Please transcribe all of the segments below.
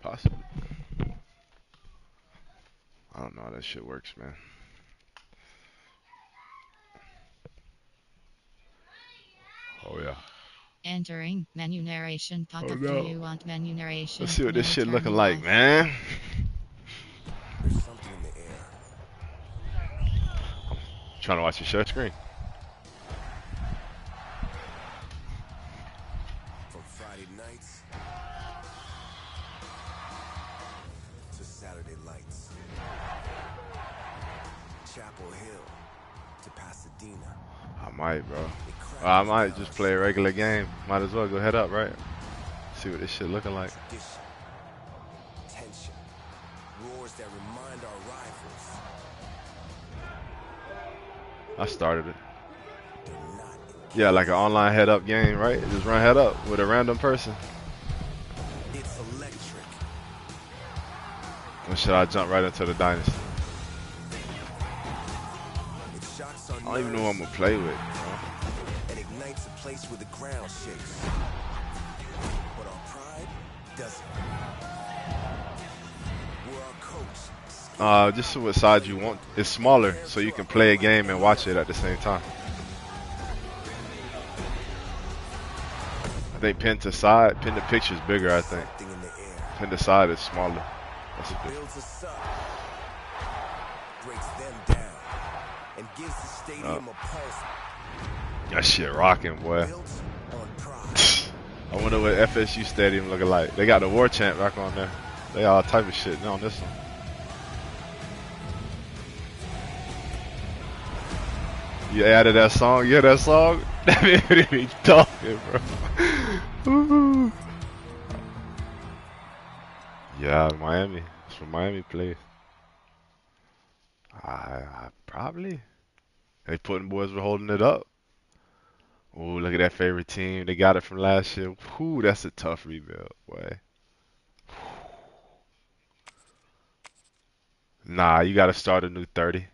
Possibly. I don't know how that shit works, man. Oh yeah. Entering menu narration Oh pop-up. Do no. you want menu Let's narration? see what this No, shit turn looking it like, off. man. There's something in the air. Trying to watch your share screen. From Friday nights to Saturday lights. Chapel Hill to Pasadena. I might, bro. It I crackles might down just on play a Sunday regular nights. game. Might as well go head up, right? See what this shit looking like. Tradition, tension, roars that remind our rivals I started it. they're not in Yeah, like an Kansas online head anymore. up game, right? Just run head up with a random person. It's electric. Or should I jump right into the dynasty? It shocks our I don't even know who I'm nerves gonna play with, bro. and ignites a place where the ground shakes. But our pride doesn't. Where our coach Just see what side you want. It's smaller, so you can play a game and watch it at the same time. I think pin to side, pin to picture is bigger, I think. something in the air. Pin to side is smaller. That's a It difference. builds us up, breaks them down, and gives the Oh, stadium a pulse that shit rocking, boy. built on pride. I wonder what FSU stadium looking like. They got the war chant back on there. They all type of shit on this one. You added that song? Yeah, that song? That made me talking, bro. Ooh. Yeah, Miami. It's from Miami place. I probably. They putting boys were holding it up. Ooh, look at that favorite team. They got it from last year. Whoo, that's a tough rebuild, boy. Nah, you got to start a new 30.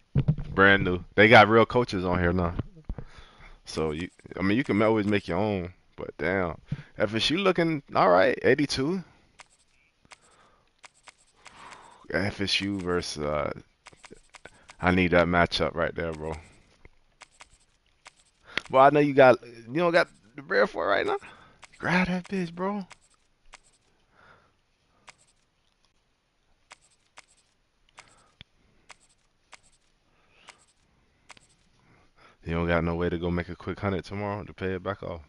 Brand new. They got real coaches on here now. So I mean, you can always make your own. But damn, FSU looking all right. 82. FSU versus. I need that matchup right there, bro. Well, I know you don't got the bread for it right now. Grab that bitch, bro. You don't got no way to go make a quick 100 tomorrow to pay it back off.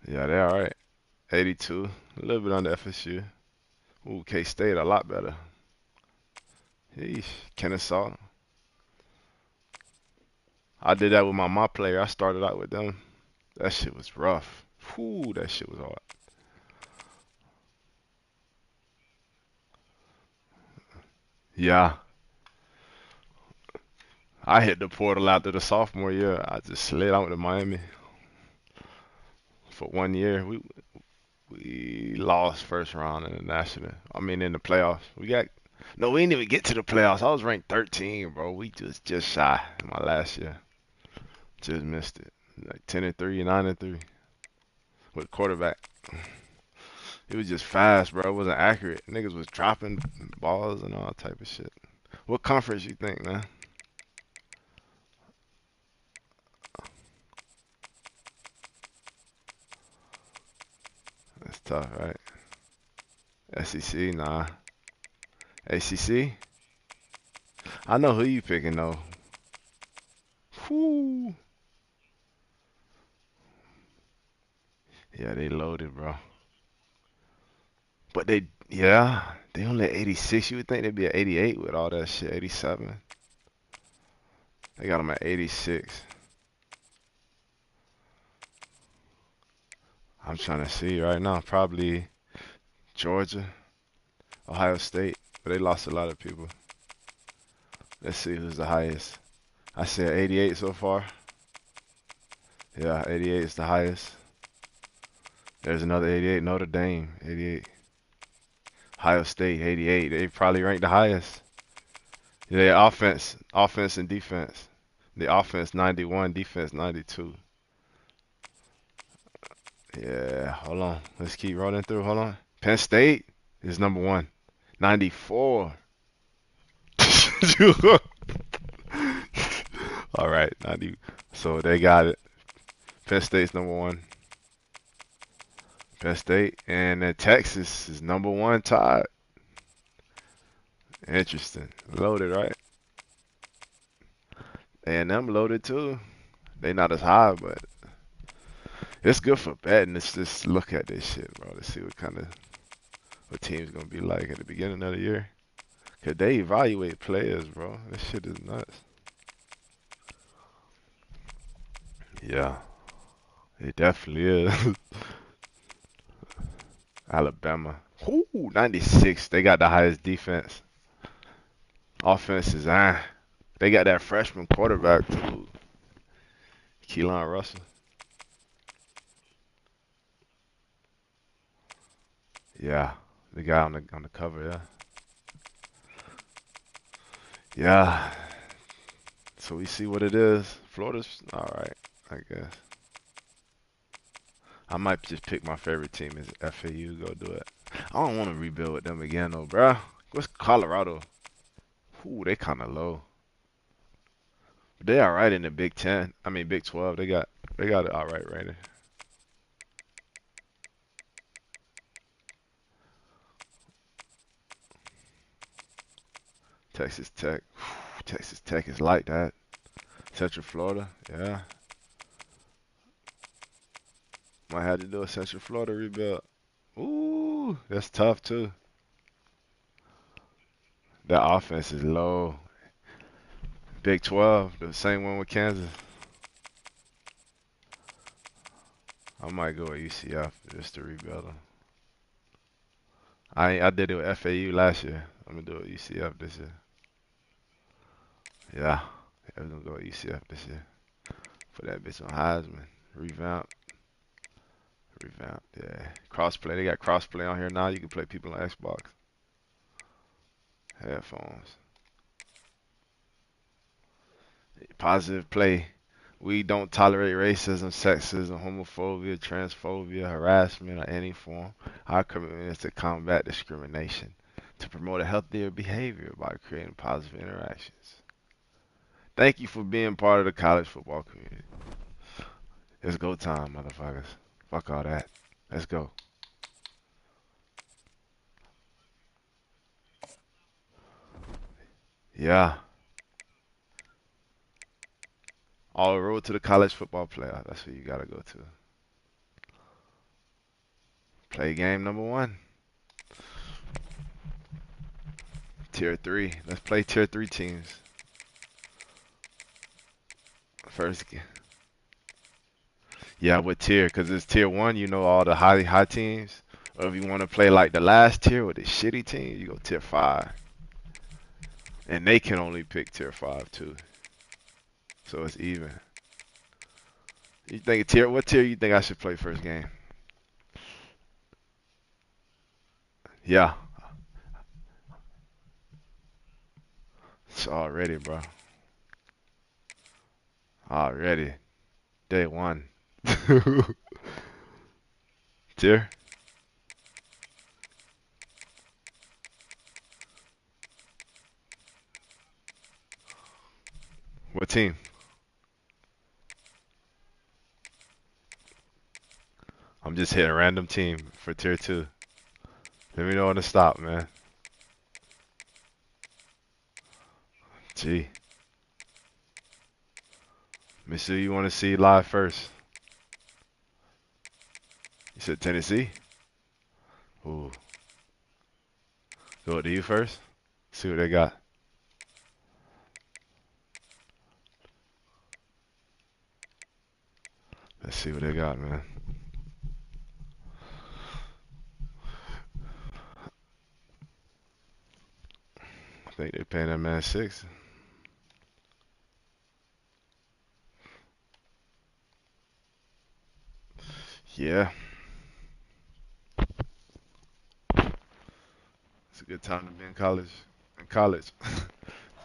Yeah, they all right. 82, a little bit under FSU. Ooh, K-State a lot better. Yeesh, Kennesaw. I did that with my player. I started out with them. That shit was rough. Whoo, that shit was hard. Yeah, I hit the portal after the sophomore year. I just slid out to Miami for 1 year. We lost first round in the national. I mean, in the playoffs. We got no. We didn't even get to the playoffs. I was ranked 13, bro. We just shy in my last year. Just missed it. Like 10-3, 9-3 with quarterback. It was just fast, bro. It wasn't accurate. Niggas was dropping balls and all type of shit. What conference you think, man? That's tough, right? SEC, nah. ACC? I know who you picking though. Whoo. Yeah, they loaded, bro. But they only at 86. You would think they'd be at 88 with all that shit. 87. They got them at 86. I'm trying to see right now. Probably Georgia, Ohio State, but they lost a lot of people. Let's see who's the highest. I said 88 so far. Yeah, 88 is the highest. There's another 88. Notre Dame, 88. Ohio State, 88. They probably ranked the highest. Yeah, offense and defense. The offense 91, defense 92. Yeah, hold on. Let's keep rolling through. Hold on. Penn State is number one. 94. All right, 90. So they got it. Penn State's number one. Penn State. And then Texas is number one tied. Interesting. Loaded, right? And them loaded too. They not as high, but it's good for betting. Let's just look at this shit, bro, to see what team's gonna be like at the beginning of the year. Cause they evaluate players, bro. This shit is nuts. Yeah, it definitely is. Alabama. Ooh, 96. They got the highest defense. Offense is They got that freshman quarterback too, Keelan Russell. Yeah, the guy on the cover. Yeah, yeah. So we see what it is. Florida's all right, I guess. I might just pick my favorite team is FAU. Go do it. I don't want to rebuild with them again though, bruh. What's Colorado? Ooh, they kind of low. They all right in the Big Ten. I mean Big 12. They got it all right rating. Texas Tech. Texas Tech is like that. Central Florida, yeah. Might have to do a Central Florida rebuild. Ooh, that's tough too. That offense is low. Big 12, the same one with Kansas. I might go with UCF just to rebuild them. I did it with FAU last year. I'm gonna do it with UCF this year. Yeah, I'm gonna go with UCF this year. Put that bitch on Heisman. Revamp, revamp. Yeah, crossplay. They got crossplay on here now. You can play people on Xbox. Headphones. Positive play. We don't tolerate racism, sexism, homophobia, transphobia, harassment, or any form. Our commitment is to combat discrimination, to promote a healthier behavior by creating positive interactions. Thank you for being part of the college football community. It's go time, motherfuckers. Fuck all that. Let's go. Yeah. All the road to the college football playoff. That's what you gotta go to. Play game number one. Tier three. Let's play tier three teams. First, yeah, with tier, because it's tier one, you know all the high teams. Or if you want to play like the last tier with the shitty team, you go tier five. And they can only pick tier five too. So it's even. You think what tier you think I should play first game? Yeah. It's already, bro. Already. Day one. Tier? What team? I'm just hitting a random team for tier two. Let me know when to stop, man. Gee. Let me see you want to see live first. You said Tennessee? Ooh. Go to you first. See what they got. Let's see what they got, man. I think they're paying that man six. Yeah, it's a good time to be in college. In college.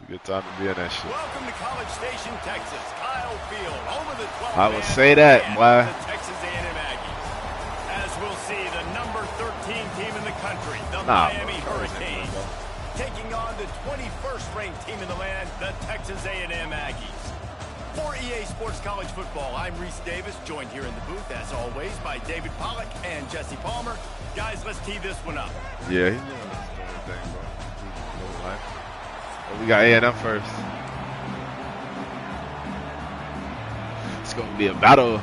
It's a good time to be in that shit. Welcome to College Station, Texas. Kyle Field, home of the 12 I would say that, boy. The Texas A&M Aggies. As we'll see, the number 13 team in the country, the Miami Hurricanes, taking on the 21st ranked team in the land, the Texas A&M Aggies. For EA Sports College Football, I'm Reese Davis, joined here in the booth, as always, by David Pollack and Jesse Palmer. Guys, let's tee this one up. Yeah, he's doing this thing, bro. But we got A&M first. It's going to be a battle.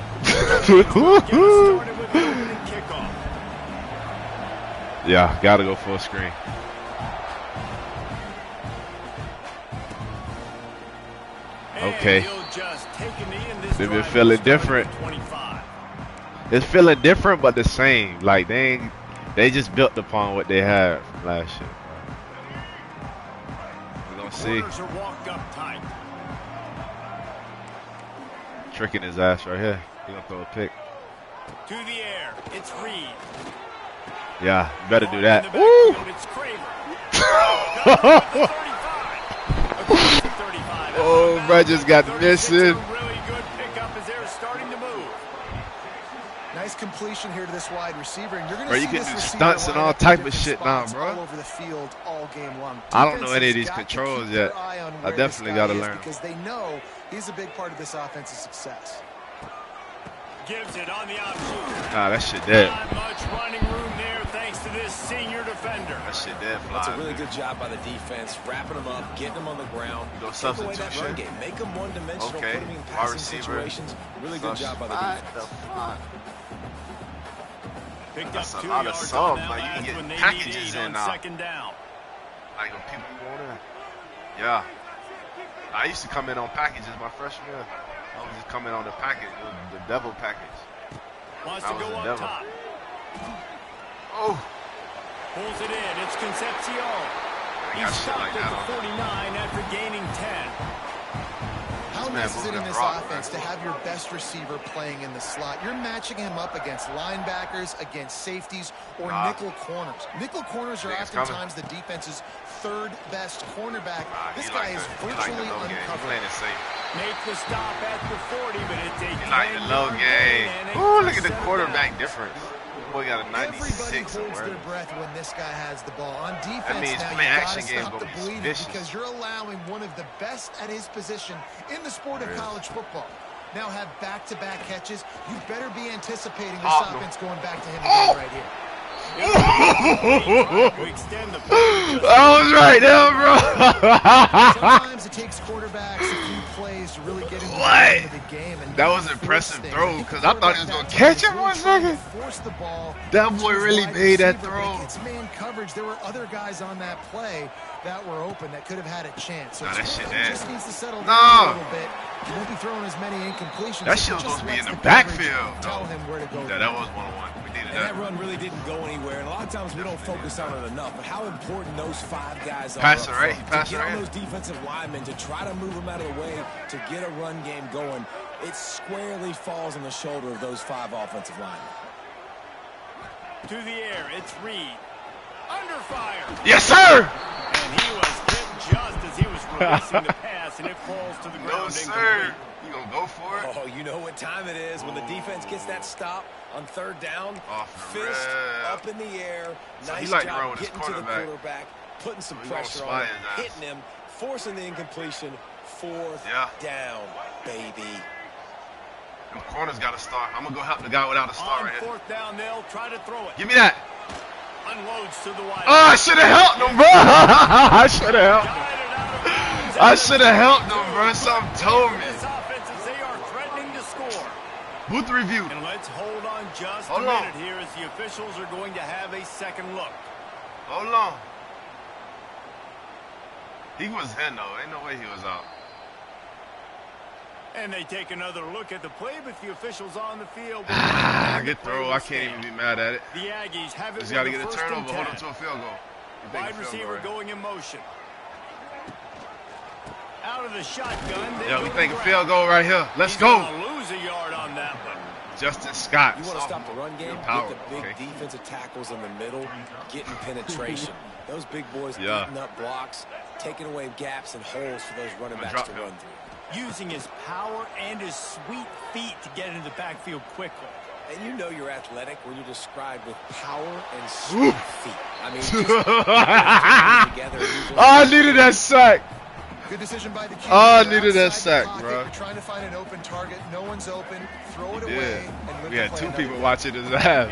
Yeah, got to go full screen. Okay. They've been feeling different. It's feeling different, but the same. Like they just built upon what they had from last year. We're gonna see. Tricking his ass right here. He gonna throw a pick. To the air. It's Reed. Yeah, better do that. Woo! Oh, bro, just got missing. Nice completion here to this wide receiver, and you're going to see can this do stunts and all type of shit now, bro. All over the field all game long. I don't know any of these controls yet. I definitely got to learn because they know he's a big part of this offense's success. Gives it on the option. Nah, that shit dead. Not much running room there thanks to this senior defender. That shit dead. That's a really good job by the defense, wrapping them up, getting them on the ground. Go Take away that substitution. run game. Make them one-dimensional, Okay. put them in passing situations. Really good job by the defense. Picked That's up a 2 lot of yards subs. on that Like, you last can when get they packages need in on now. second down. Like when people go in. Yeah. I used to come in on packages my freshman year. I was just coming on the package, the devil package. Wants That to was go the up devil. top. Oh. Pulls it in. It's Concepcion. He got shit stopped like at that the on. 49 after gaining 10. How man nice is it moving in that this rock, offense man. to have your best receiver playing in the slot? You're matching him up against linebackers, against safeties, or nickel corners. Nickel corners are oftentimes the defense's third best cornerback. This guy is virtually uncovered. Playing it safe. Make the stop at the 40, but it's a He like the low game. Ooh, look at the quarterback difference. Boy got a Everybody 96 holds somewhere. their breath when this guy has the ball. On defense, That means now you play got action to game's stop the gonna be bleeding vicious. because you're allowing one of the best at his position in the sport of college football. Now have back-to-back catches. You better be anticipating this offense going back to him again right here. I was right there, bro. Sometimes it takes quarterbacks a few plays to really get into the game. And that was an impressive throw because I thought he was gonna catch it one second. Force the ball. That boy really made that throw. It's man coverage. There were other guys on that play that were open that could have had a chance. So nah, that shit just needs to settle down a little bit. He won't be throwing as many incompletions. That shit was supposed to be in the backfield. Tell him where to go. Yeah, that was 1-on-1. We needed And that run really didn't go anywhere. And a lot of times we don't focus on it enough. But how important those 5 guys are Passing, up right? front. He passing, to get right? on those defensive linemen, to try to move them out of the way, to get a run game going, it squarely falls on the shoulder of those 5 offensive linemen. To the air, it's Reed. Under fire. Yes, sir. And he was hit just as he was releasing the pass, and it falls to the ground. No, sir. You gonna go for it? Oh, you know what time it is when the defense gets that stop on 3rd down. Off the Fist rip. up in the air. So he Nice like to job run with his getting to the quarterback. quarterback, putting some So he gonna pressure spy on him, his ass. hitting him, forcing the incompletion. 4th down, baby. Them corners got to start. I'm gonna go help the guy without a star On right here. 4th down, they'll try to throw it. Give me that. Unloads to the wide. Oh, I should have helped him, bro. I should have helped him. I should have helped him, bro. Something told me. This offense as they are threatening to score. Booth review. And let's hold on just Hold a on. minute here as the officials are going to have a second look. Hold on. He was in, though. Ain't no way he was out. And they take another look at the play, but the officials on the field. Good throw. I can't even be mad at it. The Aggies have it. Just got to with get a the first and turnover. Hold 10. him to a field goal. You think Wide a field receiver goal, right? going in motion. Out of the shotgun. Yeah, we think a field goal right here. Let's He's go. gonna lose a yard on that one. Justin Scott. You want to stop the run game? Power. Get the big Okay. defensive tackles in the middle, getting penetration. Those big boys eating up blocks, taking away gaps and holes for those running backs to run through. Using his power and his sweet feet to get into the backfield quickly. And you know you're athletic when you're described with power and sweet feet. I mean, just together. Oh, I needed that sack. Good decision by the QB. Oh, I needed that sack, bro. You're trying to find an open target. No one's open. Throw it away. And we had 2 people watching his ass.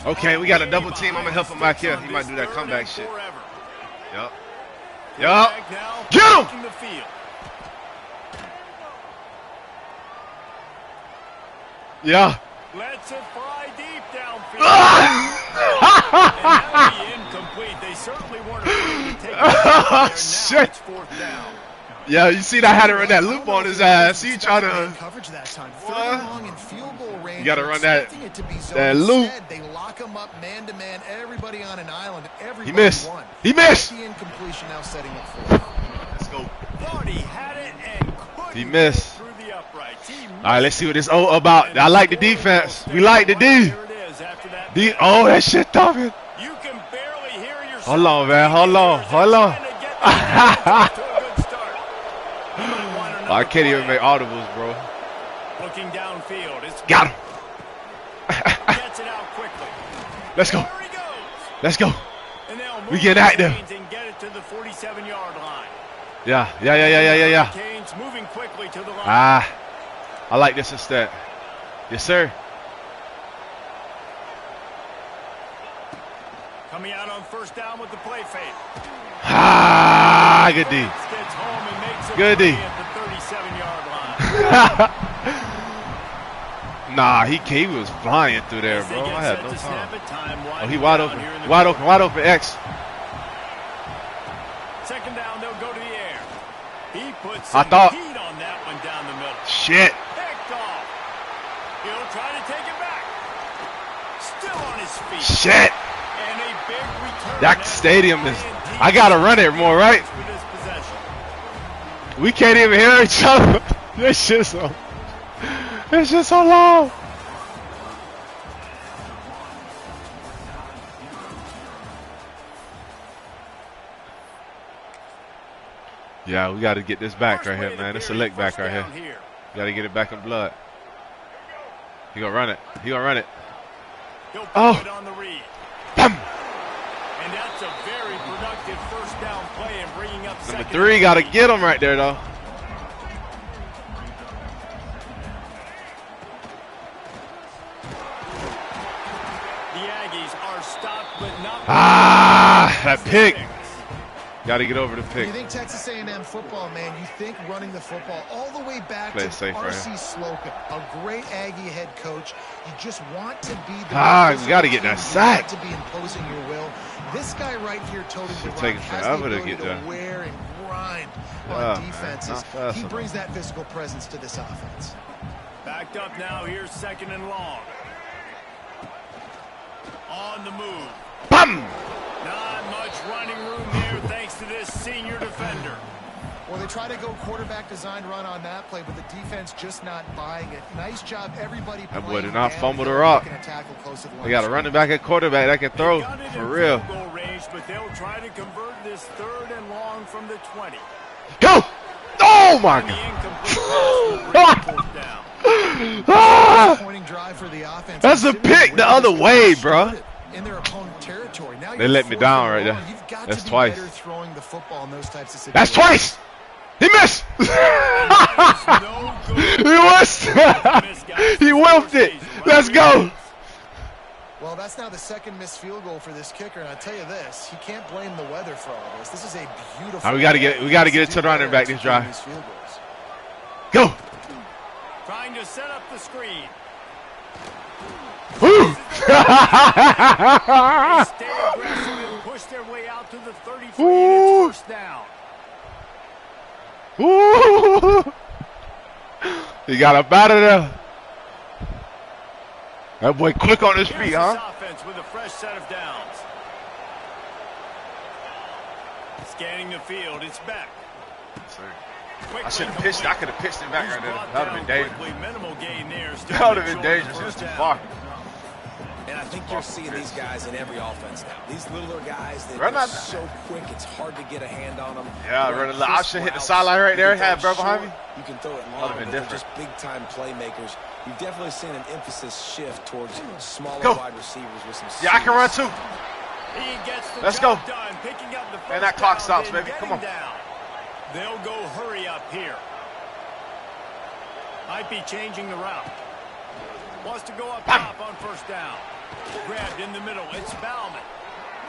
Okay, we got a double team. I'm going to help him back here. He might do that comeback shit. Yup. Yup. Get him! Yeah. Let's it fly deep downfield. And that would be incomplete. They certainly weren't afraid to take it. Oh, shit. Yeah, you see that I had to run that loop on his ass. He tried to coverage that time. Third long in field goal range. You got to run that loop. They lock him up man to man. Everybody on an island. Everybody He missed. Won. He missed. The incompletion now setting up for him. Let's go. Thought he had it and couldn't He missed. through the uprights. All right, let's see what this about. I like the defense. We like the D. Oh, that shit thumping. You can barely hear your Hold on, man. Hold on. I can't even make audibles, bro. Looking downfield. It's Got him. Gets it out quickly. Let's go. There he goes. Let's go. And they'll move We get active. and get it to the 47-yard line. Yeah. Canes moving quickly to the line. I like this instead. Yes, sir. Coming out on first down with the play fake. Good D. Gets home and makes it Good D. at the 37-yard line. Nah, he was flying through there, bro. I had no time. Oh, he wide open. Wide open. X. Second down, they'll go to the air. He puts I some thought. heat on that one down the middle. Shit. Picked off. He'll try to take it back. Still on his feet. Shit. And a big return. That stadium is. I gotta run it more, right? We can't even hear each other. This shit's so. It's just so long. Yeah, we got to get this back right here, man. It's a lick back right here. Got to get it back in blood. He gonna run it. Oh. Bam. And that's a very productive first down play and bringing up Number 3 got to get him right there, though. The Aggies are stopped, but not. That pick. Got to get over the pick. You think Texas A&M football, man, you think running the football all the way back to R.C. Slocum, a great Aggie head coach. You just want to be the you got to get that sack. To be imposing your will. This guy right here toting the take forever to get there. Wear and grind on defenses. He brings that physical presence to this offense. Backed up now. Here's second and long. On the move. Bam! Not much running room there thanks to this senior defender. Well, they try to go quarterback design run on that play, but the defense just not buying it. Nice job, everybody. That boy did not fumble the rock. They got a running back at quarterback that can throw for real. Goal range, but they'll try to convert this third and long from the 20. Go! Oh my God! That's a pick the other way, bro. In their opponent territory. Now they let me down right there. That's twice. Throwing the football in those types of situations. That's twice. He missed. He was. He whiffed it. Let's go. Well, that's now the second missed field goal for this kicker, and I tell you this, he can't blame the weather for all this. This is a beautiful. We got to get it to the running back this drive. Go. Trying to set up the screen. Woo! Stay aggressive and push their way out to the 33 and it's first down. Woo! He got up out of there. That boy quick on his feet, huh? Offense with a fresh set of downs. Scanning the field, it's back. I should have pitched. I could have pitched him back right there. That would have been dangerous. Minimal gain there. That would have been dangerous. It was too far. And I think you're seeing these guys in every offense now. These littler guys, they're so quick, it's hard to get a hand on them. Yeah, run a little option, hit the sideline right there, had bro behind me. You can throw it long, but they're just big-time playmakers. You've definitely seen an emphasis shift towards smaller wide receivers with some. Yeah, I can run too. He gets the Let's go. done, picking up the first And that clock down stops, and baby. Come on. getting down. They'll go hurry up here. Might be changing the route. Wants to go up top on first down. Grabbed in the middle. It's Bauman.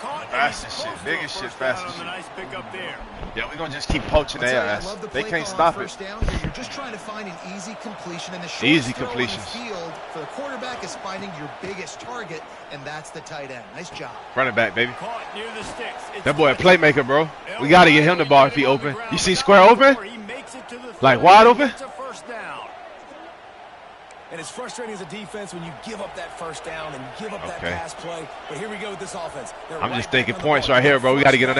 Caught. Fast as shit. Big as shit. Fast as shit. Nice pick up there. Yeah, we're going to just keep poaching their ass. They can't stop it. You're just trying to find an easy completion. And the easy throw completions. on the field for the quarterback is finding your biggest target, and that's the tight end. Nice job. Running back, baby. Caught near the sticks. That boy a playmaker, bro. We got to get him the ball if he open. You see square open? Like wide open? And it's frustrating as a defense when you give up that first down and give up that pass play. But here we go with this offense. I'm just thinking points right here, bro. We got to get on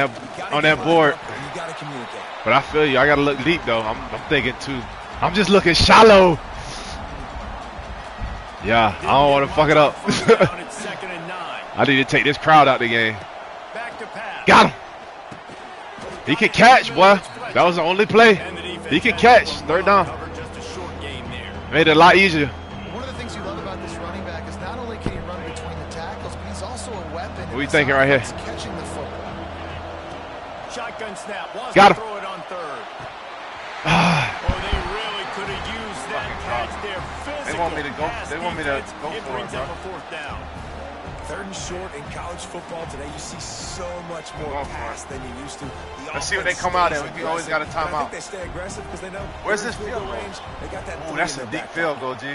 that board. You got to communicate. But I feel you. I got to look deep, though. I'm thinking, too. I'm just looking shallow. Yeah, I don't want to fuck it up. I need to take this crowd out the game. Got him. He can catch, boy. That was the only play. He can catch. Third down. Made it a lot easier. One of the things you love about this running back is not only can he run between the tackles, but he's also a weapon. What are you thinking right here? Catching the football. Shotgun snap. Got him. Throw it on third. They really could have used that catch there. They want me to go. They want me to go for it, bro. Fourth down. Third and short in college football today, you see so much more pass than you used to. Let's see what they come out in. We always got a timeout. I think they stay aggressive because they know. Where's this field goal range? They got that. Ooh, that's a deep field goal, G.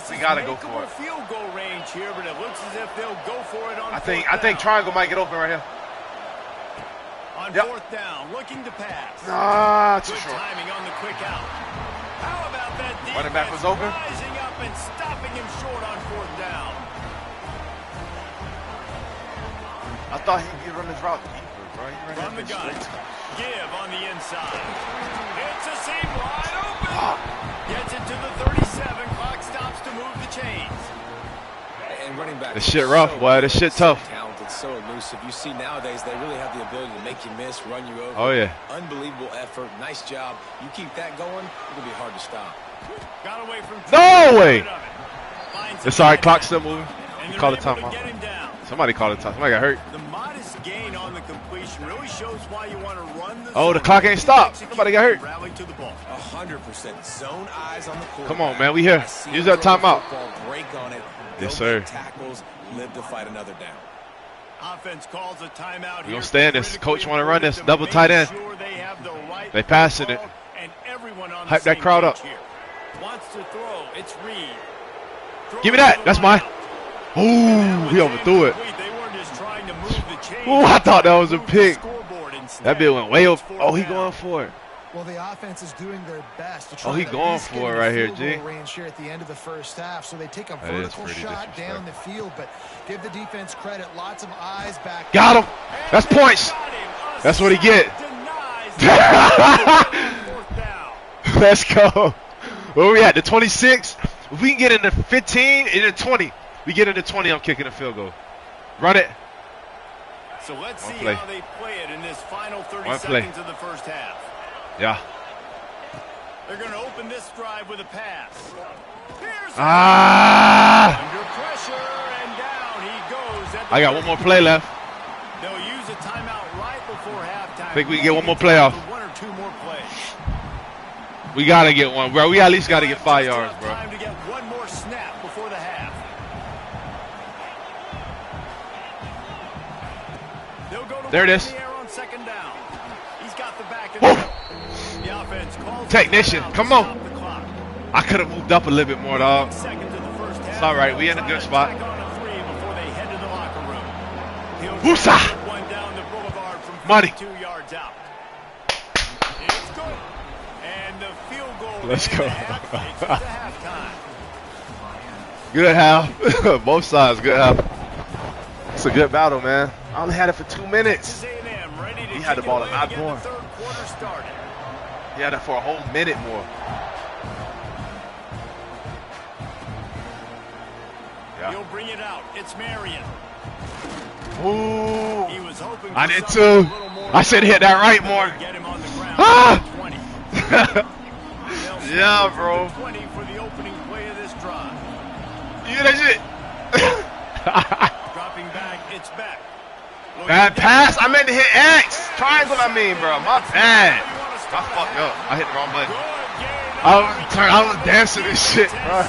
We gotta go for it. Field goal range here, but it looks as if they'll go for it on. I think triangle might get open right here. On fourth down, looking to pass. Nah, too Good short. timing on the quick out. How about that defense Running back was open. rising up and stopping him short on fourth down? I thought he'd run his route deeper, bro. From the gun, give on the inside. It's a seam wide open. Gets it to the 37. Clock stops to move the chains. And running back. This shit rough, boy. This shit tough. Talented, so elusive. You see nowadays they really have the ability to make you miss, run you over. Oh yeah. Unbelievable effort. Nice job. You keep that going, it'll be hard to stop. Got away from. No way. It's all right. Clock still moving. You call the timeout. Somebody called the time. Somebody got hurt. The modest gain on the completion really shows why you want to run the Oh, the clock ain't stopped. Nobody got hurt. Rally to the ball. 100% zone eyes on the quarterback. Come on, man. We here. Use that timeout. Break on it. Yes, sir. Tackles, live to fight another down. Offense calls a timeout. We gonna stay in this. Coach want to run this double tight end. They passing it. Hype that crowd up. Wants to throw. It's Reed. Give me that. That's mine. Ooh, he overthrew it. Ooh, I thought that was a pick. That bit went way over. Oh, he going for it. Well, the offense is doing their best to try he to going for it right here, G. range here at the end of the first half. So they take a vertical shot down the field, but give the defense credit. Lots of eyes back. Got him. That's points. That's what he get. Let's go. Where we at? The 26? If we can get into 15, into 20. We get into 20, I'm kicking a field goal. Run it. So let's see how they play it in this final 30 seconds of the first half. Yeah. They're going to open this drive with a pass. Under pressure and down he goes. I got one more play left. They'll use a timeout right before halftime. I think we can get one more play off. One or two more plays. We got to get one, bro. We at least got to get 5 yards, bro. Time to get one more snap before the half. There it is. He's got the back of the offense calls Technician, come on. I could have moved up a little bit more, dog. It's all right. We in a good spot. Woosa! Money. Let's go. Good half. Both sides, good half. It's a good battle, man. I only had it for 2 minutes. He had the ball a lot more. He had it for a whole minute more. Yeah. He'll bring it out. It's Marion. Ooh. He was hoping I for did something a too. little more I should hit that right more. Get him on the ground. Ah! 20. Yeah, bro. 20 for the opening play of this drive. You hear that shit? Dropping back, it's back. Bad pass. I meant to hit X. Triangle, I mean, bro. My bad. I fucked up. I hit the wrong button. I was dancing this shit, bro.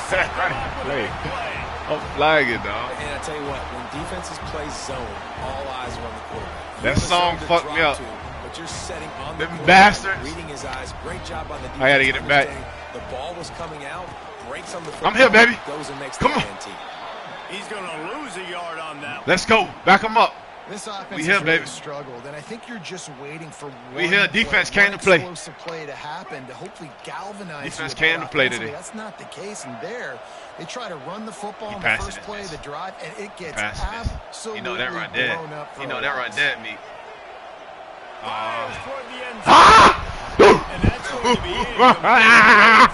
I'm flagging, dog. And I tell you what, when defenses play zone, all eyes are on the quarterback. That song fucked me up. But you're setting on the Them bastards. reading his eyes. Great job on the defense. I gotta get it back. The ball was coming out. Breaks on the football. I'm here, baby. Goes and makes Come the on. team. He's going to lose a yard on that. Let's go. Back him up. This offense We here, has really baby. struggled, and I think you're just waiting for We one here. play, Defense one came to play. explosive play to happen to hopefully galvanize. Defense you came to play offensively. today. That's not the case, and there they try to run the football He in the passed first it. play of the drive, and it gets Passed it. absolutely You know that right there. blown up. You know that right there, me. Fires toward the end zone. Ah! And that's going to be it.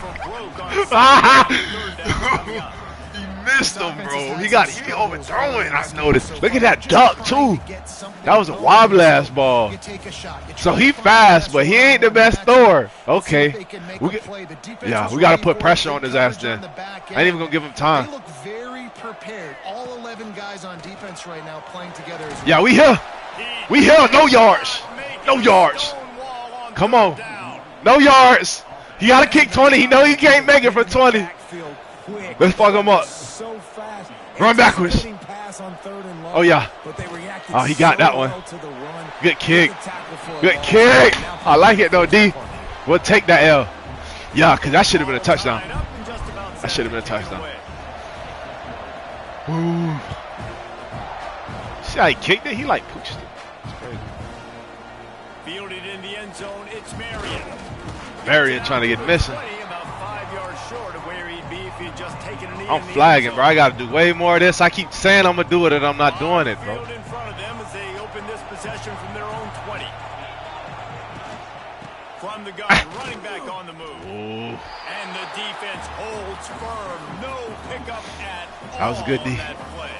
For broke on third down coming up. He missed him, bro. He overthrowing. I noticed. Look at that duck too. That was a wobbly ass ball. So he fast, but he ain't the best thrower. Okay. We got to put pressure on his ass then. I ain't even gonna give him time. They look very prepared. All 11 guys on defense right now playing together. As Yeah, we here. We here. No yards. No yards. Come on. No yards. He got to kick 20. He know he can't make it for 20. Let's fuck him up. So fast. Run backwards. Pass on third and long, Oh, yeah. but they reacted Oh, he got so that one. well to the run. Good kick. Tackle for a Good loss. kick. Now I like it though, D. We'll take that L. Yeah, because that should have been a touchdown. That should have been a touchdown. Ooh. See how he kicked it? He like pushed it. It's crazy. Fielded in the end zone, it's Marion. Marion trying to get missing. About 5 yards short of where he'd be if he'd just taken a knee I'm in the flagging, end bro. I got to do way more of this. I keep saying I'm going to do it, and I'm not doing it, bro. Field in front of them as they open this possession from their own 20. From the gun, running back on the move. Ooh. And the defense holds firm. No pickup at all. That was a good D. on that play.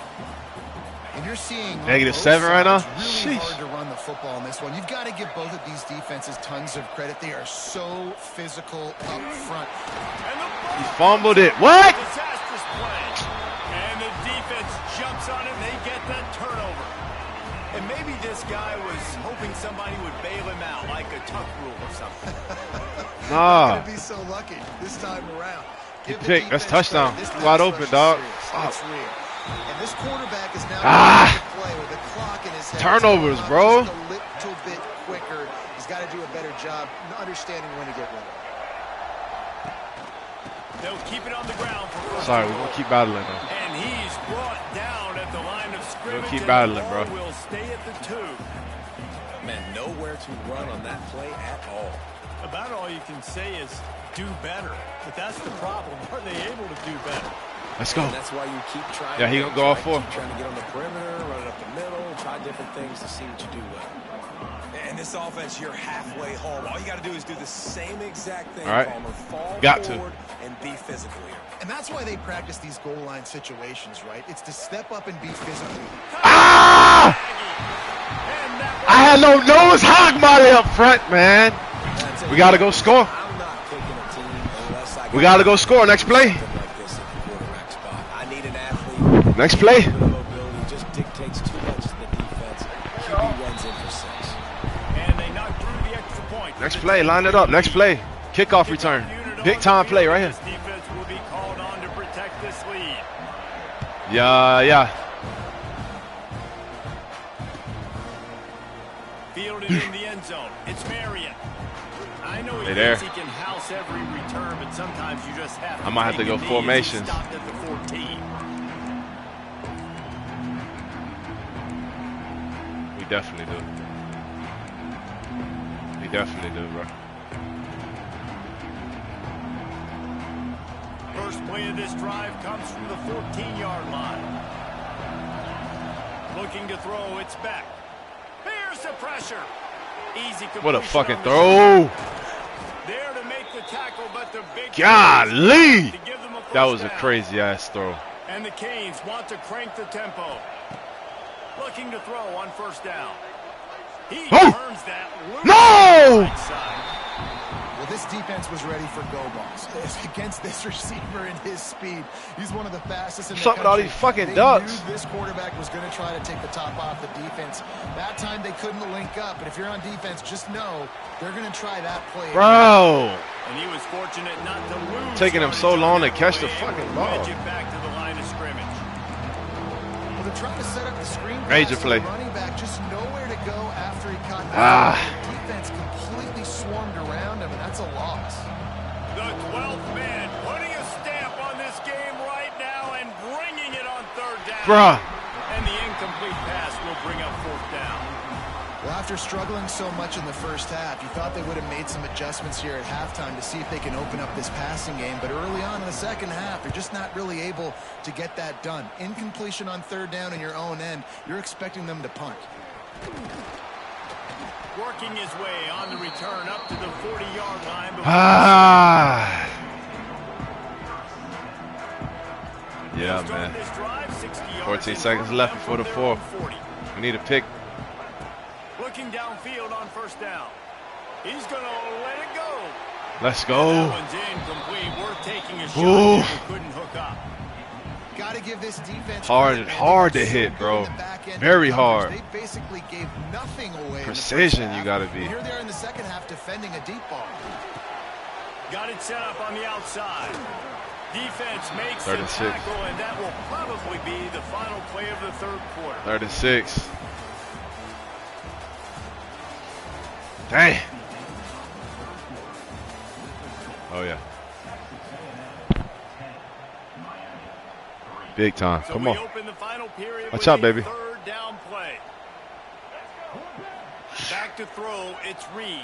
And you're seeing Negative both 7 right now? sides really Sheesh. hard to run the football in this one. You've got to give both of these defenses tons of credit. They are so physical up front. And the ball He fumbled it. What? disastrous play. And the defense jumps on it. They get that turnover. And maybe this guy was hoping somebody would bail him out like a tuck rule or something. Nah. Gonna be so lucky this time around. Give the picked. That's defense touchdown. credit. This Wide pass open, rush is dog. serious. It's real. And this quarterback is now Ah. to play with the clock in his head. Turnovers, It's bro. just a little bit quicker. He's got to do a better job understanding when to get rid of it. They'll keep it on the ground for first Sorry, and we're going goal. to keep battling, though. And he's brought down at the line of scrimmage. keep and battling, the bro. ball will stay at the 2. Man, nowhere to run on that play at all. About all you can say is do better. But that's the problem. Are they able to do better? Let's go. And that's why you keep trying. Yeah, he gonna go all four. Keep trying to get on the perimeter, run it up the middle, try different things to see what you do well. And this offense, you're halfway home. All you got to do is do the same exact thing, All right. Palmer. Fall Got to. forward and be physical here. And that's why they practice these goal line situations, right? It's to step up and be physical. Ah! I had no nose hog Molly up front, man. We got to go score. I'm not picking a team unless I We got to go score. Next play. something like this at the quarterback spot. I need an athlete. Next play. The mobility just dictates too much to the defense. QB runs in for 6. And they knock through the extra point. Next play. Line it up. Next play. Kickoff return. Big time play right here. This defense will be called on to protect this lead. Yeah. Fielded in the end zone. It's Marion. I know They he there. thinks he can house every return, but sometimes you just have to I might have to take a go knee as he formations. stopped at the 14. We definitely do. We definitely do, bro. First play of this drive comes from the 14-yard line. Looking to throw, it's back. Here's the pressure. Easy What a completion fucking on the throw. There to make the tackle, but the big Golly. to give them a first That was a down. crazy ass throw. And the Canes want to crank the tempo. Looking to throw on first down. He turns that loose. No! Right side. Well, this defense was ready for go balls against this receiver and his speed. He's one of the fastest in the country. What's up with all these fucking they ducks? Knew this quarterback was going to try to take the top off the defense. That time they couldn't link up, but if you're on defense, just know they're going to try that play. Bro. And he was fortunate not to lose. Taking him so long to catch the fucking ball. Wedge it back to the line of scrimmage. Well, they're trying to set up the screen pass. Major play. Running back just nowhere to go after he caught the The defense completely swarmed around him, and that's a loss. The 12th man putting a stamp on this game right now and bringing it on third down. Bruh. And the incomplete pass will bring up fourth down. Well, after struggling so much in the first half, you thought they would have made some adjustments here at halftime to see if they can open up this passing game. But early on in the second half, they're just not really able to get that done. Incompletion on third down in your own end, you're expecting them to punt. Working his way on the return up to the 40-yard line. Yeah, man. 14 seconds left before the fourth. We need a pick. Looking downfield on first down. He's going to let it go. Let's go. That one's incomplete. Worth taking a shot. He couldn't hook up. Got to give this defense hard to hit, bro. Very hard. They basically gave nothing away. Precision you got to be. Here they are in the second half defending a deep ball. Got it set up on the outside. Defense makes 36. the tackle, and that will probably be the final play of the third quarter. 36. Dang. Oh, yeah. Big time. So Come on. Watch out, baby. Third down play. Back to throw. It's Reed.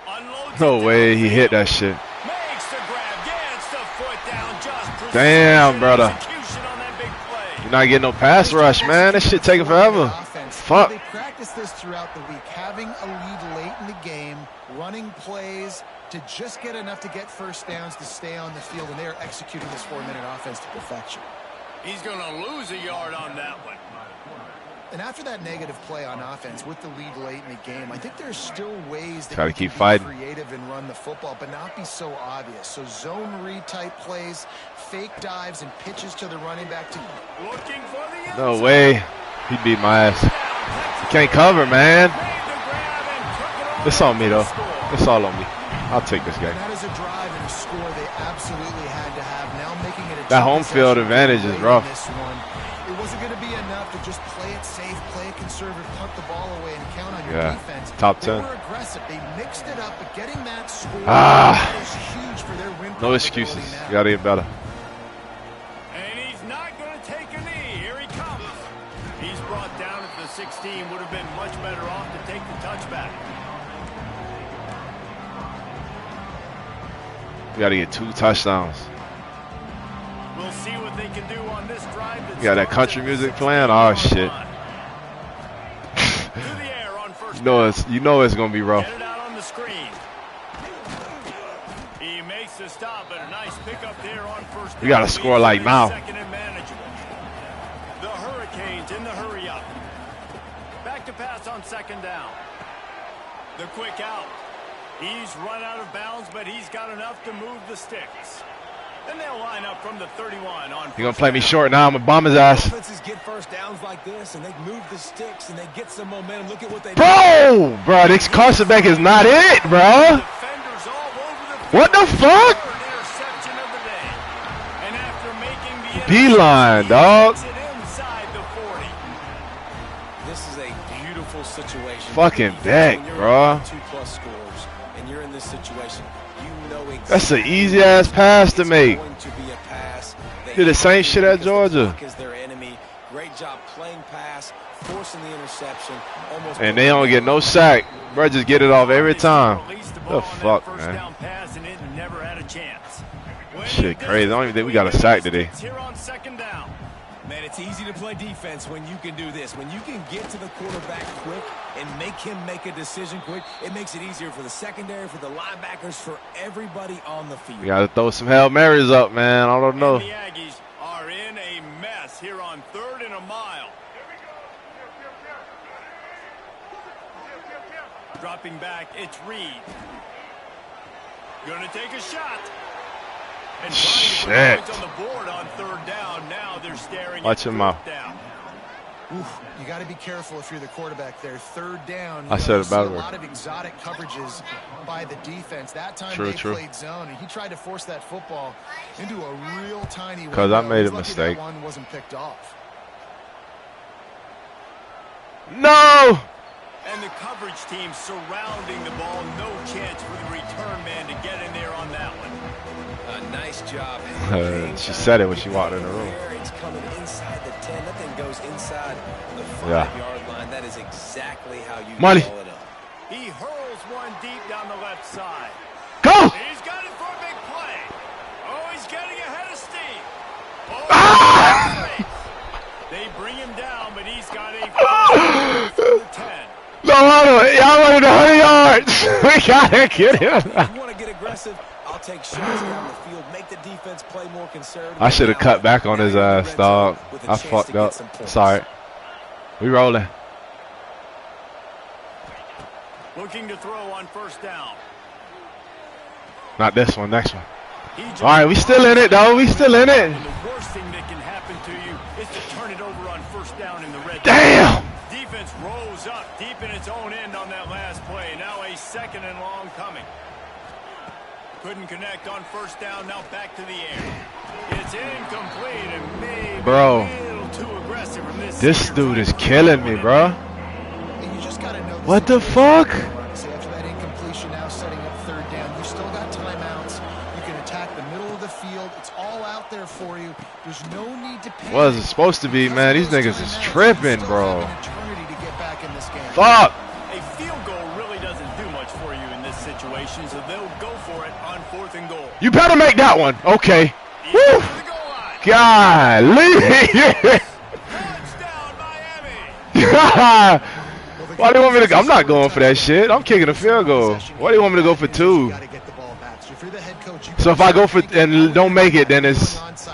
Unloads No way he hit that shit. Makes the grab. Gets the foot down. Just damn, brother. Execution on that big play. You're not getting no pass rush, man. This shit taking forever. Fuck. They practice this throughout the week, having a lead late in the game, running plays to just get enough to get first downs to stay on the field, and they are executing this 4-minute offense to perfection. He's going to lose a yard on that one. And after that negative play on offense with the lead late in the game, I think there's still ways that Try to you keep can fighting. be creative and run the football, but not be so obvious. So zone read type plays, fake dives, and pitches to the running back. Looking for the No way. He beat my ass. You can't cover, man. It's on me, though. It's all on me. I'll take this game. And that is a drive and a score they absolutely had to have. Now making it a That home field advantage is rough. This one. It wasn't going to be enough to just play it safe, play it conservative, punt the ball away, and count on your defense. Top 10. They were aggressive. They mixed it up, but getting that score that is huge for their win. No excuses. You got to get better. And he's not going to take a knee. Here he comes. He's brought down at the 16. Would have been much better off to take the touchback. We got to get 2 touchdowns. We'll see what they can do on this drive. You got that country music playing? Oh, shit. You know it's going to be rough. Get it out on the screen. He makes the stop, but a nice pickup there on first down. We got to score like now. Second and manageable. The Hurricanes in the hurry up. Back to pass on second down. The quick out. He's run out of bounds, but he's got enough to move the sticks. And they'll line up from the 31 on. You're going to play me short now. I'm going to bomb his ass. Offenses get first downs like this, and they move the sticks, and they get some momentum. Look at what they Bro, this Carson back is not it, bro. What the fuck? Beeline, dog. This is a beautiful situation. Fucking back, bro. 2+ scores, and you're in this situation. You know exactly That's an easy ass pass to make. Did the same shit at Georgia. Great job playing pass, forcing the interception. And they don't get no sack. Bro, just get it off every time. The fuck, man. Shit crazy. I don't even think we got a sack today. Here on second down. Man, it's easy to play defense when you can do this. When you can get to the quarterback quick and make him make a decision quick, it makes it easier for the secondary, for the linebackers, for everybody on the field. You got to throw some Hail Marys up, man. I don't know. And the Aggies are in a mess here on 3rd and a mile. Dropping back, it's Reed. Gonna take a shot. And trying to put points on the board on 3rd down. Now they're staring Watch at him out. 4th down. Oof, you got to be careful if you're the quarterback there. 3rd down. I said it see a better. lot of exotic coverages by the defense. That time True, they true. played zone, and he tried to force that football into a real tiny window. Because I made a He's lucky mistake. That one wasn't picked off. No! And the coverage team surrounding the ball. No chance for the return man to get in there on that one. A nice job. She said it when she walked in the room. It's coming inside the 10. Nothing goes inside the 5-yard line. That is exactly how you Money. call it up. He hurls one deep down the left side. Go! He's got it for a big play. Oh, he's getting ahead of steam. Oh, they bring him down, but he's got a first from the 10. No, y'all wanted 100 yards. We gotta get him. If you want to get aggressive, I'll take shots down the field, make the defense play more conservative. I should have cut back on his ass, dog. I fucked up. Sorry. We rolling. Looking to throw on 1st down. Not this one, next one. All right, we still in it, though. We still in it. And the worst thing that can happen to you is to turn it over on 1st down in the red zone. Damn! Defense rolls up deep in its own end on that last play. Now a 2nd and long coming. Couldn't connect on 1st down. Now back to the air. It's incomplete and maybe Bro, a little too aggressive from this dude is killing me, bro. And you just got to know What the fuck? So after that incompletion, now setting up 3rd down. You've still got timeouts. You can attack the middle of the field. It's all out there for you. There's no need to panic. What is it supposed to be, man? These niggas is tripping, bro. An eternity to get back in this game. Fuck! A field goal really doesn't do much for you in this situation, so they'll go for it on 4th and goal. You better make that one. Okay. He's Woo! to the goal line. Golly! Touchdown, Miami. Why do you want me to? I'm not going for that shit. I'm kicking a field goal. Why do you want me to go for 2? So if I go for and don't make it, then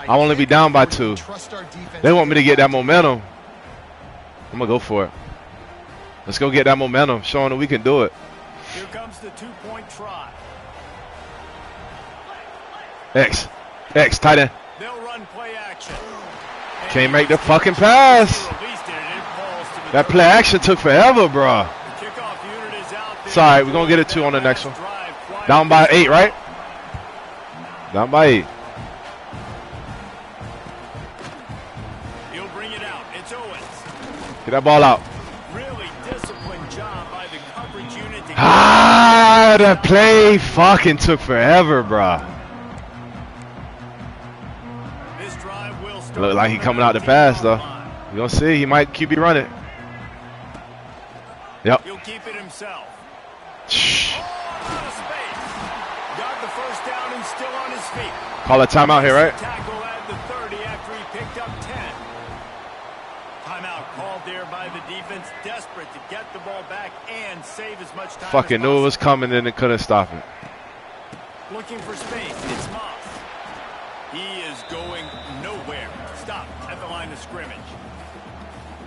I'll only be down by 2. They want me to get that momentum. I'm gonna go for it. Let's go get that momentum, showing that we can do it. Here comes the 2-point try. X, tight end. They'll run play action. Can't make the fucking pass. That play action took forever, bro. Sorry, we're gonna get it 2 on the next one. Down by 8, right? Down by 8. He'll bring it out. It's Owens. Get that ball out. Really disciplined job by the coverage unit. The play fucking took forever, bro. This drive will start. Look like he coming out the pass, though. You gonna see? He might QB run it. Yep. He'll keep it himself. Shh. Oh, out of space. Got the 1st down and still on his feet. Call a timeout here, right? Tackle at the 30 after he picked up 10. Timeout called there by the defense, desperate to get the ball back and save as much time. Fucking knew it was coming and it couldn't stop it. Looking for space. It's Moss. He is going nowhere. Stop at the line of scrimmage.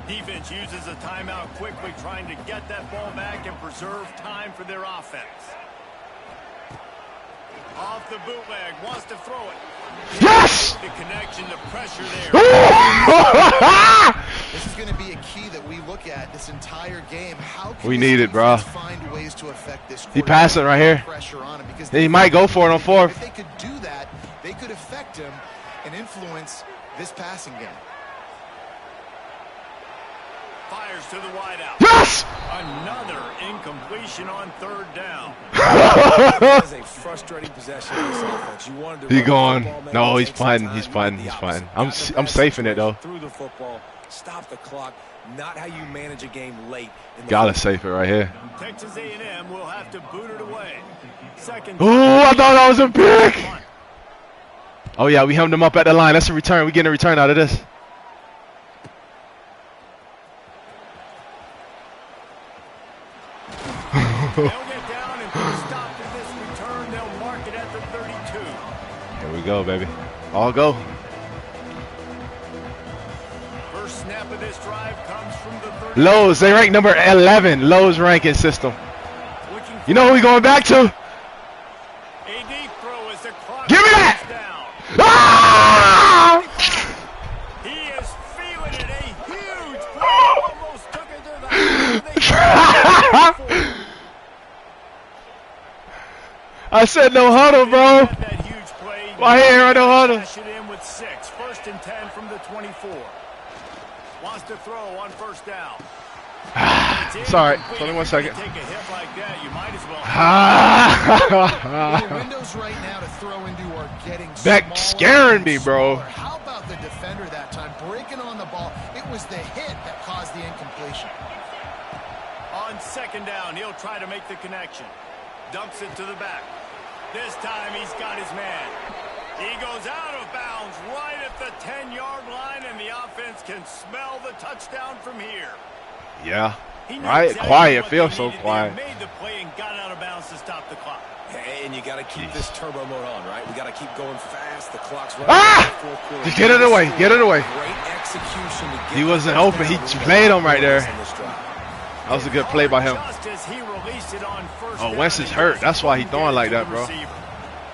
Defense uses a timeout quickly, trying to get that ball back and preserve time for their offense. Off the bootleg, wants to throw it. Yes! The connection, the pressure there. This is going to be a key that we look at this entire game. How can We need it, bro. find ways to affect this? He passing right here. Pressure on him because He might go for it on 4th. If they could do that, they could affect him and influence this passing game. Fires to the wideout. Yes! Another incompletion on 3rd down. That is a frustrating possession for this offense. You wanted to He run the going. football, man. No, It he's takes some punting. time. He's You punting. did He's the punting. opposite. I'm safe in it, though. Through the football, stop the clock. Not how you manage a game late. In the Gotta safe it right here. Texas A&M will have to boot it away. Second. Oh, I thought that was a pick. Oh, yeah, we hemmed him up at the line. That's a return. We getting a return out of this. get down and put a stop to this return. They'll mark it at the 32. Here we go, baby. All go. First snap of this drive comes from the 30. Lowe's, they rank number 11. Lowe's ranking system. You know who we going back to? A deep throw as the clock Give me that! down. Ah! He is feeling it. A huge play. Almost took it to the I said no huddle, bro. that huge play. Why here no huddle? Cash it in with 6. First and 10 from the 24. Wants to throw on first down. Sorry, 21 seconds. Take a hit like that, you might as well. The windows right now to throw into are getting Beck smaller scaring and me, bro. smaller. How about the defender that time breaking on the ball? It was the hit that caused the incompletion. On second down, he'll try to make the connection. Dumps it to the back. This time he's got his man. He goes out of bounds right at the 10-yard line, and the offense can smell the touchdown from here. Yeah. He knew Right? exactly Quiet. what Feels they so needed. quiet. They made the play and got out of bounds to stop the clock. Hey, and you got to keep this turbo mode on, right? We got to keep going fast. The clock's running. Ah! Fourth quarter. Just get it away. Get it away. Great execution to get He wasn't the open. He touchdown. played him right there. On this drive. That was a good play by him. Just as he released it on first Oh, down, Wentz is he hurt. was That's why he able to throwing get like it to that, the bro. receiver.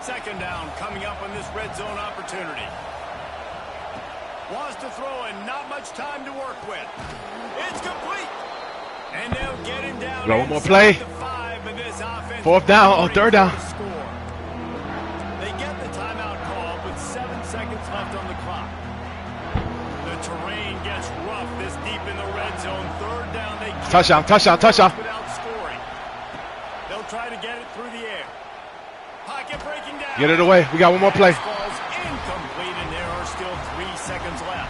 Second down coming up on this red zone opportunity. Wants to throw and not much time to work with. It's complete. And they'll get him down. Got one more play. inside the 5, and this offense 4th down. Oh, is 3rd down. to score. They get the timeout called with 7 seconds left on the clock. The terrain gets rough this deep in the red zone. 3rd down. They get Touchdown, touchdown, touchdown. without scoring. They'll try to get it through the air. Pocket breaking down. Get it away. We got one more play. Falls incomplete, and there are still 3 seconds left.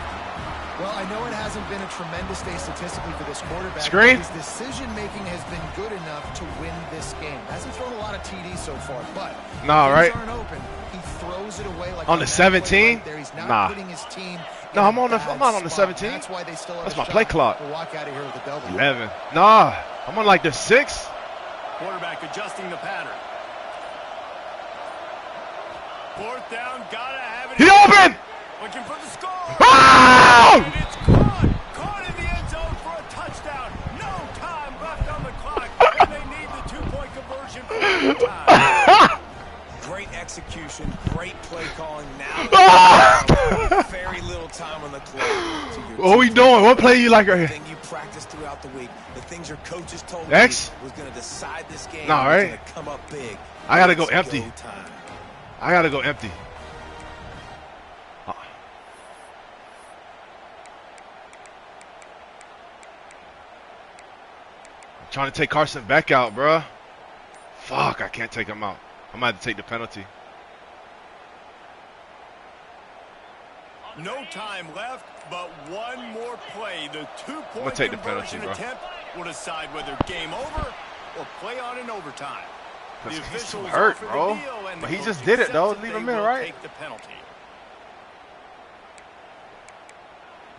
Well, I know it hasn't been a tremendous day statistically for this quarterback. Screen. His decision-making has been good enough to win this game. Hasn't thrown a lot of TDs so far, but Nah, if things right? aren't open, he throws it away like On a the bad play 17? right there. He's not Nah. putting his team No, in I'm a on the- bad I'm not on the spot. 17. That's why they still have That's a my shot play clock. to walk out of here with a W. 11. Nah, I'm on like the 6. Quarterback adjusting the pattern. 4th down, gotta have it. He open! Looking for the score. Oh! And it's caught in the end zone for a touchdown. No time left on the clock, and they need the 2-point conversion for overtime. Great execution, great play calling. Now very little time on the clock. So What we doing? What play you like right here? thing you practiced throughout the week, the things your coaches told X? you was going to decide this game. Nah, was right? gonna come up big. I gotta go It's empty. time. I gotta go empty. I'm trying to take Carson back out, bruh. Fuck, I can't take him out. I might have to take the penalty. No time left, but one more play. The 2-point take the conversion penalty, bro. attempt will decide whether game over or play on in overtime. The He's too officials hurt, offer the bro. deal, and But the he just coach did it, though. accepts Leave they him in, will right? take the penalty.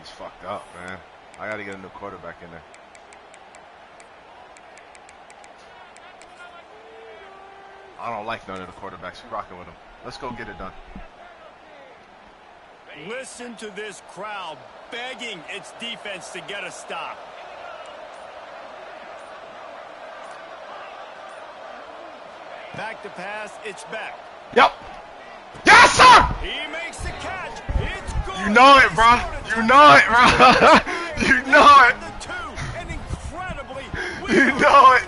He's fucked up, man. I gotta get a new quarterback in there. I don't like none of the quarterbacks. We're rocking with them. Let's go get it done. Listen to this crowd begging its defense to get a stop. Back to pass, it's back. Yep. Yes, sir! He makes the catch. It's good. You know it, bro. You know it, bro. You know it. The 2, and incredibly, You know it.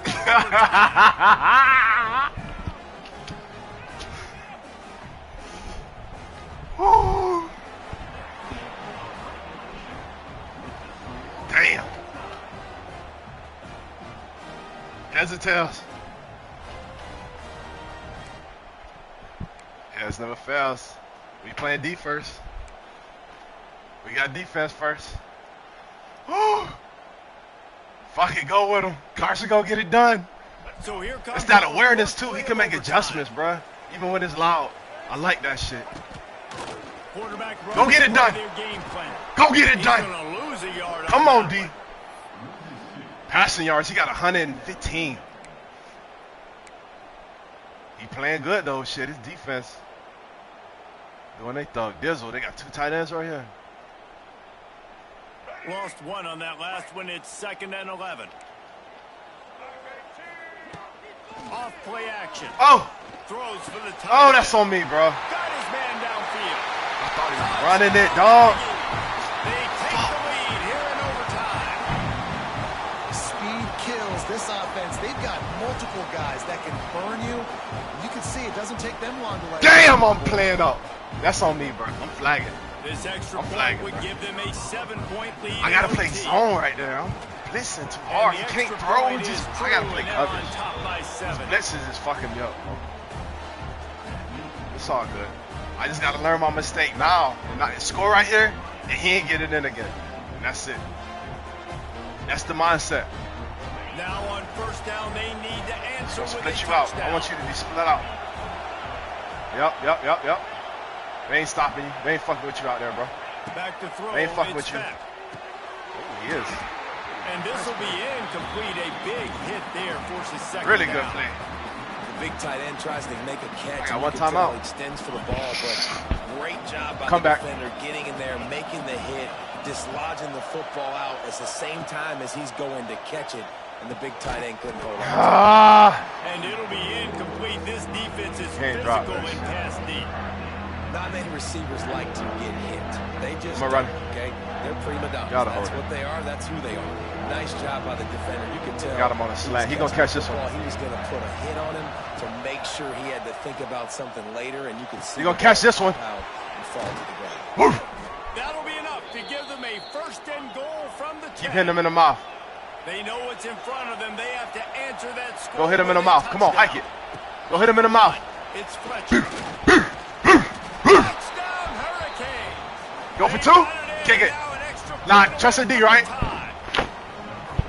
Woo. Damn. Heads or tails? Heads never fails. We playing D first. We got defense first. Woo. Fuck it, go with him. Carson, go get it done. So here comes It's that awareness too. He can make adjustments, bruh. Even when it's loud. I like that shit. Go get it done. Go get it done. Come on, D. Passing yards, he got 115. He playing good though. Shit, his defense. When they thug Dizzle, they got 2 tight ends right here. Lost one on that last one. It's 2nd and 11. Off play action. Oh! Throws for the tight Oh, end. that's on me, bro. Got his man downfield. I thought he was running it, dog. They take the lead here in overtime. Speed kills this offense. They've got multiple guys that can burn you. You can see it doesn't take them long to let. Damn, I'm playing up. That's on me, bro. I'm flagging. This extra point flagging, would bro. give them a 7-point lead. I gotta in play OT. zone right there. I'm blitzing too hard. You can't throw. Just I gotta play Now on coverage. top by 7. Blitzes is fucking me up, bro. It's all good. I just gotta learn my mistake now. And not score right here, and he ain't get it in again. And that's it. That's the mindset. Now on first down, they need to answer So with a split you out. touchdown. I want you to be split out. Yep. They ain't stopping you. They ain't fucking with you out there, bro. Back to throw. They ain't fucking It's with you. back. Oh, he is. And this will be incomplete. A big hit there forces second Really down. good play. The big tight end tries to make a catch. I got and one you can timeout. tell he extends for the ball, but great job by Come the back. defender getting in there, making the hit, dislodging the football out at the same time as he's going to catch it, and the big tight end couldn't hold on. Ah! And it'll be incomplete. This defense is Can't drop physical this. and pass deep. Not many receivers like to get hit. They just I'm gonna run. don't, okay? They're prima donnas. Gotta That's hold it. what they are. That's who they are. Nice job by the defender. You could tell. Got him on a slant. He gonna catch this one. He was going to put a hit on him to make sure he had to think about something later, and you can see. You gonna catch this one. Out and fall to the ground. Woo! That'll be enough to give them a 1st and goal from the 10. Keep hitting him in the mouth. They know what's in front of them. They have to answer that score. Go hit him in the with a mouth. Come on, hike it. touchdown. Go hit him in the mouth. It's Fletcher. Touchdown, Hurricane. Go for They 2. got in. Kick it. Now an extra Nah, point trust of the D, right? time.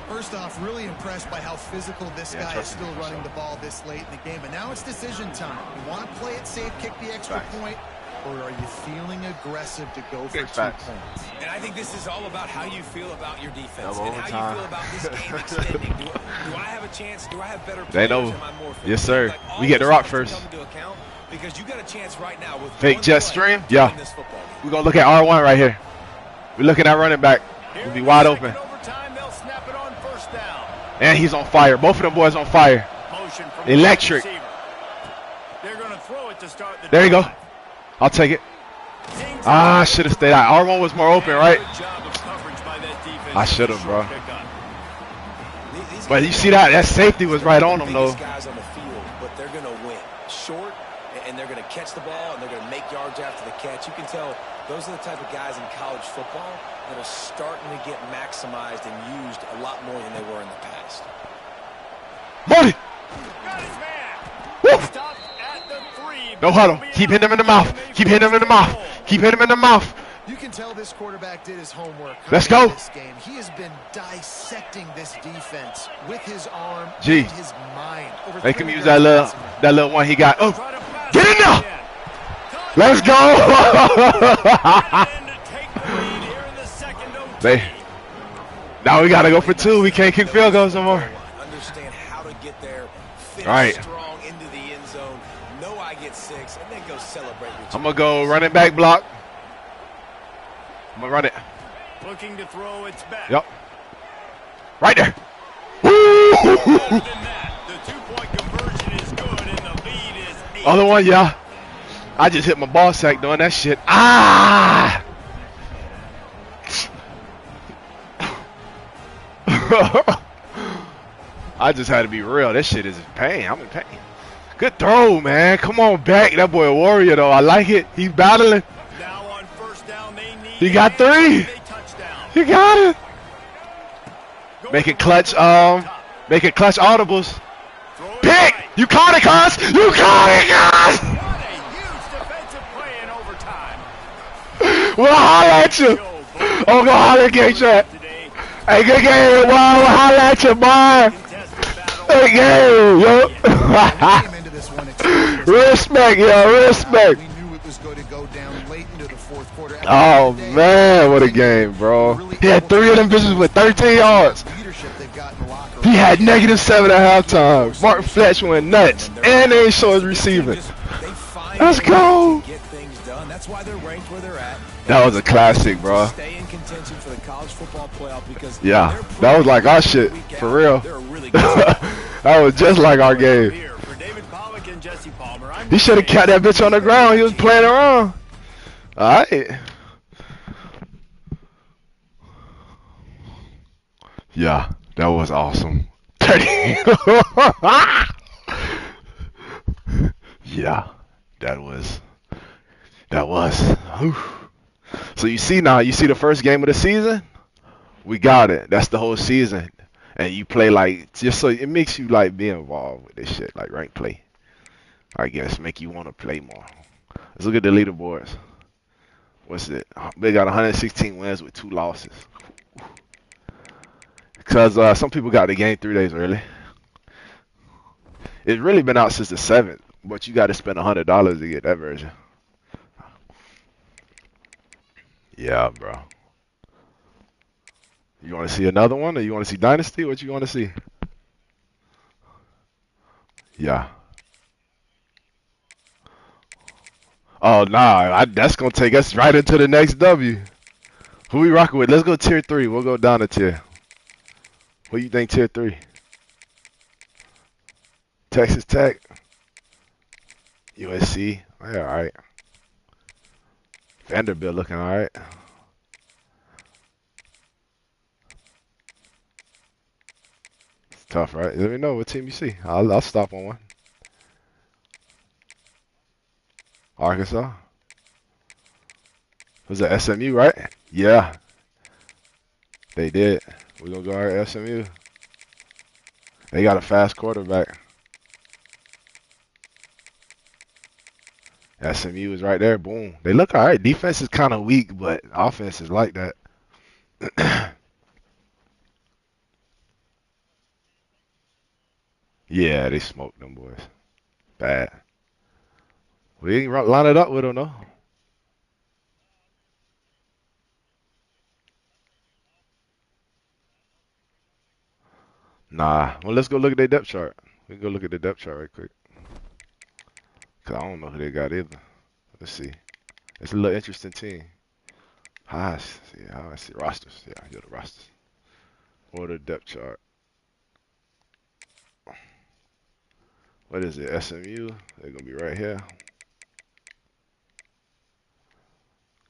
First off, really impressed by how physical this Yeah, guy is trust still him. running the ball this late in the game. But now it's decision time. You want to play it safe, kick the extra Facts. point, or are you feeling aggressive to go for Big 2 facts. points? And I think this is all about how you feel about your defense Double and how overtime. you feel about this game extending. Do I have a chance? Do I have better They players? know. Am I more Yes, fatigued? sir. Like, all We get the this rock stuff to first. come into account because you got a chance right now with Fake one jet play stream? to Yeah. win this football game. We're gonna look at R1 right here. We're looking at running back. Here We'll be in wide the open. second overtime, they'll snap it on first down. And he's on fire. Both of them boys on fire. Motion from Electric. the receiver. They're going to throw it to start the There you go. drive. I'll take it. Zings Ah, I it. should have stayed out. R1 was more open, right? Good job of coverage by that defense. I should've, bro. Short pickup. These But guys you see that safety was right on him, though. biggest guys on the field, but they're going to win short, and they're going to catch the ball, and they're going to make yards after the catch. You can tell those are the type of guys in college football that are starting to get maximized and used a lot more than they were in the past. Money! Got his man. Woo! Stopped at the 3. No huddle. Keep hitting him in the mouth. Keep hitting him in the mouth. Keep hitting him in the mouth. You can tell this quarterback did his homework. Let's coming go. into This game. He has been dissecting this defense with his arm Gee. and his mind. Over They can 300 use that yards little one he got. Oh, Try to pass get in it there. again. Let's go. And to take the lead here in the second OT. Now we gotta go for 2. We can't kick field goals no more. Understand how to get there, finish Right. strong into the end zone, know I get 6, and then go celebrate with I'm gonna go running back block. I'm gonna run it. Looking to throw its back. Yep. Right there. Other Woo! than that, the 2-point conversion is good, and the lead is 8. Other one, yeah. I just hit my ball sack doing that shit. Ah! I just had to be real. This shit is pain. I'm in pain. Good throw, man. Come on back. That boy a warrior, though. I like it. He's battling. Now on first down, they need He got to answer 3. with a touchdown. He got it. Going Making to clutch, run to the top. making clutch audibles. Throw it Pick! right. You caught it, cuz! You caught it, cuz! What a huge defensive play in overtime. We'll holler at you. Oh, go holler at Gay Chat. Today, Hey, good game. Wow, we'll holler at you, boy. contested battle. Hey, game, yo. came into this one experienced. Respect, yo, respect. We knew it was going to go down late into the fourth quarter. At the Oh, end of the day, man, what a game, bro. He had 3 of them bitches with 13 yards. Leadership they've got in the locker room. He had -7 at halftime. Martin Fletch went nuts, and they ain't show his receiving. Let's go. Get things done. That's why they're ranked where they're at. That was a classic, bro. Stay in contention for the college football playoff because yeah, that was like our shit for real. That was just like our game. He should have kept that bitch on the ground. He was playing around. All right. Yeah, that was awesome. 30. Yeah, that was. Whew. So you see now, you see the first game of the season? We got it. That's the whole season. And you play like, just so it makes you like be involved with this shit, like rank play. I guess, make you want to play more. Let's look at the leaderboards. What's it? They got 116 wins with 2 losses. Because some people got the game 3 days early. It's really been out since the 7th, but you got to spend $100 to get that version. Yeah, bro. You want to see another one, or you want to see Dynasty? What you want to see? Yeah. Oh, nah. That's going to take us right into the next W. Who we rocking with? Let's go tier 3. We'll go down a tier. What do you think tier 3? Texas Tech. USC. Yeah, all right. Vanderbilt looking all right. It's tough, right? Let me know what team you see. I'll stop on one. Arkansas. Was it SMU, right? Yeah. They did. We're going to go at SMU. They got a fast quarterback. SMU is right there. Boom. They look all right. Defense is kind of weak, but offense is like that. Yeah, they smoked them boys. Bad. We ain't line it up with them, though. Nah. Well, let's go look at their depth chart. We can go look at the depth chart right quick. Because I don't know who they got either. Let's see. It's a little interesting team. How I see rosters. Yeah, I go to rosters. Order depth chart. What is it? SMU. They're gonna be right here.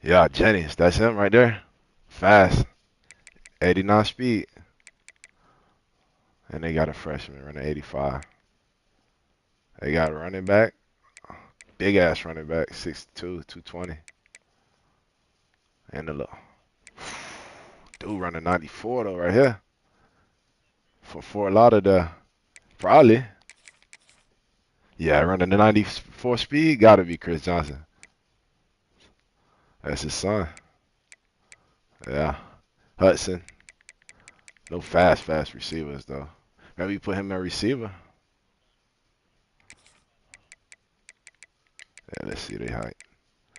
Yeah, Jennings. That's him right there. Fast. 89 speed. And they got a freshman running 85. They got a running back. Big ass running back. 6'2", 220. And a little dude running 94 though right here. For a lot of the probably. Yeah, running the 94 speed, gotta be Chris Johnson. That's his son. Yeah. Hudson. No fast receivers though. Maybe put him in receiver. Yeah, let's see their height.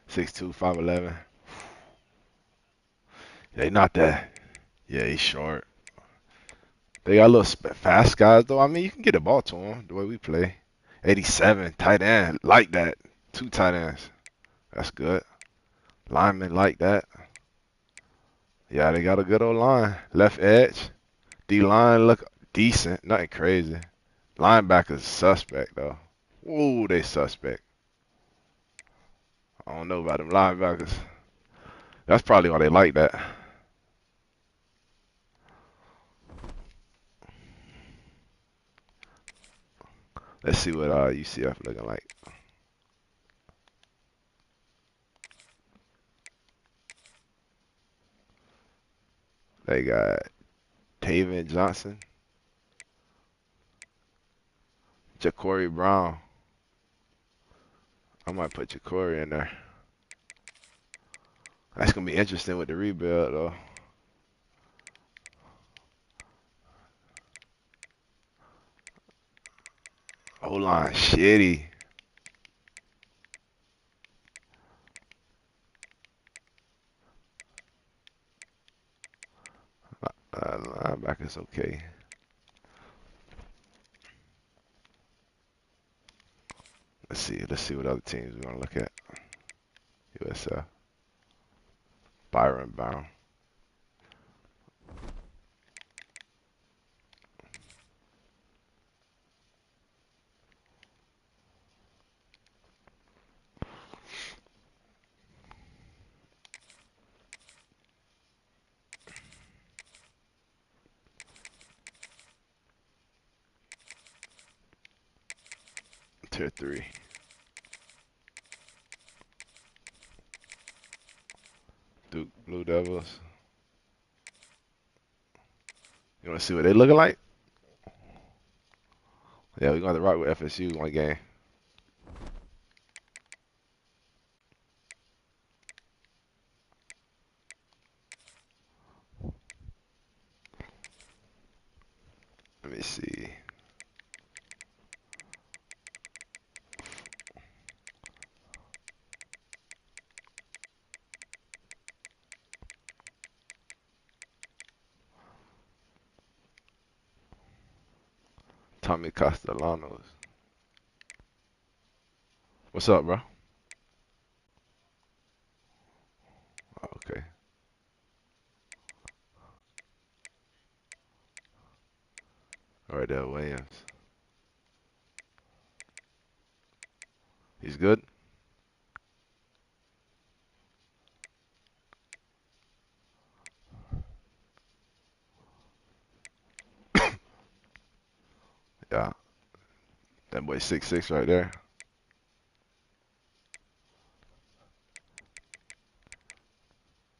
6'2", 5'11". They not that. Yeah, he's short. They got a little fast guys though. I mean, you can get the ball to him the way we play. 87, tight end, like that. 2 tight ends. That's good. Linemen like that. Yeah, they got a good old line. Left edge. D-line look decent. Nothing crazy. Linebackers suspect, though. Ooh, they suspect. I don't know about them linebackers. That's probably why they like that. Let's see what UCF looking like. They got Taven Johnson. Ja'Cory Brown. I might put Ja'Cory in there. That's going to be interesting with the rebuild, though. O-line, shitty. Linebacker's okay. Let's see what other teams we're gonna look at. USF. Byron Brown. Tier 3. Duke Blue Devils. You want to see what they looking like? Yeah, we're going to rock with FSU one game. Let me see. Tommy Castellanos. What's up, bro? Oh, okay. All right, there, Williams. He's good. Yeah, that boy 6'6" right there.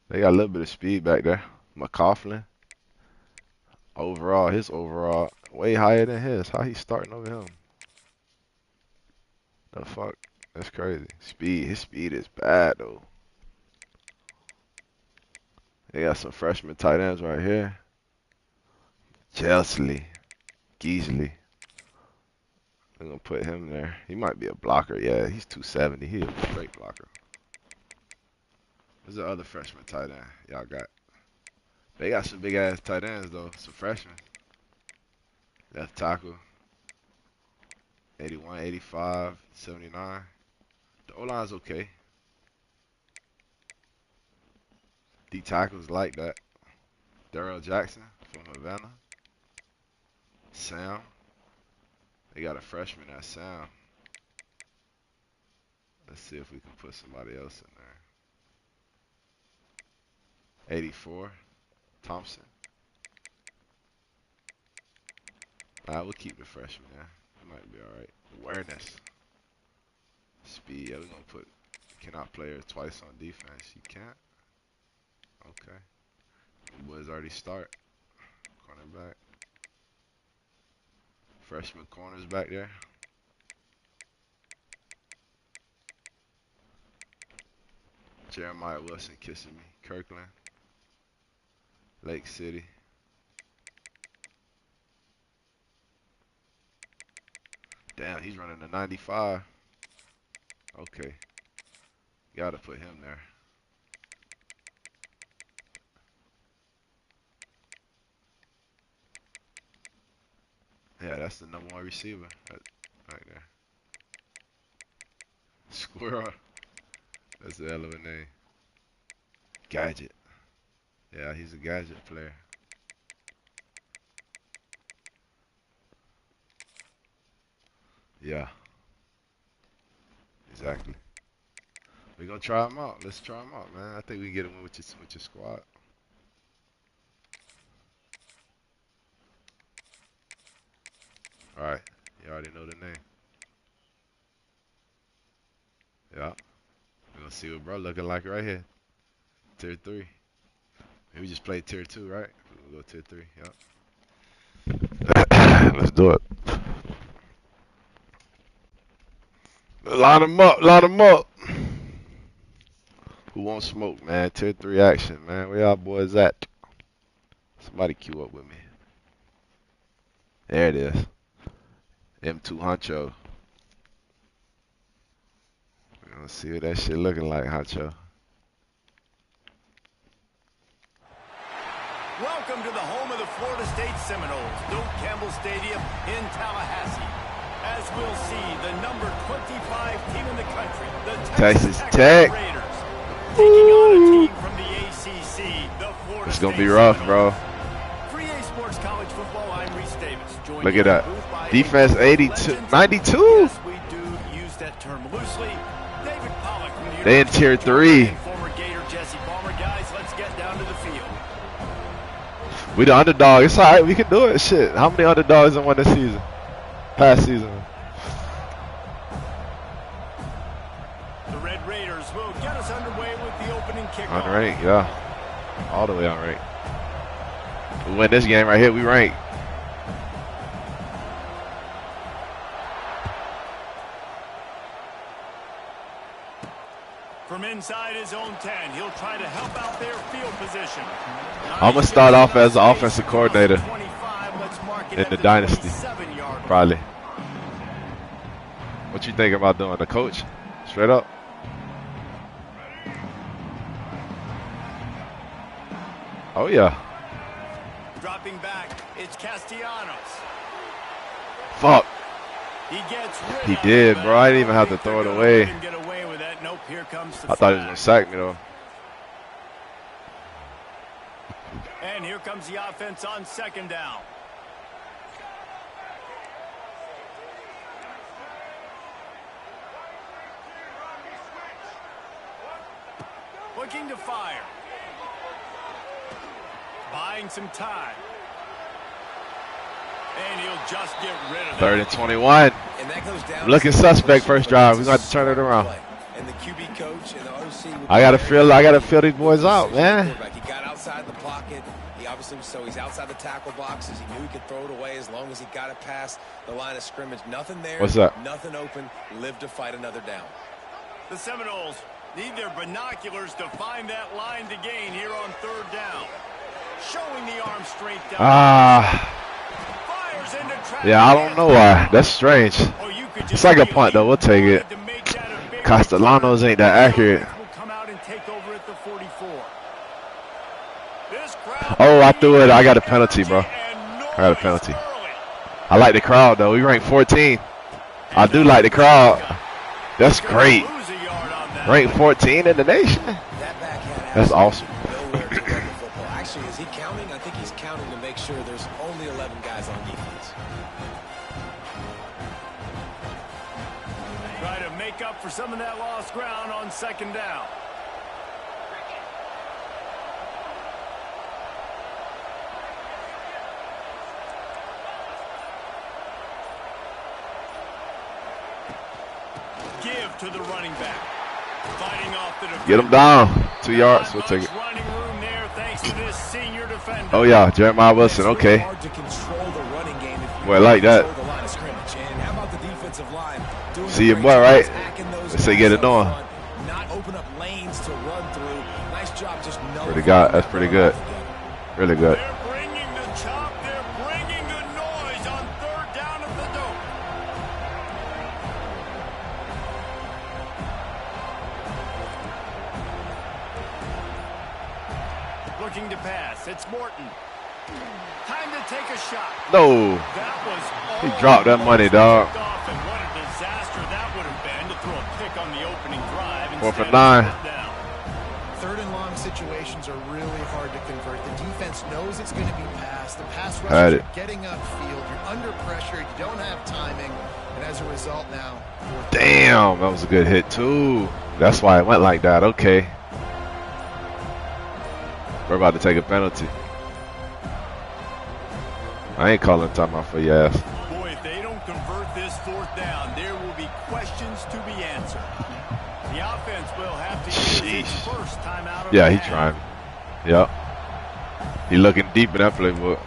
They got a little bit of speed back there. McCaughlin. Overall, his overall way higher than his. How he starting over him? The fuck? That's crazy. Speed. His speed is bad though. They got some freshman tight ends right here. Chesley. Geasley. I'm gonna put him there. He might be a blocker. Yeah, he's 270. He's a straight blocker. Who's the other freshman tight end y'all got? They got some big ass tight ends though. Some freshmen. Left tackle. 81, 85, 79. The O-line's okay. D tackles like that. Darrell Jackson from Havana. Sam. They got a freshman at Sam. Let's see if we can put somebody else in there. 84. Thompson. We'll keep the freshman there. It might be alright. Awareness. Speed. Yeah, we're going to put cannot play her twice on defense. You can't? Okay. The boys already start. Cornerback. Freshman corners back there. Jeremiah Wilson kissing me. Kirkland. Lake City. Damn, he's running a 95. Okay. Gotta put him there. Yeah, that's the #1 receiver right there. Squirrel. That's a hell of a name. Gadget. Yeah, he's a gadget player. Yeah. Exactly. We're gonna try him out. Let's try him out, man. I think we can get him with your squad. Alright. You already know the name. Yeah. We're gonna see what bro looking like right here. Tier 3. We just played tier 2, right? We'll go tier 3. Yep. Let's do it. Line them up, line them up. Who won't smoke, man? Tier 3 action, man. Where y'all boys at? Somebody queue up with me. There it is. M2 Honcho. We're gonna see what that shit looking like, Honcho. Welcome to the home of the Florida State Seminoles, Doak Campbell Stadium in Tallahassee. as we'll see the number 25 team in the country, the Texas Tech. Raiders, taking on a team from the ACC, the Florida It's gonna State be rough, Seminoles. bro. Free A Sports College Football, I'm Reese Davis. Joined Look in at the that. booth by Defense a 82, legend. 92. Yes, we do use that term loosely. David Pollock from the They in University tier of 3. Georgia and former Gator Jesse Palmer. Guys, let's get down to the field. We the underdog. It's all right. We can do it. Shit. How many underdogs in one this season? Past season. The Red Raiders will get us underway with the opening kickoff. Unranked, yeah. All the way unranked. We win this game right here. We rank. From inside his own 10, he'll try to help out their field position. I'm going to start off as the offensive coordinator in the dynasty, probably. What you think about doing? The coach? Straight up? Oh, yeah. Dropping back, it's Castellanos. Fuck. He gets rid He of did, it. bro. I didn't even have to throw it away. Didn't get away with that. Nope, here comes the I thought he was flag. going to sack me, though. And here comes the offense on second down. Looking to fire. Buying some time. And he'll just get rid of it. 3rd and 21. And that goes down Looking to suspect first drive. We're It's a going to have to turn it smart around. play. And the QB coach and the OC will I gotta be very feel these boys out, man. Quarterback. He got outside the pocket. He obviously, so he's outside the tackle boxes. He knew he could throw it away as long as he got it past the line of scrimmage. Nothing there. What's that? Nothing open. Live to fight another down. The Seminoles need their binoculars to find that line to gain here on third down. Showing the arm strength down. Fires into traffic. Yeah, I don't know why. That's strange. Oh, you could It's just like a feel punt, though. We'll take it. to make that a big Castellanos ain't that accurate. will come out and take over at the 44. This crowd Oh, I threw it. I got a penalty, bro. I got a penalty. I like the crowd, though. We ranked 14. I do like the crowd. That's great. Ranked 14 in the nation. That back had That's awesome. nowhere to run the football. Actually, is he counting? I think he's counting to make sure there's only 11 guys on defense. Try to make up for some of that lost ground on second down. Give to the running back. Fighting off the defender. Get him down. 2 yards. We'll take it. Running room there thanks to this senior defender. Oh, yeah. Jeremiah Wilson. It's really Okay. hard to control the running game if you Boy, I like that. control the line of scrimmage. And how about the defensive line doing See a your great boy, job right? attacking those They say guys get it up on. front, not open up lanes to run through. Nice job just Pretty good. That's pretty good. Really good. They're bringing the chop. They're bringing the noise on third down at the dope. Looking to pass. It's Morton. Time to take a shot. No. That was He all dropped that money, dog. off, and what a disaster that would have been to throw a pick on the opening drive. 4th and instead of 9. fourth down. Third and long situations are really hard to convert. The defense knows it's going to be passed. The pass Had rushers it. are getting upfield. You're under pressure. You don't have timing. And as a result now, Damn. That was a good hit, too. That's why it went like that. Okay. We're about to take a penalty. I ain't calling timeout for your ass. Boy, if they don't convert this fourth down, there will be questions to be answered. The offense will have to use its Sheesh. first timeout. Yeah, he trying. Yep. He looking deep in that playbook.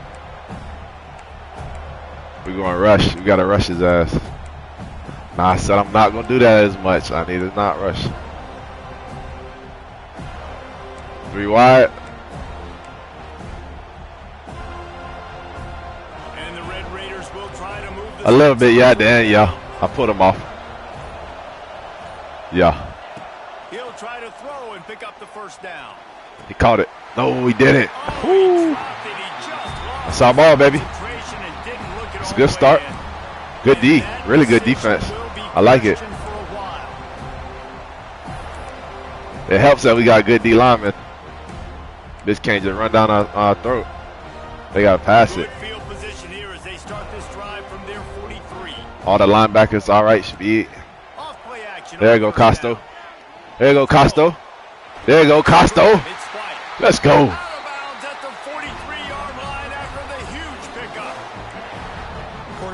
We going rush. We gotta rush his ass. Nah, I said I'm not gonna do that as much. I need to not rush. 3 wide. And the Red Raiders will try to move the A little bit, yeah, at the end, yeah. I put him off. Yeah. He'll try to throw and pick up the first down. He caught it. No, he didn't. Oh, Woo. he dropped it. He just lost That's our ball, baby. concentration and didn't look it It's a all good the way start. in. Good D. Really good defense. I like it. It helps that we got good D linemen. This can't just run down our throat. They got to pass it. All the linebackers, all right, speed. There you go, Costo. There you go, Costo. There you go, Costo. Let's go.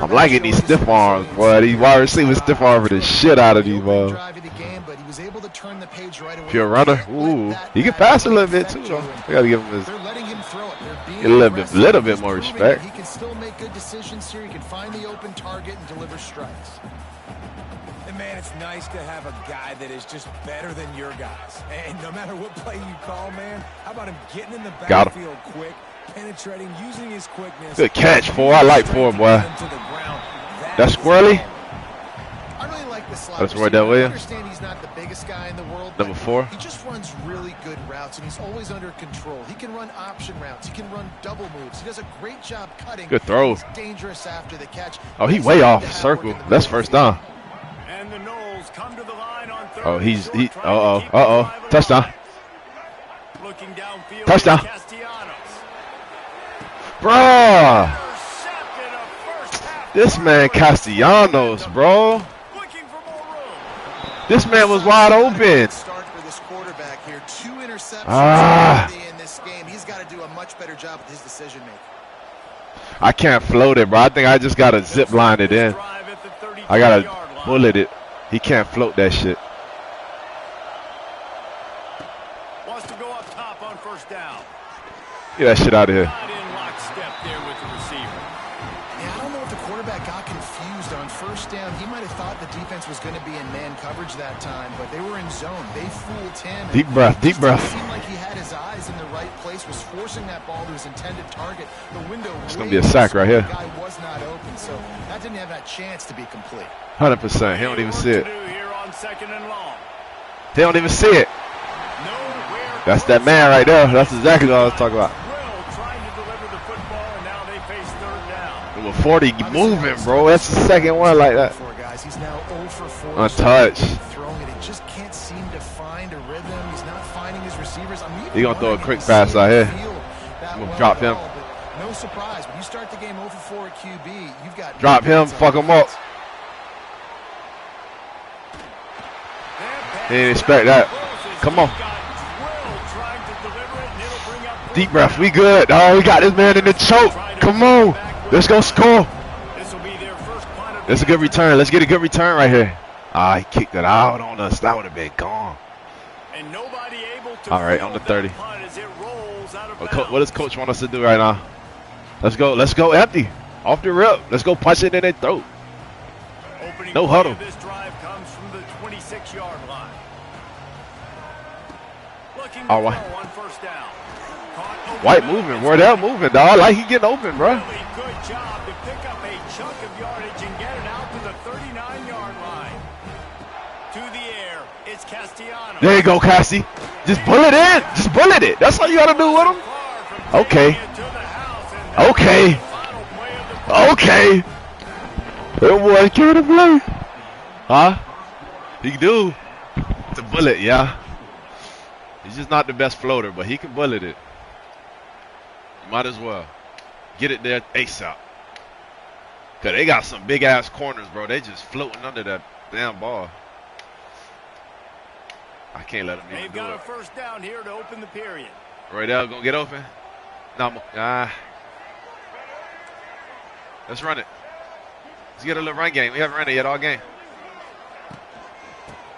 I'm liking these stiff arms, boy. These wide receivers stiff arming the shit out of these balls. Pure runner. Ooh, he can pass a little bit too, though. We gotta give him his little bit more respect. He can still make good decisions here. He can find the open target and deliver strikes. And man, it's nice to have a guy that is just better than your guys. And no matter what play you call, man, how about him getting in the backfield quick, penetrating, using his quickness. Good catch, 4. I like 4, boy. That's squirrely. I really like this slot. That's Roydell Williams. I understand he's not the biggest guy in the world. Number 4. He just runs really good routes, and he's always under control. He can run option routes. He can run double moves. He does a great job cutting. Good throw. He's dangerous after the catch. Oh, he way off the circle. That's first down. And the Knowles come to the line on third. Oh, uh-oh. Touchdown. Looking downfield. Touchdown. Bruh. This man Castellanos, bro. This man was wide open. Start for this quarterback here. 2 interceptions in this game. He's got to do a much better job with his decision making. I can't float it, bro. I think I just gotta zip line it in. I gotta bullet it. He can't float that shit. Wants to go up top on first down. Get that shit out of here. Not in lockstep there with the receiver. Yeah, I don't know if the quarterback got confused on first down. He might have thought the defense was going to be in man coverage that time, but they were in zone. They fooled him. Deep breath, deep breath. It seemed like he had his eyes in the right place, was forcing that ball to his intended target. The window. It's going to be a sack right here. The guy was not open, so that didn't have that chance to be complete. 100%. He don't even see it. Here on second and long. He don't even see it. That's that man right there. That's exactly what I was talking about. Number 40 moving, bro. That's the second one like that. He's now 0 for 4. Untouched. Throwing it, he just can't seem to find a rhythm. He's not finding his receivers. He gonna throw a quick pass out here. I'm gonna drop him. No surprise. When you start the game 0 for 4 at QB, you've got drop him. Fuck him up. He didn't expect that. Come on. Deep breath. We good. Oh, we got this man in the choke. Come on. Let's go score. That's a good return. Let's get a good return right here. Ah, he kicked it out on us. That would have been gone. All right, on the 30. What does coach want us to do right now? Let's go. Let's go empty. Off the rip. Let's go punch it in their throat. No huddle. This drive comes from the 26-yard line. All right. White moving. Roydell moving, dog. Like he getting open, bro. Really good job to pick up a chunk of yardage and get it out to the 39-yard line. To the air, it's Castellanos. There you go, Cassie. Just bullet in. Just bullet it. That's all you got to do with him. Okay. Okay. Okay. That boy can't play. Huh? He do. It's a bullet, yeah. He's just not the best floater, but he can bullet it. Might as well. Get it there ASAP. Because they got some big-ass corners, bro. They just floating under that damn ball. I can't let him even do it. They've got a first down here to open the period. Roydell gonna get open? No, let's run it. Let's get a little run game. We haven't run it yet all game.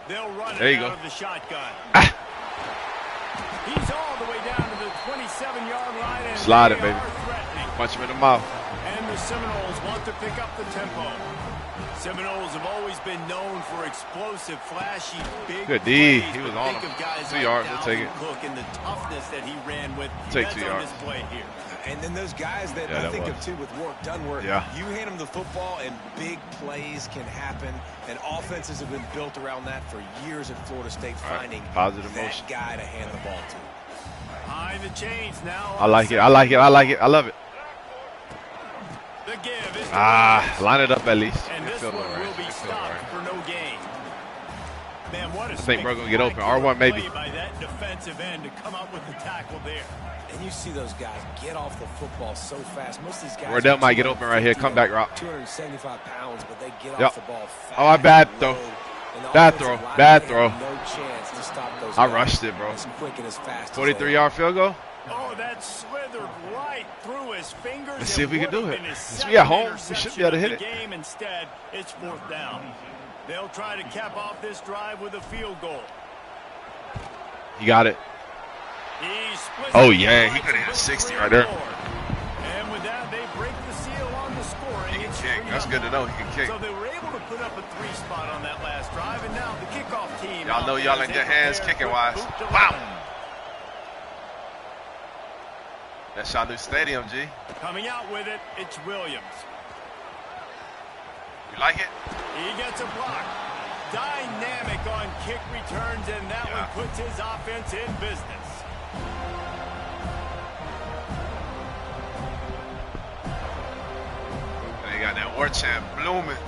They'll run there it you out go. Of the shotgun. He's all the way down to the 27-yard line. And slide it, baby. Punch him in the mouth. And the Seminoles want to pick up the tempo. Seminoles have always been known for explosive, flashy, big good D. Plays, He was on him. 2 yards. We'll take it. Cook and the toughness that he ran with. Take 2 yards. Display here. And then those guys that I think of too with work done work. Yeah. You hand them the football and big plays can happen. And offenses have been built around that for years at Florida State, finding positive that motion. guy to hand the ball to. Behind the chains now. I like it. I like it. I like it. I love it. The The give is line it up at least. And this one will be stopped for no gain. Man, what a I think we're going to get open. R1 maybe. By that defensive end to come up with the tackle there. And you see those guys get off the football so fast. Most of these guys. Wardell might get open right here. Comeback route. 275 pounds, but they get off the ball fast. Oh, I bad throw. Bad throw. Bad throw. No chance to stop those I rushed it, bro. as quick and as fast. 43-yard field goal. Oh, that slithered right through his fingers. Let's see if we can do it. Since we at home, we should be able to hit it. Game instead, it's 4th down. They'll try to cap off this drive with a field goal. He got it. Oh, yeah. He could have hit 60 right there. And with that, they break the seal on the scoring. He can kick. That's good to know. He can kick. So they were able to put up a 3 spot on that last drive, and now the kickoff team. Y'all know y'all in good hands kicking-wise. Wow. That's our new stadium, G. Coming out with it, it's Williams. You like it? He gets a block. Dynamic on kick returns, and that one puts his offense in business. They got that war chant blooming.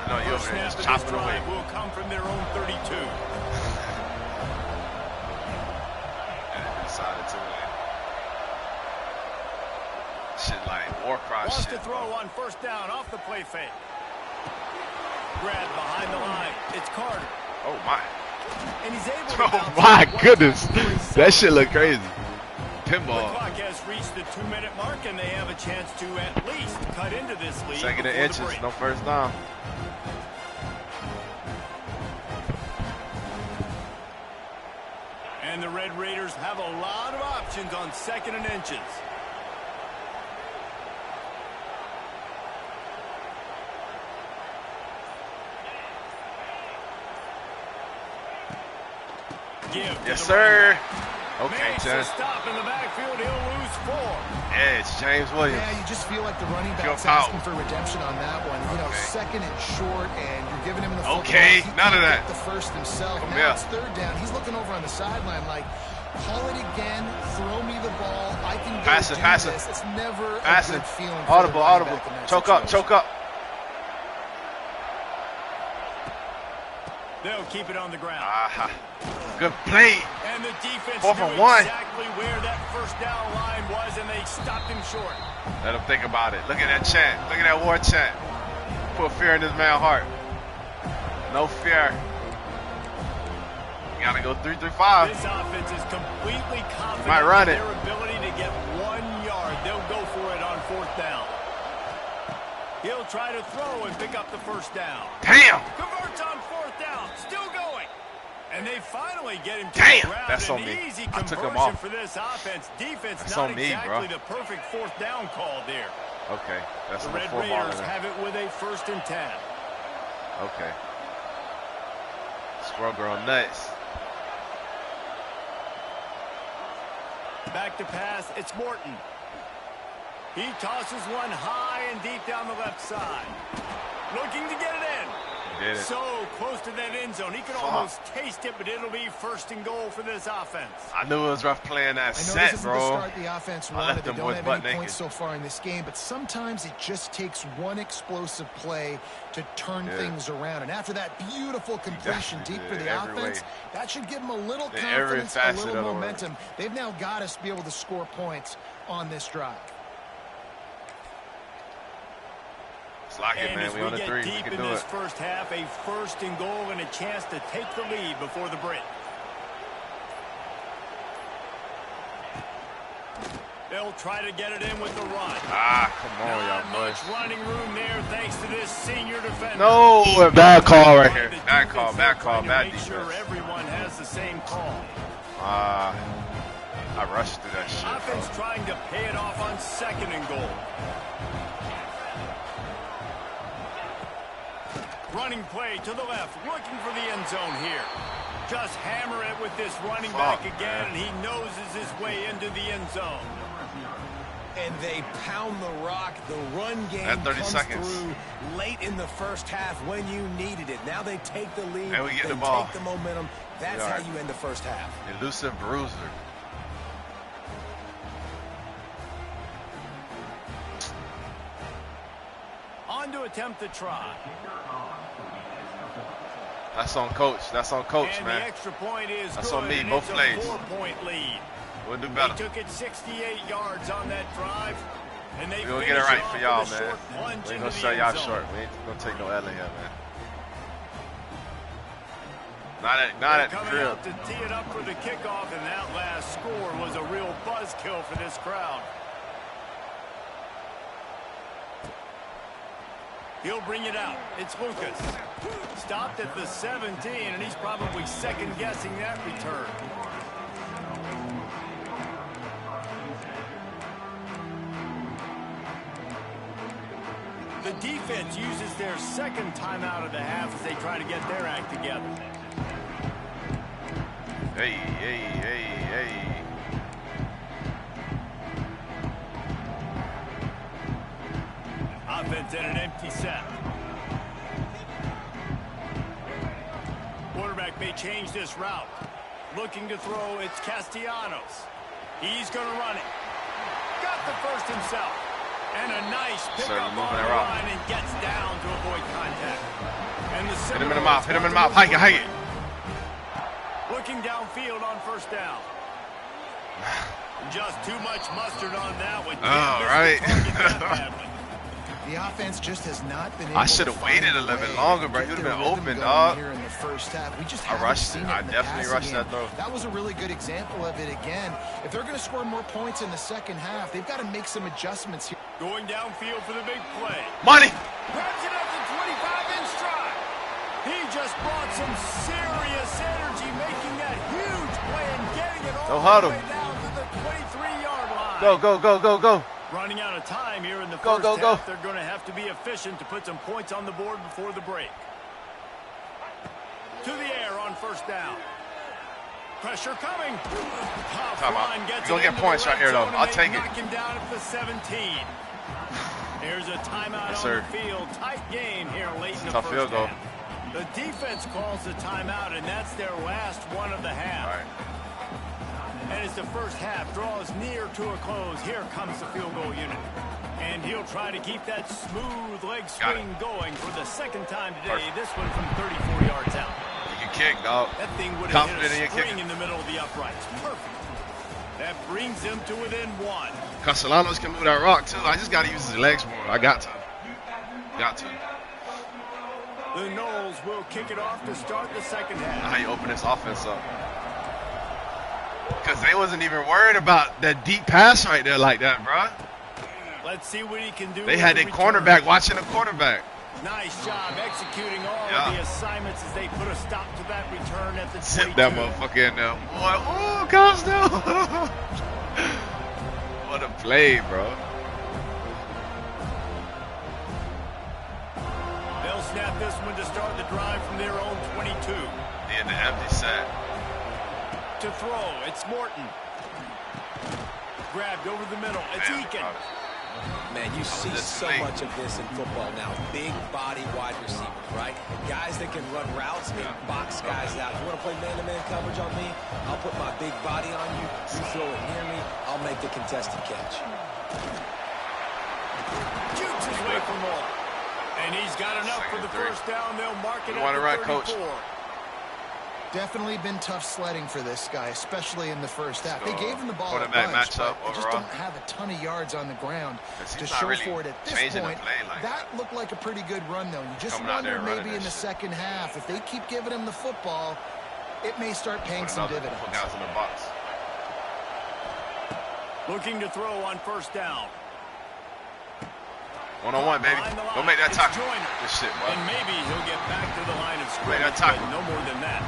I know you over there just chopping away. Will come from their own 32. Decided to win. Shit like war cry Wants shit. to throw on 1st down off the play fake. Grab behind the line. It's Carter. Oh my. And he's able to Oh my goodness. That shit look crazy. The Pinball. clock has reached the 2-minute mark, and they have a chance to at least cut into this lead. 2nd and inches, no 1st down. And the Red Raiders have a lot of options on 2nd and inches. Yes, sir. Okay, Chen. Stop in the backfield. He'll lose 4. Yeah, it's James Williams. Yeah, you just feel like the running back's Feel asking for redemption on that one. You know, 2nd and short, and you're giving him the football. Okay, He none of can't that. get the first himself. Come Now here. it's 3rd down. He's looking over on the sideline like, call it again, throw me the ball. I can go Pass it, do pass it. this. It's never Pass a it. good feeling. Audible, for the audible. running back in that Choke up, situation. choke up. They'll keep it on the ground. Aha. Good play. And the defense 4 for knew 1. exactly where that 1st down line was, and they stopped him short. Let him think about it. Look at that chant. Look at that war chant. Put fear in this man's heart. No fear. You gotta go 3-5. This offense is completely confident Might run in it. their ability to get 1 yard. They'll go for it on 4th down. He'll try to throw and pick up the 1st down. Damn. Converts on 4th down. Still going. And they finally get him to Damn, the ground. that's on An me. easy I took him conversion off. for this offense. Defense That's not on me, exactly bro. the perfect 4th down call there. Okay. That's The on the Red 4 ball Raiders there. have it with a 1st and 10. Okay. Squirrel girl nuts. Back to pass, it's Morton. He tosses one high and deep down the left side. Looking to get it in. Did it. So close to that end zone. He could almost taste it, but it'll be 1st and goal for this offense. I knew it was rough playing that I know set, this isn't bro. the start the offense I wanted. left They them don't boys have butt any naked. points so far in this game, but sometimes it just takes one explosive play to turn things around. And after that beautiful completion deep for the every offense, way. that should give them a little In every confidence, a facet little of the momentum. They've now got us to be able to score points on this drive. Let's lock it, And man. as We on the get 3. We deep can in do this it. first half, a 1st and goal and a chance to take the lead before the break. They'll try to get it in with the run. Ah, come on, Not y'all much boys. running room there thanks to this senior defender. No, bad call right here. The Bad call, defense bad call, trying to bad make defense. sure everyone has the same call. I rushed through that shit, Offense bro. trying to pay it off on 2nd and goal. Running play to the left, looking for the end zone here. Just hammer it with this running back again, and he noses his way into the end zone. And they pound the rock. The run game At 30 comes seconds. through late in the first half when you needed it. Now they take the lead. And we get they the ball. take the momentum. That's We how are. you end the first half. Elusive bruiser. attempt the try. That's on coach. That's on coach, and man. The extra point is that's good, on me. and Both it's plays. A 4-point lead. We'll do better. They took it 68 yards on that drive, and they we'll get it right for y'all, man. We ain't gonna sell y'all short. We ain't gonna take no L in here, man. Not at the coming crib. out to tee it up for the kickoff, and that last score was a real buzzkill for this crowd. He'll bring it out. It's Lucas. Stopped at the 17, and he's probably second-guessing that return. The defense uses their second timeout of the half as they try to get their act together. Hey, hey, hey, hey. Offense in an empty set. Quarterback may change this route. Looking to throw, it's Castellanos. He's going to run it. Got the first himself. And a nice pickup on the line and gets down to avoid contact. And the hit him in the mouth. Hit him in the mouth. Hike it, hike it. Looking downfield on first down. Just too much mustard on that one. All right. The offense just has not been able I should have waited a little bit longer, bro. He would have been open, dog. Here in the first half. We just I rushed it. I definitely rushed that throw. That was a really good example of it again. If they're going to score more points in the second half, they've got to make some adjustments here. Going downfield for the big play. Money. Grabs it up to 25 in stride. He just brought some serious energy, making that huge play and getting it all the way down to the 23-yard line. Go, go, go, go, go. Running out of time here in the first half. They're going to have to be efficient to put some points on the board before the break. To the air on first down. Pressure coming. Top line gets You're going to get points right here, though. I'll take it. Knock him down at the 17. Here's a timeout on the field. Tight game here late in the first field goal. half. The defense calls the timeout, and that's their last one of the half. All right. And as the first half draws near to a close, here comes the field goal unit. And he'll try to keep that smooth leg swing going for the second time today. This one from 34 yards out. You can kick, dog. That thing would have hit a spring in the middle of the uprights. Perfect. That brings him to within one. Castellanos can move that rock, too. I just got to use his legs more. I got to. Got to. The Knowles will kick it off to start the second half. How you open this offense up? Because they wasn't even worried about that deep pass right there like that, bro. Let's see what he can do. They had their cornerback watching the quarterback. Nice job executing all of the assignments as they put a stop to that return at the 22. Zip that motherfucker in there. Boy, oh, Costello. What a play, bro. They'll snap this one to start the drive from their own 22. In the empty set. To throw, it's Morton. Grabbed over the middle, it's Eakin. Man, you see so much of this in football now. Big body wide receivers, right? Guys that can run routes and box guys out. You want to play man-to-man coverage on me? I'll put my big body on you. You throw it near me, I'll make the contested catch. Jukes his way for more. And he's got enough for the first down. They'll mark it at the 34. Coach. Definitely been tough sledding for this guy, especially in the first half. They gave him the ball a bunch, but they just don't have a ton of yards on the ground to show for it at this point. That looked like a pretty good run, though. You just wonder maybe in the second half, if they keep giving him the football, it may start paying some dividends. Looking to throw on first down. One-on-one, baby. Don't make that tackle. Good shit, bro. And maybe he'll get back to the line of scrimmage, but no more than that.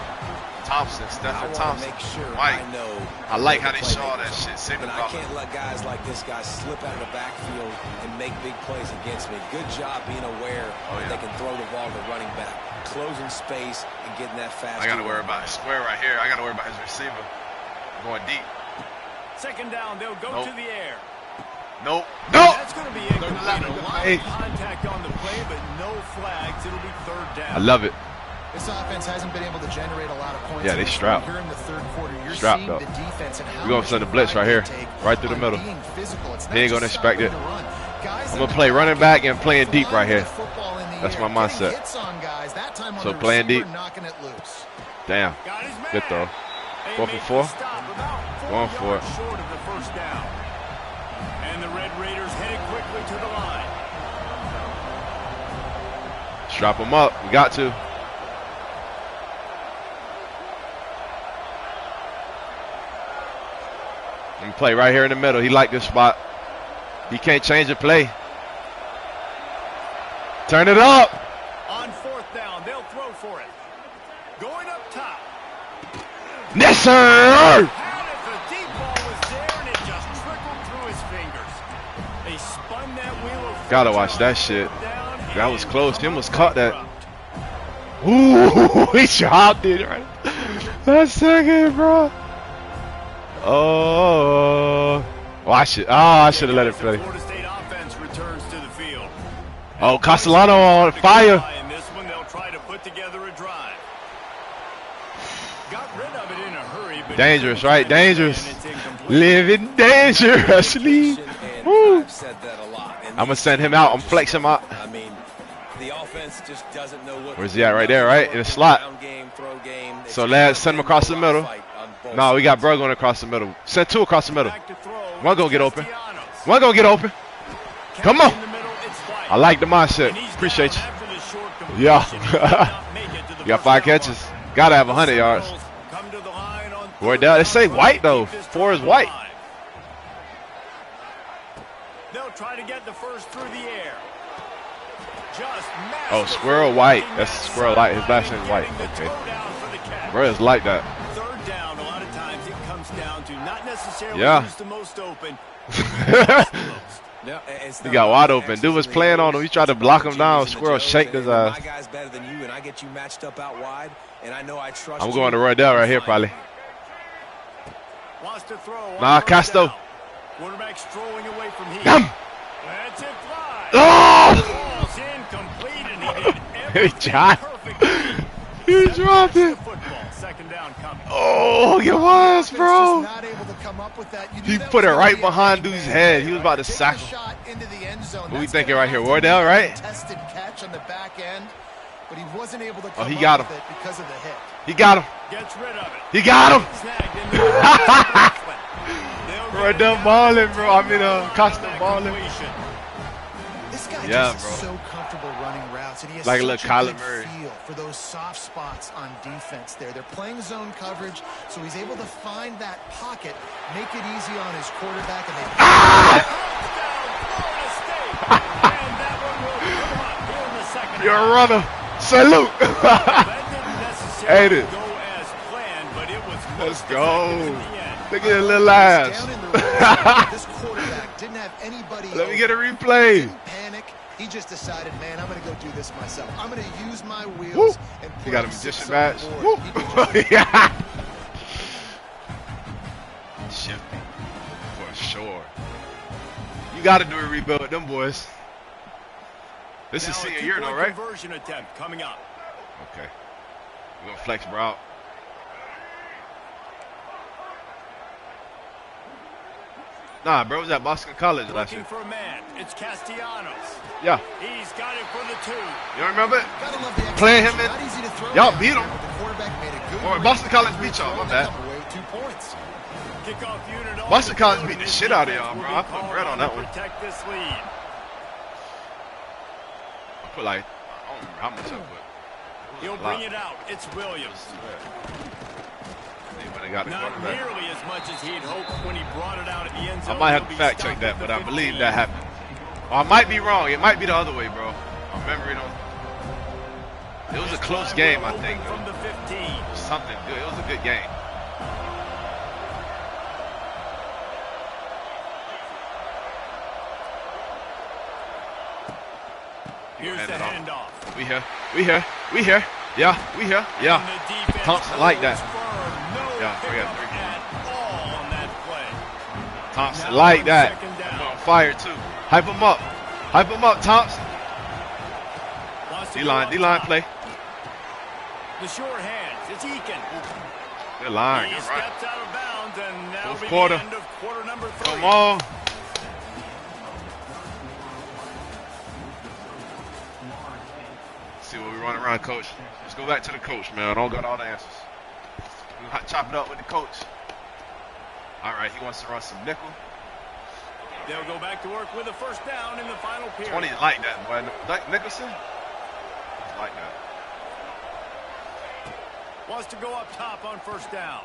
Thompson, Stephen Thompson. Make sure Mike. I know. I like how they show all that shit. Save and I can't let guys like this guy slip out of the backfield and make big plays against me. Good job being aware that they can throw the ball to running back, closing space and getting that fast. I got to worry about his square right here. I got to worry about his receiver going deep. Second down, they'll go to the air. Nope. Nope. That's going to be incomplete. A lot of contact on the play, but no flags. It'll be third down. I love it. This offense hasn't been able to generate a lot of points. Yeah, they strapped. Here in the third quarter, you're strapped seeing up. the defense and how we're going to send the blitz right here, right through the middle. They ain't going to expect it. I'm going to play running back and playing deep right here. That's here. my mindset. Hits on guys. That time on So the playing receiver, deep. knocking it loose. Damn. Good throw. 4 for 4. Going for it. Short of the first down. And the Red Raiders headed quickly to the line. Strap him up. We got to. And play right here in the middle. He liked this spot. He can't change the play. Turn it up. On 4th down, they'll throw for it. Going up top. Yes, sir. And if the deep ball was there and it just trickled through his fingers. They spun that wheel of Gotta watch that shit. That was close. Him was caught that. Ooh, he chopped it right. That second, bro. Oh, watch it. Oh, I should have let it play. Florida State offense returns to the field. Oh, Castellano on fire. In this one, they'll try to put together a drive. Got rid of it in a hurry, but Dangerous, right? Dangerous. Living dangerously. Woo. I've said that a lot. I'm gonna send him out. I'm flexing him out. I mean, the offense just doesn't know what. Where's he at? Right there, right? In the slot. So let's send him across the middle. No, we got Bro going across the middle. Send 2 across the middle. One gonna get open. One gonna get open. Come on. I like the mindset. Appreciate you. Yeah. You got 5 catches. Gotta have 100 yards. Wardell, they say white though. 4 is white. They'll try to get the first through the air. Oh, Squirrel White. That's Squirrel White. His last name is White. Okay. Bro is like that. Third down, a lot of times it comes down to not necessarily who's the most open. He got wide open. Dude was playing on him. He tried to block him down. Squirrel shaked his ass. My guy's better than you, and I get you matched up out wide, and I know I trust I'm going to Roydell right here, probably. Wants to throw. Nah, Casto. Quarterback strolling away from here. That's it fly. Oh! Ball's incomplete, and he did everything He dropped. perfectly. He dropped it. Football, second down coming. Oh, it was, bro. Not able to come up with that. You knew He that put was it gonna right be a behind big dude's man. head. He was about to Taking sack a him. shot into the end zone. What we That's thinking gonna right here? have to Wardell, be a right? Contested catch on the back end, but he wasn't able to Oh, come he got up him. with it because of the hit. He got him. Gets rid of it. He got him. Snagged in the middle. Roydell balling, bro. I mean, Costa balling. This guy Yeah, just bro. is so comfortable running routes, and he has Like a such little Kyler good Murray. feel for those soft spots on defense there. They're playing zone coverage, so he's able to find that pocket, make it easy on his quarterback, and they You're a runner. Salute. Ate it. Let's go. Look at his little ass. down in the red. This quarterback didn't have anybody. Let me get a replay. Didn't panic. He just decided, man, I'm going to go do this myself. I'm going to use my wheels. Woo. And He put got a up magician 6 on badge. the Woo. board. He did just Yeah. Shifty. For sure. You got to do a rebuild with them boys. This is senior year though, right? Conversion attempt coming up. Okay. We're going to flex bro out. Nah, bro was at Boston College last Looking year. for a man. It's Castellanos. Yeah. He's got it for the 2. You don't remember it? Gotta love the Playing him execution. in. Not easy to throw Y'all down beat there, him. but the quarterback made a good Or read. Boston College beat y'all, my They bad. come away with 2 points. Kickoff unit on Boston the College field, beat the and shit out of defense y'all, will bro. be I put called bread on that to one. Protect this lead. I put like, I don't remember how much I put. He'll bring it out. It's Williams. They got the Not quarterback. nearly as much as he'd hoped when he brought it out at the end zone. I might have to He'll be fact check stopped that, at but the I believe 15. that happened. Or I might be wrong. It might be the other way, bro. My memory don't. It was a close game, I think. From the 15. Something good. It was a good game. Here's the handoff. We here. We here. We here. Yeah. We here. Yeah. And the defense Thompson like that. holds firm. No Yeah, we got pickup 3 at all on that play. Thompson Now like on that. second down. I'm on fire too. Hype him up. Hype him up, Thompson. Wants to go D-line. up D-line top. play. The short hands. It's Eakin. Good line. He Good right. steps out of bounds, and that'll Fourth be quarter. the end of quarter number 3. Come on. see what we run around, coach. Let's go back to the coach, man. I don't got all the answers. We'll chop it up with the coach. All right, he wants to run some nickel. They'll go back to work with a first down in the final period. 20 is like that, boy. Nicholson? He's like that. Wants to go up top on first down.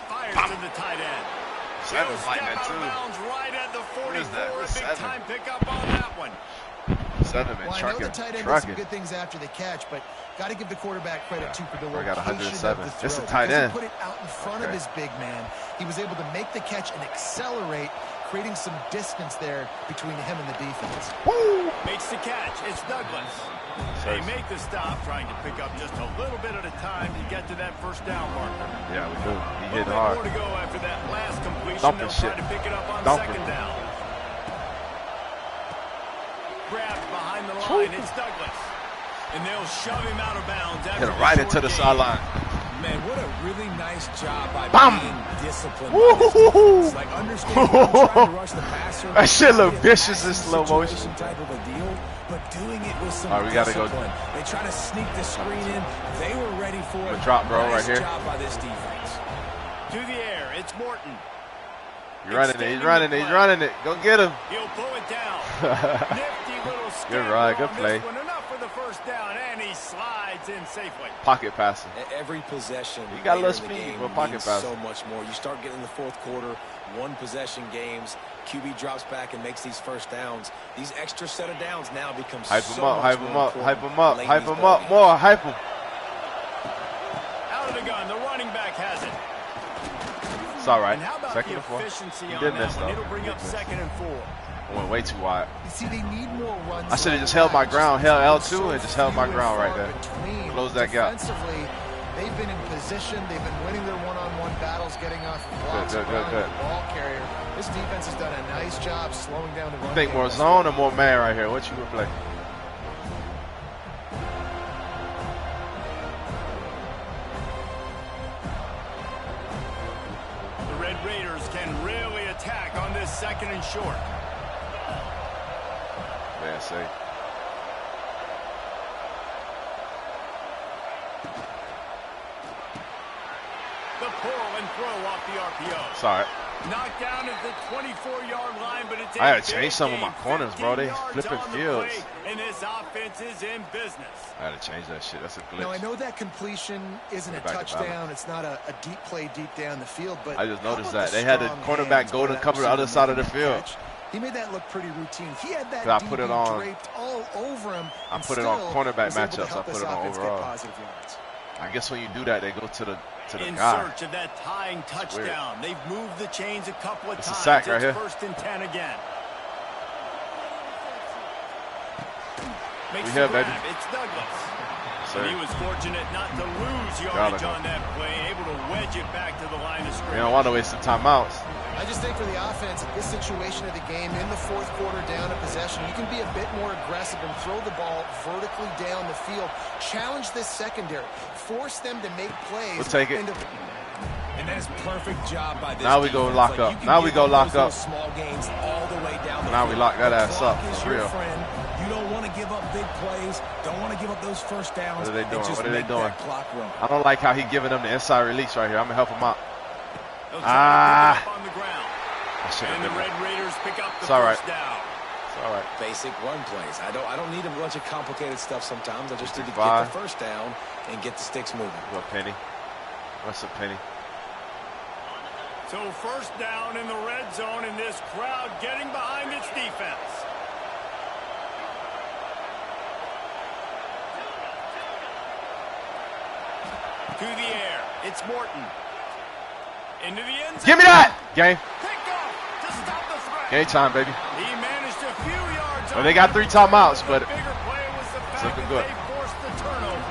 Fires to the tight end. Seven's like that, too. Bounds right at the 44. What is that? A big time pickup on that one. Seven, well, I know the tight end did some good things after the catch, but got to give the quarterback credit too for the location of the throw. It's a tight end. He put it out in front of his big man. He was able to make the catch and accelerate, creating some distance there between him and the defense. Woo! Makes the catch. It's Douglas. They make the stop, trying to pick up just a little bit at a time to get to that first down marker. Yeah, we do. He hit hard. More to go after that last completion. Dumping They'll shit. try to pick it up on second down. Grabbed behind the line. It's Douglas. And they'll shove him out of bounds. Hit him right into the sideline. Man, what a really nice job by Bam! being disciplined. It's like understanding trying to rush the passer. That shit look vicious in slow motion. Type of a deal, but doing it with some All right, we gotta go. They try to sneak the screen in. They were ready for it. Drop, bro, right here. Job by this defense. To the air, it's Morton. He's running it. He's running it. He's running it. Go get him. He'll pull it down. Nifty little Good ride. Good play. Enough for the first down, and he slides in safely. Pocket passing. Every possession. You got a little speed for pocket passing. So much more. You start getting in the fourth quarter, one possession games. QB drops back and makes these first downs. These extra set of downs now become hype so him up. much Hype him more up. Hype important him up. late Hype in him these up. games. More. Hype him. Out of the gun. The running back has it. It's all right. And how about Second the and 4. efficiency He on did that miss one? though. It'll bring up second and 4. I went way too wide. You see, they need more runs. I should have just held my ground, held L2, and just held my ground right there. Close that gap. Defensively, they've been in position. They've been winning their one-on-one battles, getting off of blocks around the ball carrier. This defense has done a nice job slowing down the run. You think more zone or more man right here? What you would play? The Red Raiders can really attack on this second and short. Man, say. The pull and throw off the RPO. Sorry. Knocked down at the 24-yard line, but it's I gotta change some of my corners, bro. They flipping fields. And this offense is in business. I gotta change that shit. That's a glitch. Now, I know that completion isn't a touchdown. It's not a deep play deep down the field, but I just noticed that. They had the cornerback go to cover the other side of the field. He made that look pretty routine. He had that I put it on, draped all over him. I put it on cornerback matchups. I put it on overall. I guess when you do that, they go to the in guy. search of that tying touchdown. They've moved the chains a couple of times. It's a sack right here. First and 10 again. Makes We here, grab. baby. It's Douglas. Sir. He was fortunate not to lose yardage on that play, able to wedge it back to the line of scrimmage. You don't want to waste some timeouts. I just think for the offense, this situation of the game, in the fourth quarter down a possession, you can be a bit more aggressive and throw the ball vertically down the field. Challenge this secondary. Force them to make plays. We'll take it. And that is perfect job by this Now we go lock up. Now we go lock up. Small gains all the way down the Now we lock that ass up. is For your real. friend. You don't want to give up big plays. Don't want to give up those first downs. What are they doing? Just What are they make doing? that clock run. I don't like how he giving them the inside release right here. I'm gonna help him out. They'll try to pick it up on the ground. I should have And the done Red that. Raiders pick up the It's all right. first down. It's all right. Basic run plays. I don't need a bunch of complicated stuff sometimes. I just need to get Five. the first down and get the sticks moving. Go Penny. What's up, Penny? So first down in the red zone, and this crowd getting behind its defense. To the air, it's Morton. Into the end zone. Give me that! Game. Pick off to stop the threat. Game time, baby. He managed a few yards. Well, they got 3 timeouts, but the bigger play was the fact looking that good. they forced the turnover.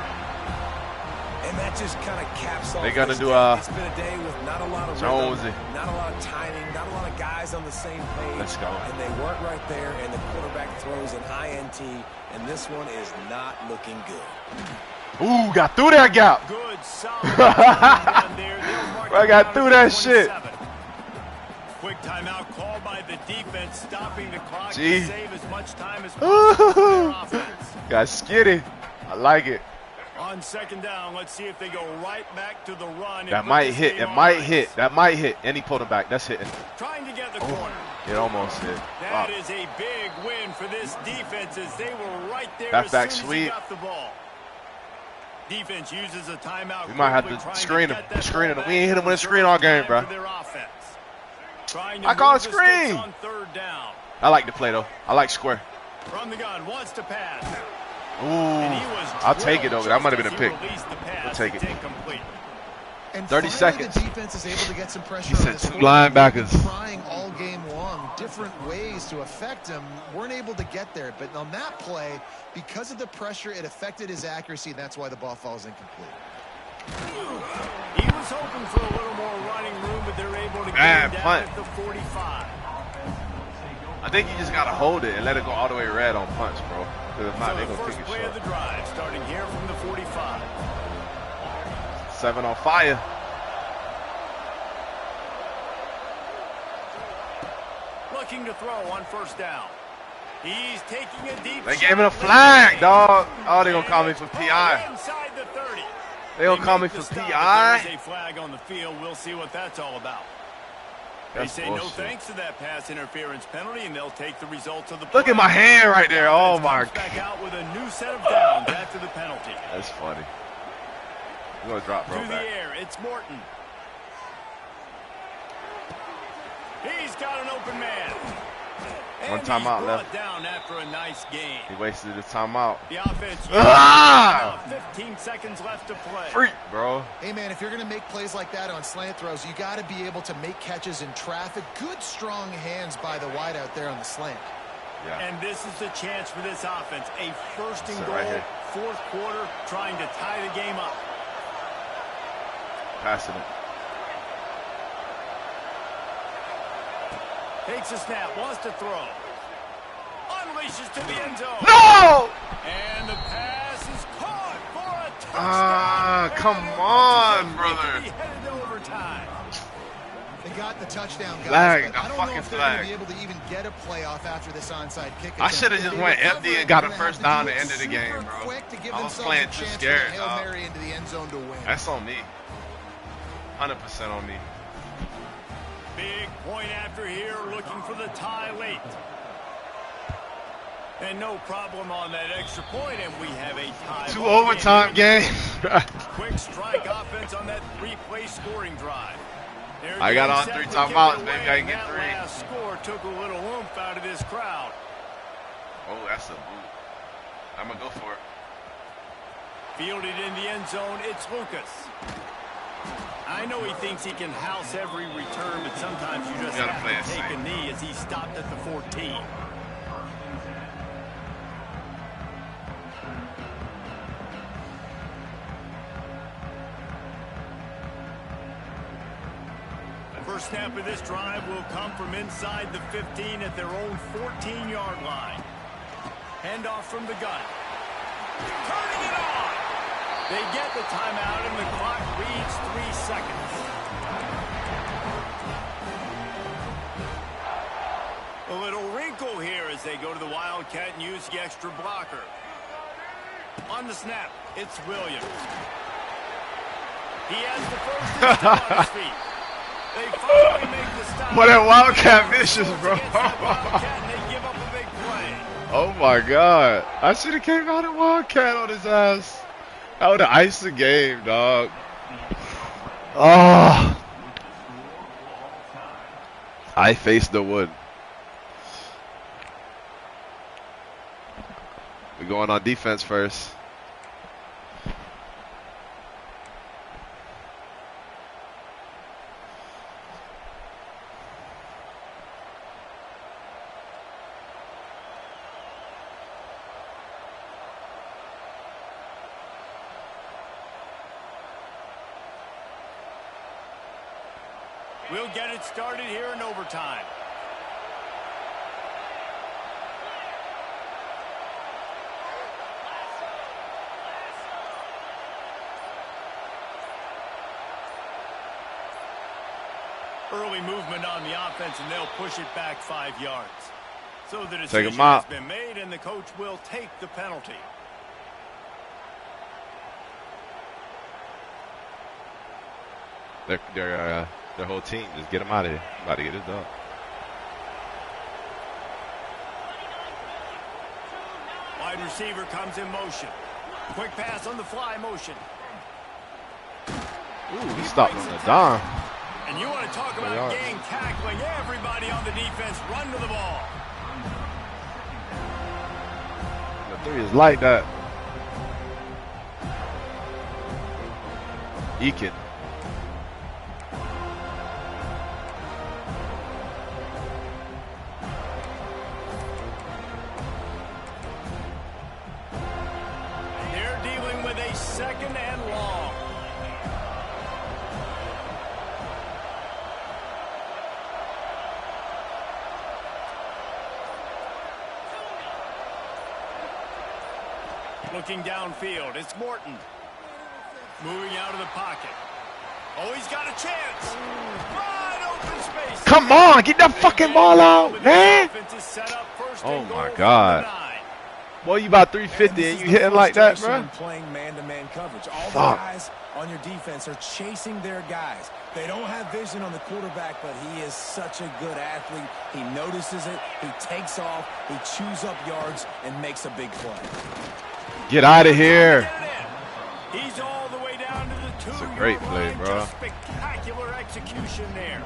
And that just kind of caps off. They gonna this do, day. It's been a day with not a lot of Jonesy. rhythm, not a lot of timing, not a lot of guys on the same page. Let's go. And they weren't right there, and the quarterback throws an INT, and this one is not looking good. Ooh, got through that gap. Good, solid run there. They'll mark I it got down through at that 27. shit. Quick timeout called by the defense, stopping the clock Gee. to save as much time as possible for their offense. Got skitty. I like it. On second down, let's see if they go right back to the run. That might hit. It might hit. That might hit. And he pulled him back. That's hitting. Trying to get the corner. It almost hit. That is a big win for this defense as they were right there that as back soon as sweep. he got the ball. Defense uses a timeout. We might have to screen him. Screen him. We ain't hit him with a screen all game, bro. I call a screen. On third down. I like the play, though. I like square. From the gun, wants to pass. Ooh, I'll take it, though. That might have been a pick. I'll take it. And 30 seconds. The defense is able to get some pressure. He said 2 linebackers. Trying all game long, different ways to affect him. Weren't able to get there, but on that play, because of the pressure, it affected his accuracy. That's why the ball falls incomplete. He was hoping for a little more running room, but they're able to get him down at the 45. I think you just gotta hold it and let it go all the way red on punts, bro. Because if not, they're gonna first kick it play short. of the drive, starting here from the 45. 7 on fire. Looking to throw on first down. He's taking a deep They gave him a flag, dog. Oh, they're gonna call me for PI. Inside the 30. They gonna call me for PI. There's a flag on the field. We'll see what that's all about. That's they say bullshit. no thanks to that pass interference penalty, and they'll take the results of the play. Look at my hand right there. Oh my God. Back out with a new set of downs after the penalty. That's funny. We're gonna drop bro to back. the air, it's Morton. He's got an open man. One timeout left. Down after a nice game. He wasted his timeout. The offense. 15 seconds left to play. Freak, bro. Hey, man, if you're going to make plays like that on slant throws, you got to be able to make catches in traffic. Good, strong hands by the wide out there on the slant. Yeah. And this is the chance for this offense. A first and goal, right fourth quarter, trying to tie the game up. Passing it. Takes a snap, wants to throw. Unleashes to the end zone. No! And the pass is caught for a touchdown. Come on, brother. He headed to overtime. They got the touchdown, guys. Flag, but I don't fucking know if they're going flag. to be able to even get a playoff after this onside kick. I should have just If went they empty recover, and got a they're gonna first have to down do at it the end of the game, super bro. quick to give I was themselves playing a too chance scared, for a Hail dog. Mary into the end zone to win. That's on me. 100% on me. Big point after here, looking for the tie late. And no problem on that extra point, and we have a tie. 2 overtime games. Quick strike offense on that 3-play scoring drive. I got on 3 timeouts, baby. I can get 3. That last score took a little oomph out of this crowd. Oh, that's a boot. I'm going to go for it. Fielded in the end zone, it's Lucas. I know he thinks he can house every return, but sometimes you just have to take a knee as he stopped at the 14. First snap of this drive will come from inside the 15 at their own 14-yard line. Handoff from the gun. Turning it on. They get the timeout, and the clock reads 3 seconds. A little wrinkle here as they go to the Wildcat and use the extra blocker. On the snap, it's Williams. He has the first and still on his feet. They finally make the stop. Boy, that Wildcat vicious, bro. Oh my God. I should have came out and Wildcat on his ass. That would have iced the game, dog. Oh. I faced the wood. We're going on defense first. We'll get it started here in overtime. Early movement on the offense, and they'll push it back 5 yards. So the decision has been made, and the coach will take the penalty. Their whole team. Just get him out of here. I'm about to get his dog. Wide receiver comes in motion. Quick pass on the fly motion. Ooh, he stopped on the dime. And you want to talk about gang tackling. Everybody on the defense run to the ball. The three is like that. Ekin. They're dealing with a second and long. Looking downfield, it's Morton. Moving out of the pocket. Oh, he's got a chance. Wide open space. Come on, get that fucking ball out, man. Oh my God. Boy, you about 350 and you hitting like that, bro. Playing man-to-man coverage. All the guys on your defense are chasing their guys. They don't have vision on the quarterback, but he is such a good athlete. He notices it. He takes off. He chews up yards and makes a big play. Get out of here. He's all the way down to the 2-yard line. It's a great play, bro. Just spectacular execution there.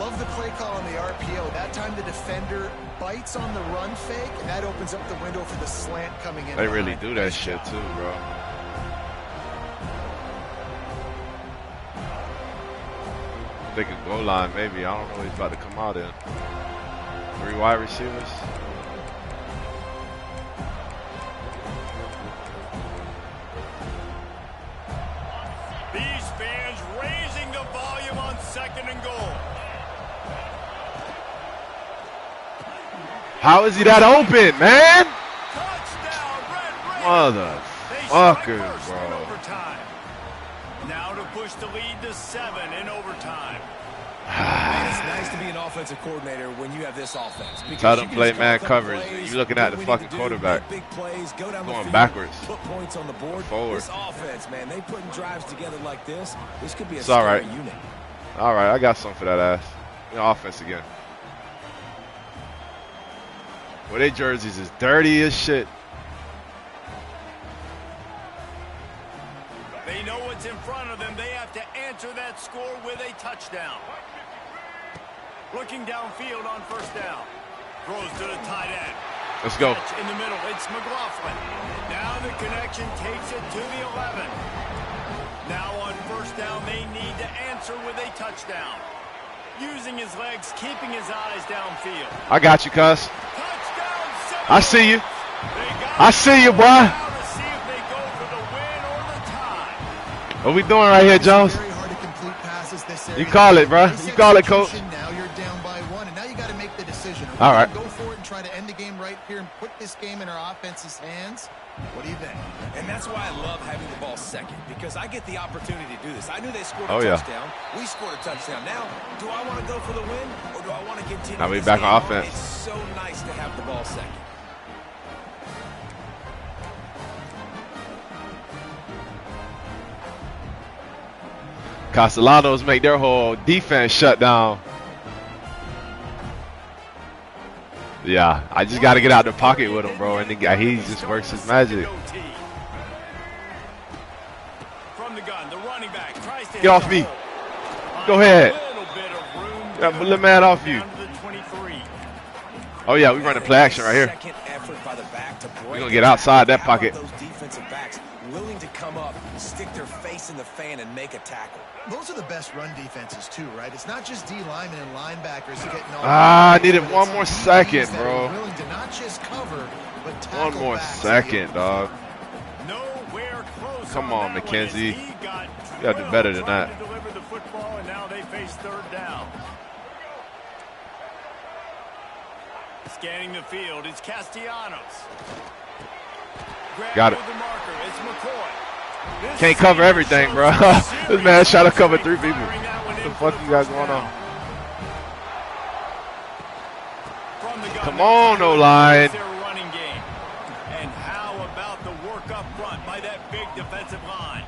Love the play call on the RPO. That time the defender bites on the run fake, and that opens up the window for the slant coming in. They really do that shit too, bro. They could goal line, maybe. I don't know what he's about to come out in. 3 wide receivers. These fans raising the volume on 2nd and goal. How is he that open, man? Touchdown, Motherfuckers, bro. Overtime. Now to push the lead to 7 in overtime. Man, it's nice to be an offensive coordinator when you have this offense. Tell them play man coverage. You looking at the fucking quarterback. Big plays, go down the Going field, backwards. Put points on the board. Forward. This offense, man, they putting drives together like this. This could be a It's all right. scary unit. All right, I got something for that ass. Offense again. Well, their jerseys is dirty as shit. They know what's in front of them. They have to answer that score with a touchdown. Looking downfield on 1st down. Throws to the tight end. Let's go. Catch in the middle, it's McLaughlin. Now the connection takes it to the 11. Now on 1st down, they need to answer with a touchdown. Using his legs, keeping his eyes downfield. I got you, cuz. Touchdown, I see you. I see you, boy. to see if they go for the win or the tie. What we doing right here, Jones? Very hard to complete passes this area. You call it, bro. Nice You call it, coach. execution. Now you're down by 1, and now you got to make the decision. Are we All right. gonna Go for it and try to end the game right here and put this game in our offense's hands. What do you think? And that's why I love having the ball second, because I get the opportunity to do this. I knew they scored a Oh, yeah. touchdown. We scored a touchdown. Now, do I want to go for the win, or do I want to continue? Now we this back game? on offense. It's so nice to have the ball second. Castellanos make their whole defense shut down. Yeah, I just got to get out the pocket with him, bro. And the guy, he just works his magic. From the gun, the running back tries to Get off me. Go ahead. Yeah, but let man off you. Oh, yeah, we running play action right here. We're going to get outside that pocket. Those defensive backs willing to come up, stick their face in the fan, and make a tackle. Those are the best run defenses too, right? It's not just D linemen and linebackers getting all. I needed one more second, bro. Willing to not just cover, but tackle One more backs. second, dog. Nowhere close. Come on, that McKenzie. one as he got You gotta do better than trying that. to deliver the football, and now they face 3rd down. Scanning the field, it's Castellanos. Got it. With the marker, it's McCoy. This Can't cover everything, bro. This man trying to cover 3 people. firing that one What in the for fuck the you got first going down. on? From the gun, Come on, O-line. their running game. And how about the work up front by that big defensive line?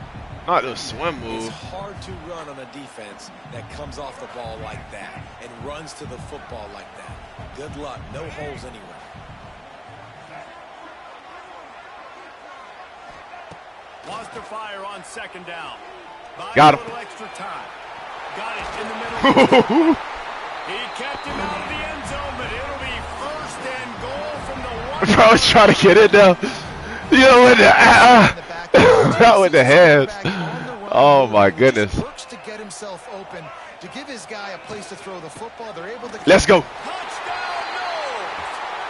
Not the swim move. It's hard to run on a defense that comes off the ball like that and runs to the football like that. Good luck. No holes anywhere. Wants to fire on second down. Got him. A little extra time. Got it in the middle. He kept him out of the end zone, but it'll be first and goal from the one. Bro, I was trying to get it now. You know, with the not with the hands. Oh my goodness. Works to get himself open, to give his guy a place to throw the football. They're able to. Let's go. Touchdown, no!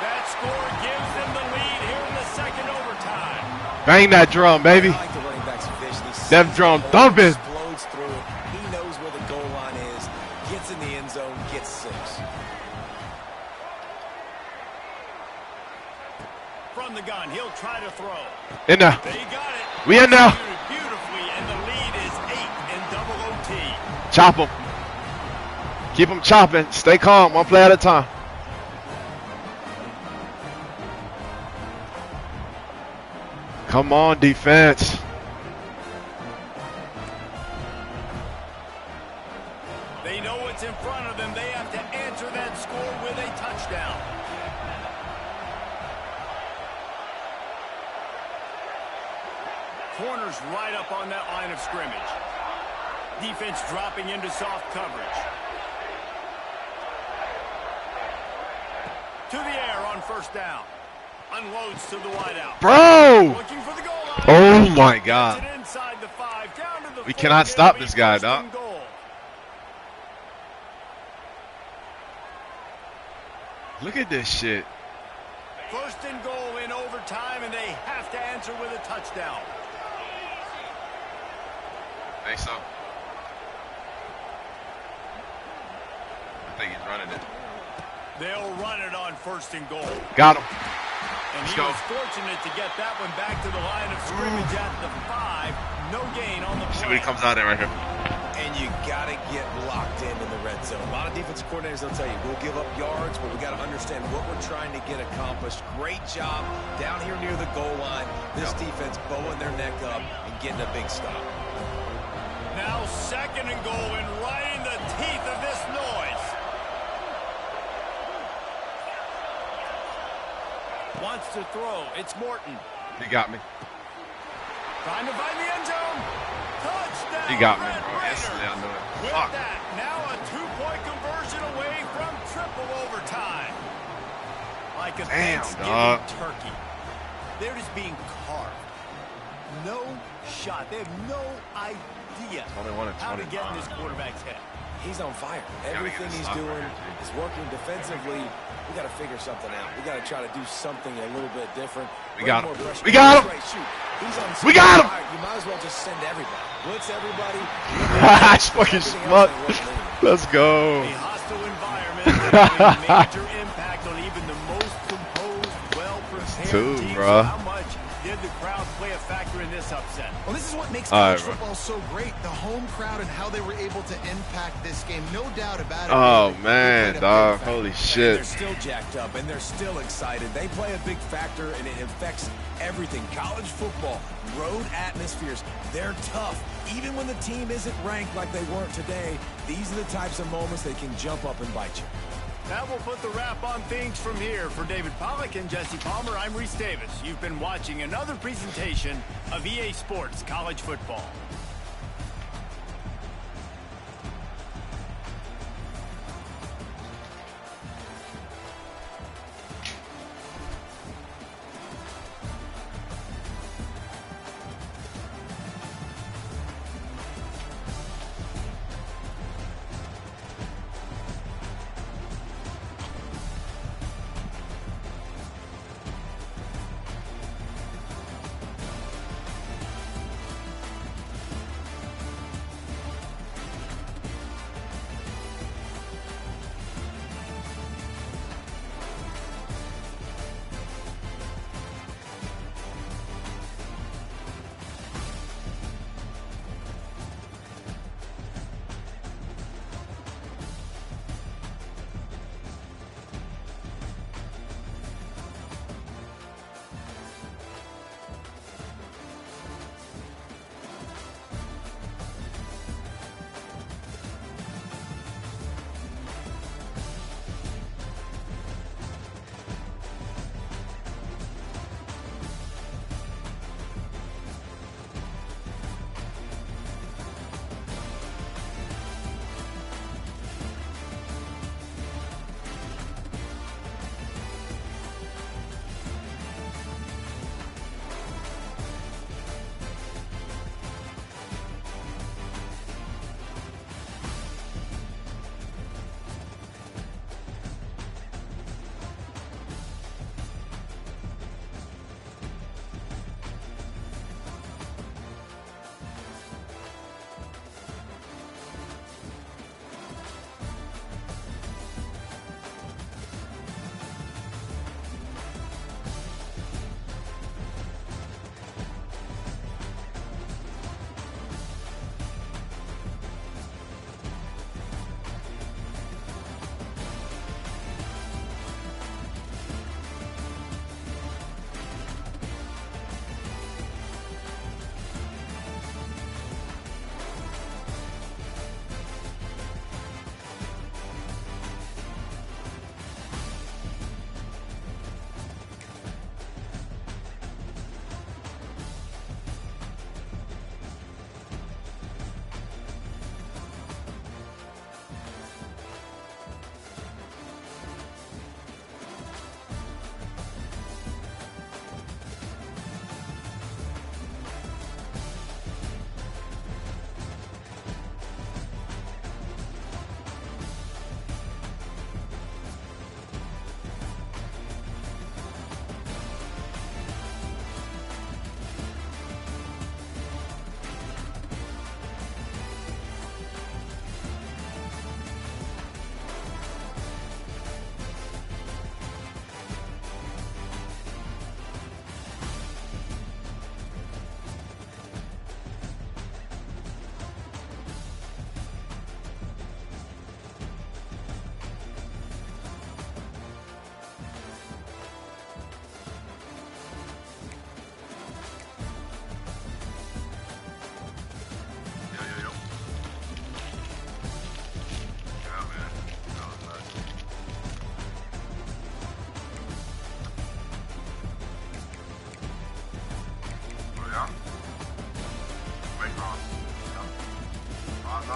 That score gives them the lead here in the second overtime. Bang that drum, baby. I like the running back's vision. That drum thumping. Explodes through it. He knows where the goal line is. Gets in the end zone. Gets 6. From the gun, he'll try to throw. In there. They got it. We in now. Beautifully, and the lead is 8 in double OT. Chop him. Keep him chopping. Stay calm. One play at a time. Come on, defense. They know what's in front of them. They have to answer that score with a touchdown. Corners right up on that line of scrimmage. Defense dropping into soft coverage. To the air on first down. Unloads to the wideout. Bro! Looking for the goal line. Oh my God. Gets it inside the 5, down to the We 4. cannot stop this guy, First dog. and goal. Look at this shit. First and goal in overtime, and they have to answer with a touchdown. Think so? I think he's running it. They'll run it on first and goal. Got him. And Let's he go. was fortunate to get that one back to the line of scrimmage at the 5. No gain on the play. See what he comes out in right here. And you got to get locked in the red zone. A lot of defensive coordinators, they'll tell you, we'll give up yards, but we got to understand what we're trying to get accomplished. Great job down here near the goal line. This defense bowing their neck up and getting a big stop. Now second and goal, and right in the teeth of this noise. Wants to throw. It's Morton. He got me. Trying to find the end zone. Touchdown. He got me, Red bro. Raiders. Yesterday I knew it. With Fuck. that, now a 2-point conversion away from triple overtime. Like a Damn, Thanksgiving dog. turkey. They're just being carved. No shot. They have no idea 21 and how to get in 25. this quarterback's head. He's on fire. Gotta Everything get a he's stop doing right here, is working defensively. We got to figure something out. We got to try to do something a little bit different. We Bring got more him. pressure. We got him. That's right, shoot. He's on We got him. fire. You might as well just send everybody. Blitz everybody. That's fucking smart. Let's go. A hostile environment having a major impact on even the most composed, well-prepared Two, teams. bruh. How much did the crowd play a factor in this upset? Well, this is what makes All right, college bro. football so great. The home crowd and how they were able to impact this game. No doubt about it. Oh They man, played a big dog. factor. Holy And shit. they're still jacked up, and they're still excited. They play a big factor, and it affects everything. College football, road atmospheres, they're tough. Even when the team isn't ranked like they weren't today, these are the types of moments that can jump up and bite you. That will put the wrap on things from here. For David Pollack and Jesse Palmer, I'm Reese Davis. You've been watching another presentation of EA Sports College Football.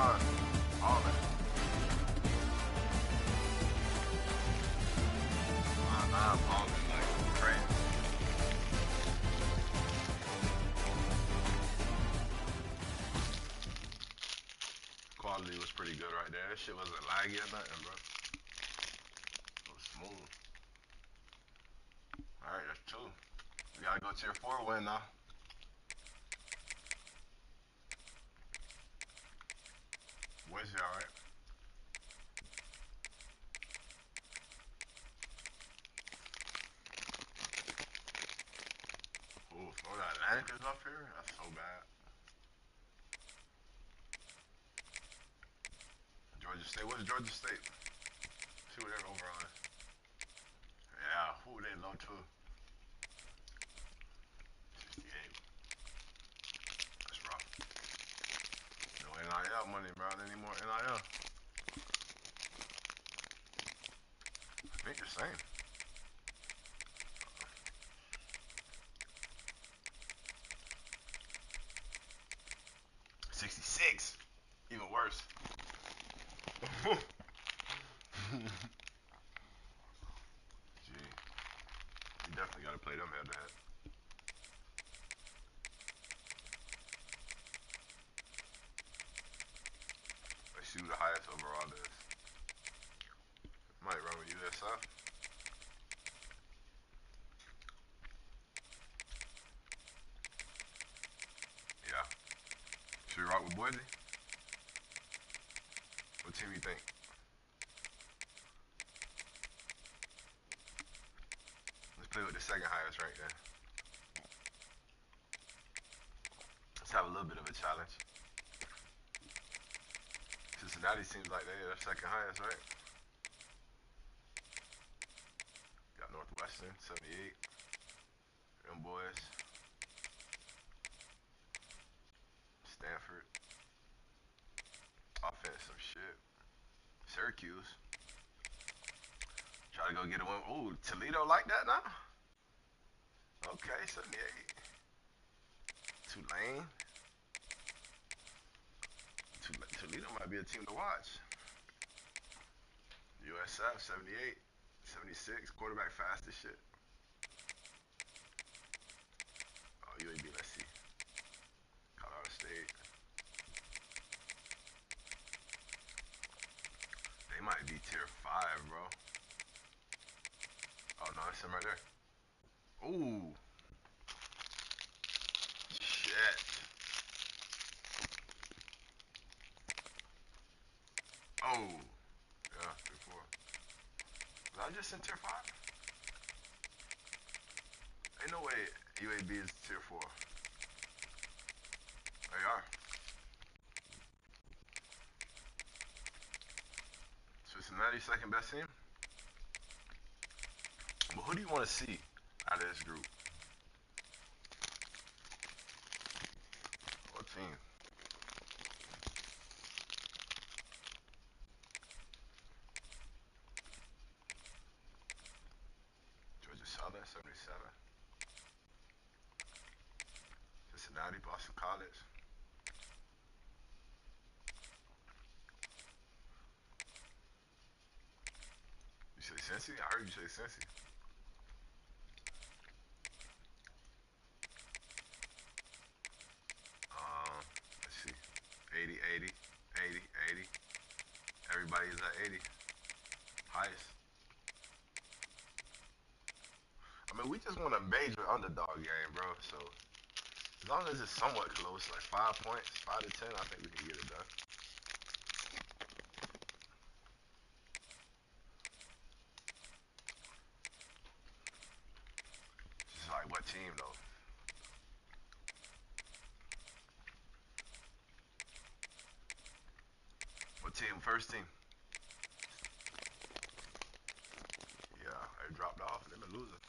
line. All that. I'm balling like crazy. Quality was pretty good right there. That shit wasn't laggy or nothing, bro. It was smooth. Alright, that's 2. We gotta go tier 4 win now. Wednesday, alright. Ooh, Florida Atlantic is up here? That's so bad. Georgia State. What's Georgia State? See what their overall is. Yeah, who they low too. 68. That's rough. No NIL money, bro. Any more NIL? I think the same. 66. Even worse. Gee, you definitely gotta play them head to head. Let's see who the highest overall is. Might run with USF. Yeah. Should we rock with Boise? What team you think? Let's play with the second highest right there. Let's have a little bit of a challenge. Cincinnati seems like they're second highest, right? Got Northwestern, 78. Them boys. Stanford. Offense, some shit. Syracuse. Try to go get a win. Ooh, Toledo like that now? Okay, 78. Tulane. Toledo might be a team to watch. USF, 78. 76. Quarterback fast as shit. Oh, UAB, let's see. Colorado State. They might be tier 5, bro. Oh, no, that's him right there. Ooh. Shit. Oh. Yeah, tier 4. Was I just in tier 5? Ain't no way UAB is tier 4. They are. Cincinnati, second best team? But who do you want to see out of this group? What team? Georgia Southern, 77. Cincinnati, Boston College. You say Cincy? I heard you say Cincy. Let's see. 80, 80, 80, 80. Everybody is at 80. Highest. I mean, we just want a major underdog game, bro. So, as long as it's somewhat close, like 5 points, 5 to 10, I think we can get it done. Just like what team, though? What team? First team? Yeah, they dropped off. They've been losing.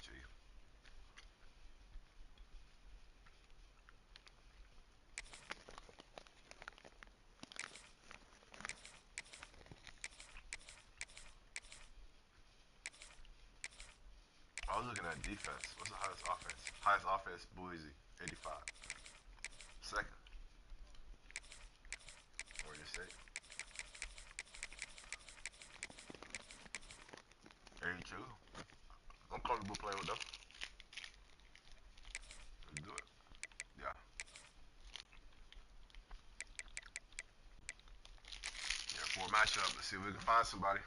Gee. I was looking at defense. What's the highest offense? Highest offense, Boise, 85. Second, Oregon State, 82. I'm comfortable playing with them. Let's do it. Yeah. Yeah, for a matchup. Let's see if we can find somebody.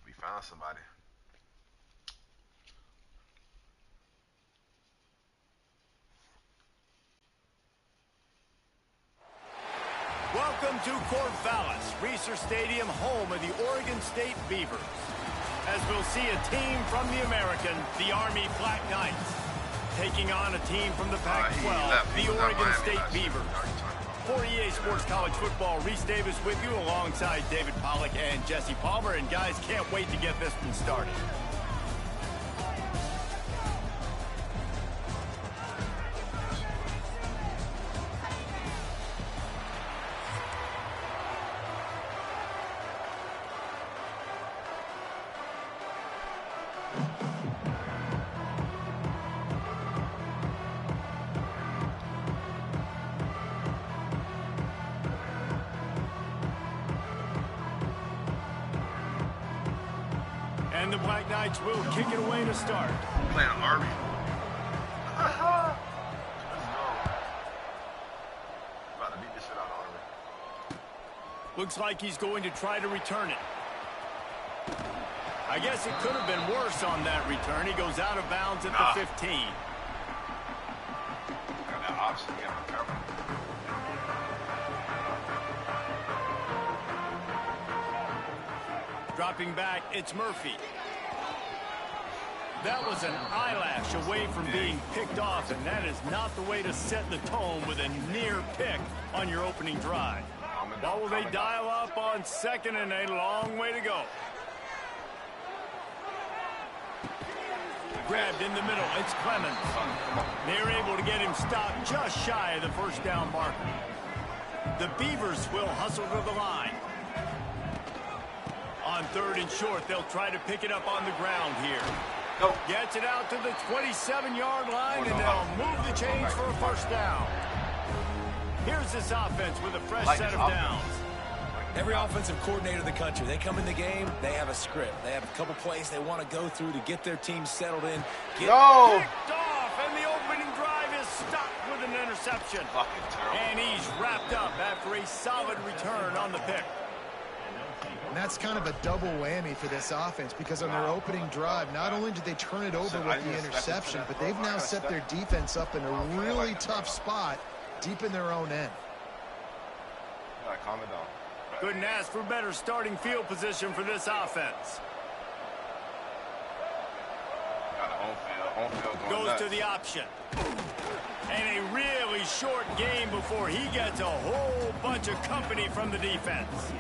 We found somebody. Welcome to Corvallis, Reser Stadium, home of the Oregon State Beavers. As we'll see a team from the American, the Army Black Knights, taking on a team from the Pac-12, the Oregon State Beavers. For EA Sports College Football, Reese Davis with you alongside David Pollack and Jesse Palmer. And guys, can't wait to get this one started. And the Black Knights will kick it away to start. Playing Army. Let's go. About to beat this shit out of Army. Looks like he's going to try to return it. I guess it could have been worse on that return. He goes out of bounds at the 15. Got that option, yeah, cover. Dropping back, it's Murphy. That was an eyelash away from being picked off, and that is not the way to set the tone with a near pick on your opening drive. What will they dial up on second and a long way to go? Grabbed in the middle, it's Clemens. They're able to get him stopped just shy of the first down marker. The Beavers will hustle to the line. On third and short, they'll try to pick it up on the ground here. Go. Gets it out to the 27-yard line, and they'll move the chains for a first down. Here's this offense with a fresh set of downs. Every offensive coordinator in the country, they come in the game, they have a script. They have a couple plays they want to go through to get their team settled in. Picked off, and the opening drive is stopped with an interception. And he's wrapped up after a solid return on the pick. And that's kind of a double whammy for this offense, because on their opening drive, not only did they turn it over with the interception, but they've now set their defense up in a really tough spot deep in their own end. Calm it down. Couldn't ask for better starting field position for this offense. Home field Goes nuts. to the option. And a really short game before he gets a whole bunch of company from the defense.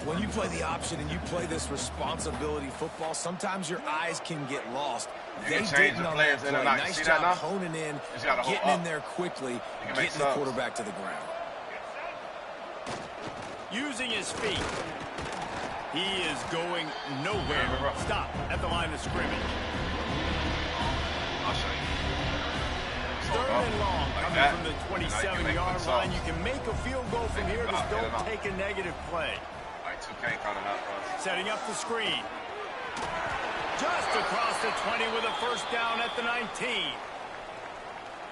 When you play the option and you play this responsibility football, sometimes your eyes can get lost. They didn't on that play. Nice job honing in, getting in there quickly, getting the quarterback to the ground. Using his feet. He is going nowhere. Stop at the line of scrimmage. I'll show you. Third and long coming from the 27-yard line. You can make a field goal from here. Just don't take a negative play. 2K coming up. Setting up the screen. Just across the 20 with a first down at the 19.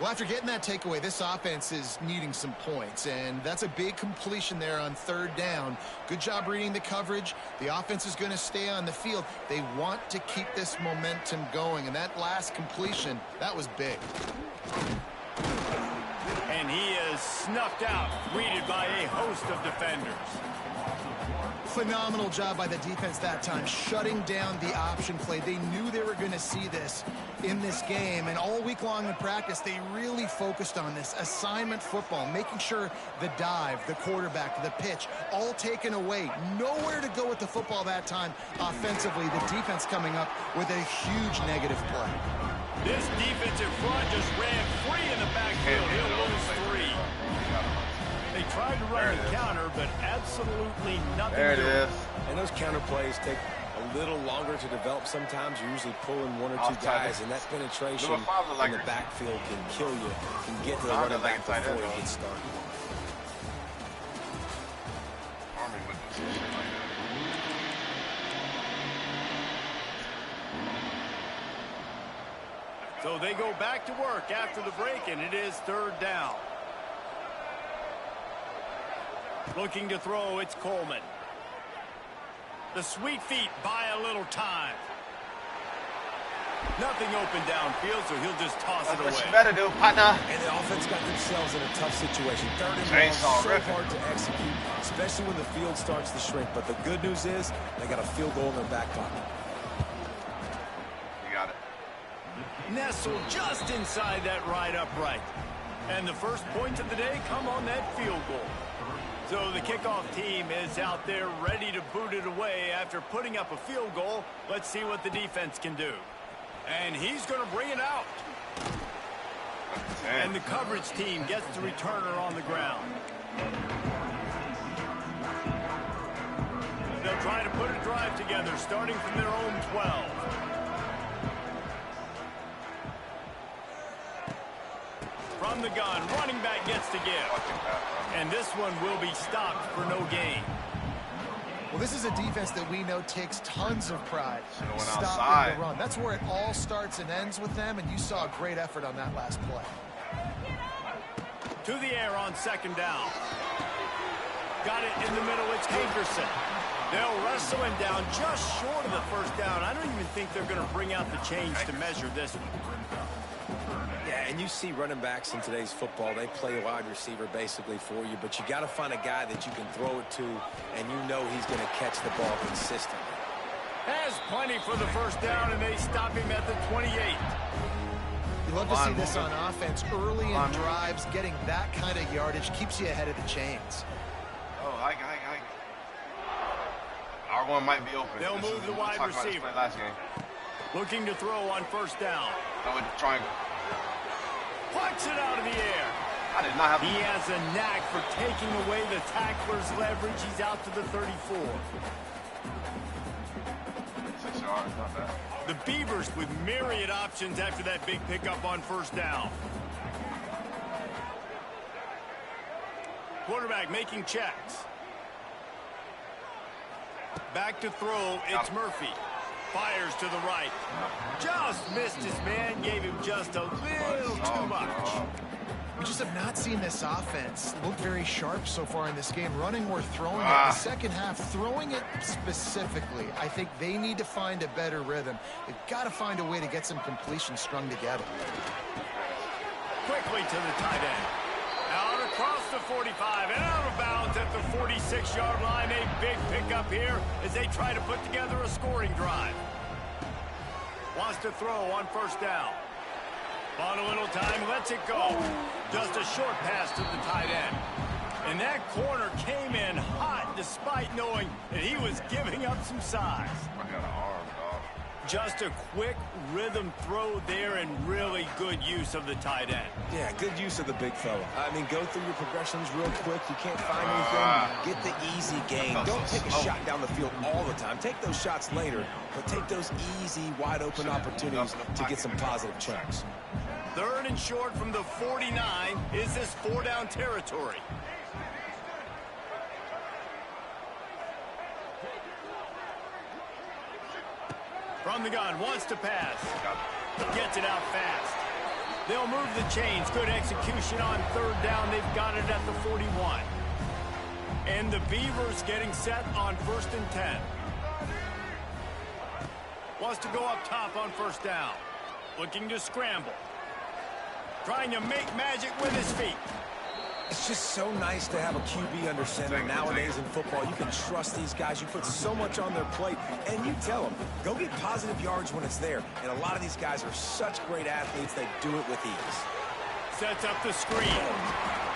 Well, after getting that takeaway, this offense is needing some points, and that's a big completion there on third down. Good job reading the coverage. The offense is going to stay on the field. They want to keep this momentum going, and that last completion, that was big. And he is snuffed out, greeted by a host of defenders. Phenomenal job by the defense that time, shutting down the option play. They knew they were going to see this in this game, and all week long in practice, they really focused on this assignment football, making sure the dive, the quarterback, the pitch, all taken away. Nowhere to go with the football that time offensively. The defense coming up with a huge negative play. This defensive front just ran free in the backfield. He'll lose 3. They tried to run the counter, but absolutely nothing. There it is. And those counter plays take a little longer to develop sometimes. You're usually pulling one or two guys, and that penetration in the backfield can kill you, can get to the running back before it gets started. So they go back to work after the break, and it is 3rd down. Looking to throw, it's Coleman. The sweet feet buy a little time. Nothing open downfield, so he'll just toss it away. What you better do, partner. And the offense got themselves in a tough situation. 3rd and long, so hard to execute, especially when the field starts to shrink. But the good news is they got a field goal in their back pocket. You got it. Nestled just inside that right upright. And the first points of the day come on that field goal. So the kickoff team is out there ready to boot it away after putting up a field goal. Let's see what the defense can do. And he's going to bring it out. And the coverage team gets the returner on the ground. They'll try to put a drive together starting from their own 12. From the gun, running back gets to give. And this one will be stopped for no gain. Well, this is a defense that we know takes tons of pride. Stopping the run. That's where it all starts and ends with them, and you saw a great effort on that last play. To the air on 2nd down. Got it in the middle, it's Hankerson. They'll wrestle him down just short of the 1st down. I don't even think they're going to bring out the chains to measure this one. Yeah, and you see running backs in today's football, they play wide receiver basically for you, but you got to find a guy that you can throw it to, and you know he's going to catch the ball consistently. Has plenty for the 1st down, and they stop him at the 28. You love to see this on offense. Early in drives, getting that kind of yardage keeps you ahead of the chains. Oh, I. R1 might be open. They'll move the wide receiver. Last game. Looking to throw on 1st down. No, in triangle. Plucks it out of the air. I did not have. He has a knack for taking away the tackler's leverage. He's out to the 34. 6 yards, not bad. The Beavers with myriad options after that big pickup on 1st down. Quarterback making checks. Back to throw, it's Murphy. Fires to the right. Just missed his man, gave him just a little too much. We just have not seen this offense look very sharp so far in this game, running or throwing it. The second half, throwing it specifically, I think they need to find a better rhythm. They've got to find a way to get some completions strung together. Quickly to the tight end. Out across the 45 and out of bounds at the 46-yard line. A big pickup here as they try to put together a scoring drive. Wants to throw on 1st down. On a little time, lets it go. Just a short pass to the tight end. And that corner came in hot despite knowing that he was giving up some size. I got an arm, dog. Just a quick rhythm throw there and really good use of the tight end. Yeah, good use of the big fella. I mean, go through your progressions real quick. You can't find anything. Get the easy gain. Don't take a shot down the field all the time. Take those shots later, but take those easy, wide-open opportunities to get some positive chunks. 3rd and short from the 49. Is this 4-down territory? From the gun, wants to pass. Gets it out fast. They'll move the chains. Good execution on 3rd down. They've got it at the 41. And the Beavers getting set on 1st and 10. Wants to go up top on 1st down. Looking to scramble. Trying to make magic with his feet. It's just so nice to have a QB under center. Nowadays in football, you can trust these guys. You put so much on their plate, and you tell them, go get positive yards when it's there. And a lot of these guys are such great athletes, they do it with ease. Sets up the screen.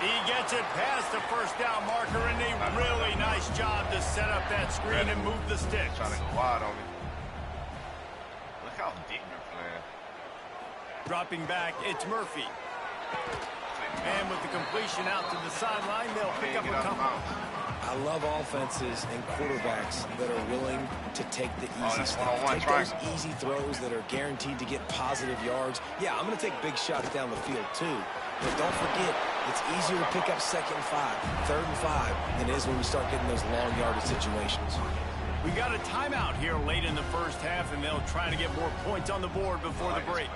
He gets it past the 1st down marker, and a really nice job to set up that screen and move the sticks. Trying to go wide on me. Look how deep you're playing. Dropping back, it's Murphy. And with the completion out to the sideline, they'll pick up a couple. I love offenses and quarterbacks that are willing to take the easy stuff. Take those easy throws that are guaranteed to get positive yards. Yeah, I'm going to take big shots down the field too. But don't forget, it's easier to pick up 2nd and 5, 3rd and 5 than it is when we start getting those long yardage situations. We got a timeout here late in the first half, and they'll try to get more points on the board before the break.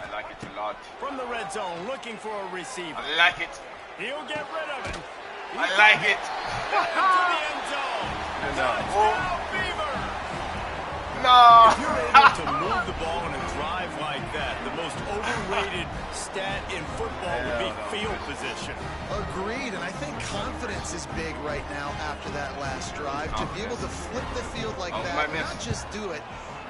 I like it a lot. From the red zone, looking for a receiver. I like it. He'll get rid of it. I like it. Into the end zone. Touchdown, Beaver. No. If you're able to move the ball in a drive like that, the most overrated stat in football would be field position. Agreed, and I think confidence is big right now after that last drive. To be able to flip the field like that, not just do it,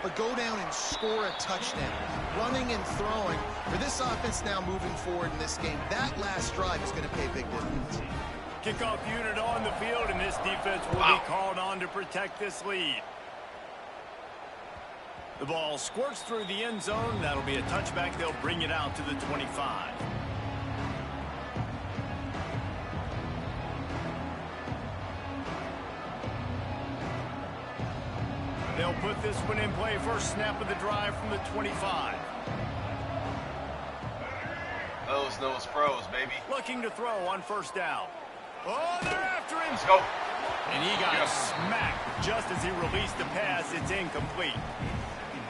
but go down and score a touchdown. Running and throwing. For this offense now moving forward in this game, that last drive is going to pay big dividends. Kickoff unit on the field, and this defense will be called on to protect this lead. The ball squirts through the end zone. That'll be a touchback. They'll bring it out to the 25. They'll put this one in play. First snap of the drive from the 25. Those pros, baby. Looking to throw on first down. Oh, they're after him. Let's go. And he got smacked just as he released the pass. It's incomplete.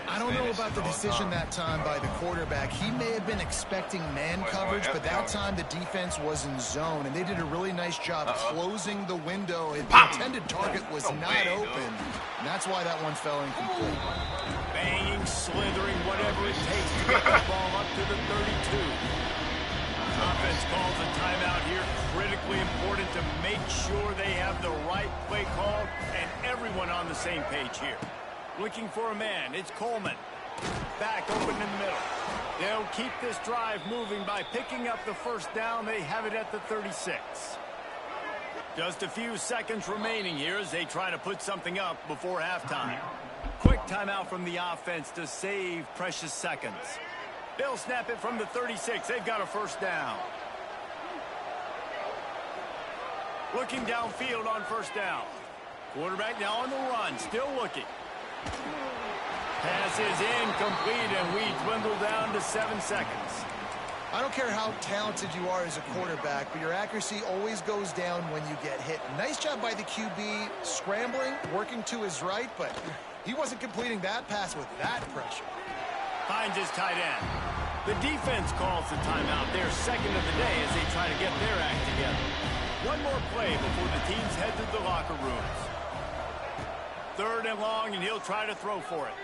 I don't know about the decision that time by the quarterback. He may have been expecting man coverage, but that time the defense was in zone, and they did a really nice job closing the window. The intended target was not open, and that's why that one fell incomplete. Banging, slithering, whatever it takes to get the ball up to the 32. Offense calls a timeout here. Critically important to make sure they have the right play call and everyone on the same page here. Looking for a man. It's Coleman. Back open in the middle. They'll keep this drive moving by picking up the first down. They have it at the 36. Just a few seconds remaining here as they try to put something up before halftime. Quick timeout from the offense to save precious seconds. They'll snap it from the 36. They've got a first down. Looking downfield on first down. Quarterback now on the run. Still looking. Pass is incomplete, and we dwindle down to 7 seconds. I don't care how talented you are as a quarterback, but your accuracy always goes down when you get hit. Nice job by the QB scrambling, working to his right, but he wasn't completing that pass with that pressure. Finds his tight end. The defense calls the timeout, their second of the day, as they try to get their act together. One more play before the teams head to the locker rooms. 3rd and long, and he'll try to throw for it.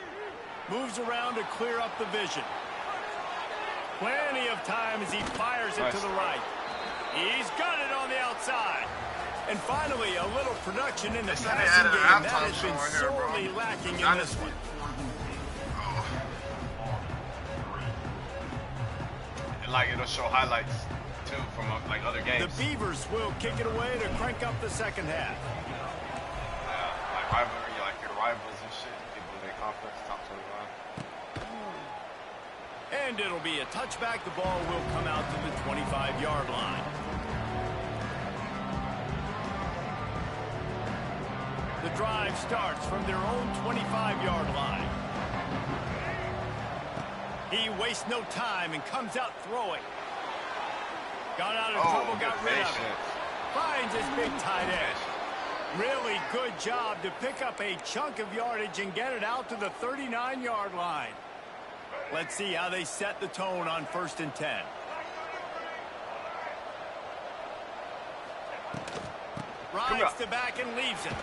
Moves around to clear up the vision. Plenty of time as he fires it to the right. He's got it on the outside. And finally, a little production in the passing game. That has been sorely lacking in this one. Like it'll show highlights too from like other games. The Beavers will kick it away to crank up the second half. Like rivalry, like your rivals and shit. People in their conference, top 25. And it'll be a touchback. The ball will come out to the 25-yard line. The drive starts from their own 25-yard line. He wastes no time and comes out throwing. Got out of trouble, got rid of it. Finds his big tight end. Really good job to pick up a chunk of yardage and get it out to the 39-yard line. Let's see how they set the tone on 1st and 10. Rides to back and leaves it.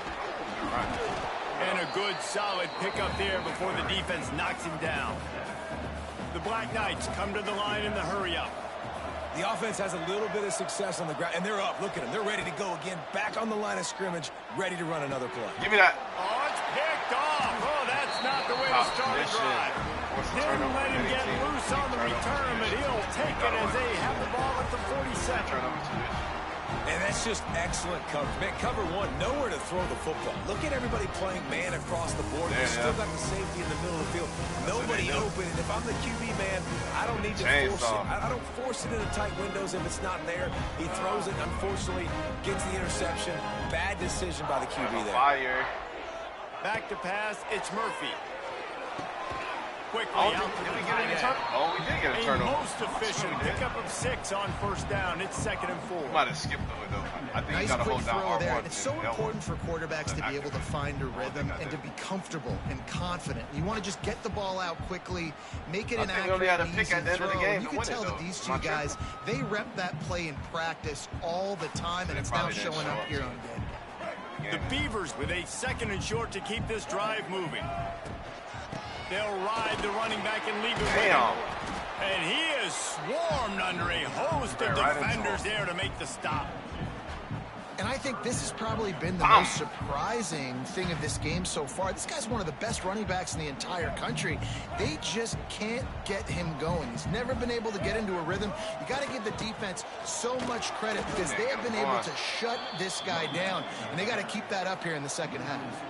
And a good solid pickup there before the defense knocks him down. The Black Knights come to the line in the hurry-up. The offense has a little bit of success on the ground, and they're up. Look at them. They're ready to go again, back on the line of scrimmage, ready to run another play. Give me that. Oh, it's picked off. Oh, that's not the way to start a drive. Didn't let him get loose on the return, but he'll take it as they have the ball at the 47. And that's just excellent coverage. Man, cover one, nowhere to throw the football. Look at everybody playing man across the board. You still got the safety in the middle of the field. Nobody open. And if I'm the QB, man, I don't need to force it. I don't force it into tight windows if it's not there. He throws it, unfortunately, gets the interception. Bad decision by the QB there. Fire. Back to pass, it's Murphy. Quickly Oh, out to did the we get tight a end. turnover? Oh, we did get a A turnover. most efficient pickup of 6 on first down. It's 2nd and 4. Might have skipped the window. I think Nice you got to quick hold down throw there. R1. It's so important for quarterbacks to be able to find a rhythm and to be comfortable and confident. You want to just get the ball out quickly, make it an accurate and easy throw. And you can tell that these two guys, they rep that play in practice all the time, and it's now showing up here on game day. The Beavers with a 2nd and short to keep this drive moving. They'll ride the running back and leave it with him. And he is swarmed under a host of defenders there to make the stop. And I think this has probably been the most surprising thing of this game so far. This guy's one of the best running backs in the entire country. They just can't get him going. He's never been able to get into a rhythm. You got to give the defense so much credit because they have been able to shut this guy down. And they got to keep that up here in the second half.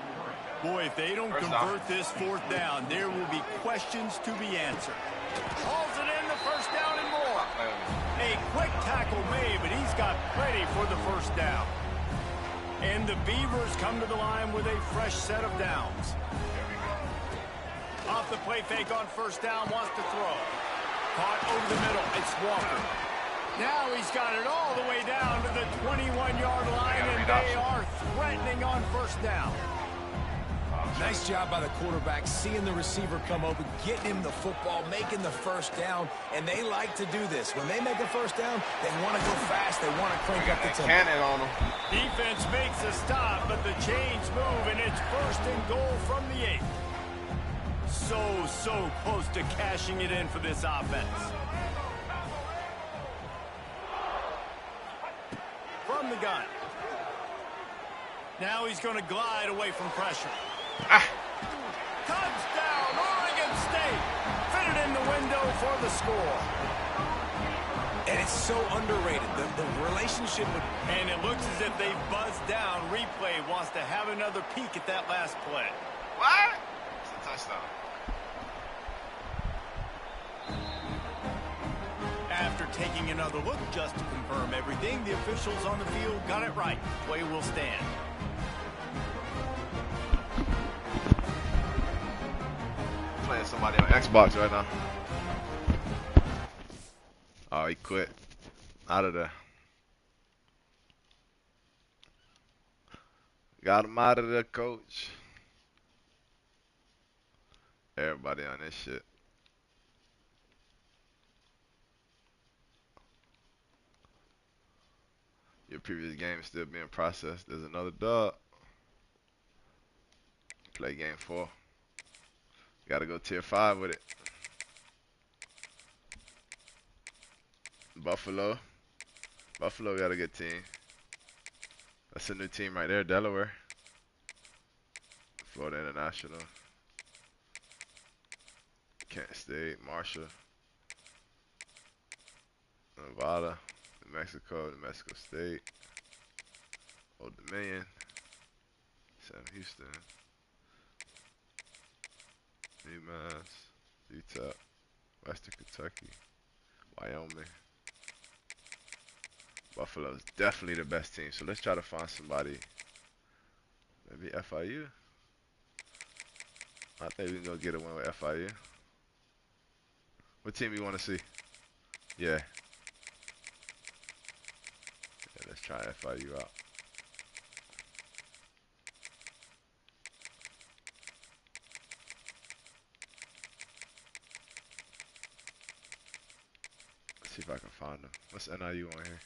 Boy, if they don't convert this 4th down, there will be questions to be answered. Hauls it in, the first down and more. A quick tackle made, but he's got plenty for the first down. And the Beavers come to the line with a fresh set of downs. Off the play fake on first down, wants to throw. Caught over the middle, it's Walker. Now he's got it all the way down to the 21-yard line, and they are threatening on first down. Nice job by the quarterback, seeing the receiver come open, getting him the football, making the first down, and they like to do this. When they make a first down, they want to go fast. They want to crank up the tempo. Cannon on them. Defense makes a stop, but the chains move, and it's 1st and goal from the 8. So close to cashing it in for this offense. From the gun. Now he's going to glide away from pressure. Touchdown, Oregon State. Fitted in the window for the score. And it's so underrated, the relationship with... And it looks as if they buzzed down. Replay wants to have another peek at that last play. What? It's a touchdown. After taking another look just to confirm everything, the officials on the field got it right. Play will stand. Playing somebody on Xbox right now. Oh, he quit. Out of there. Got him out of there, coach. Everybody on this shit. Your previous game is still being processed. There's another dub. Play game 4. Gotta go tier 5 with it. Buffalo. Buffalo got a good team. That's a new team right there. Delaware. Florida International. Kent State. Marshall. Nevada. New Mexico. New Mexico State. Old Dominion. Sam Houston. UMass. Utah. Western Kentucky. Wyoming. Buffalo is definitely the best team. So let's try to find somebody. Maybe FIU. I think we can go get a win with FIU. What team you want to see? Yeah. Yeah, let's try FIU out. Let's see if I can find them. What's NIU on here?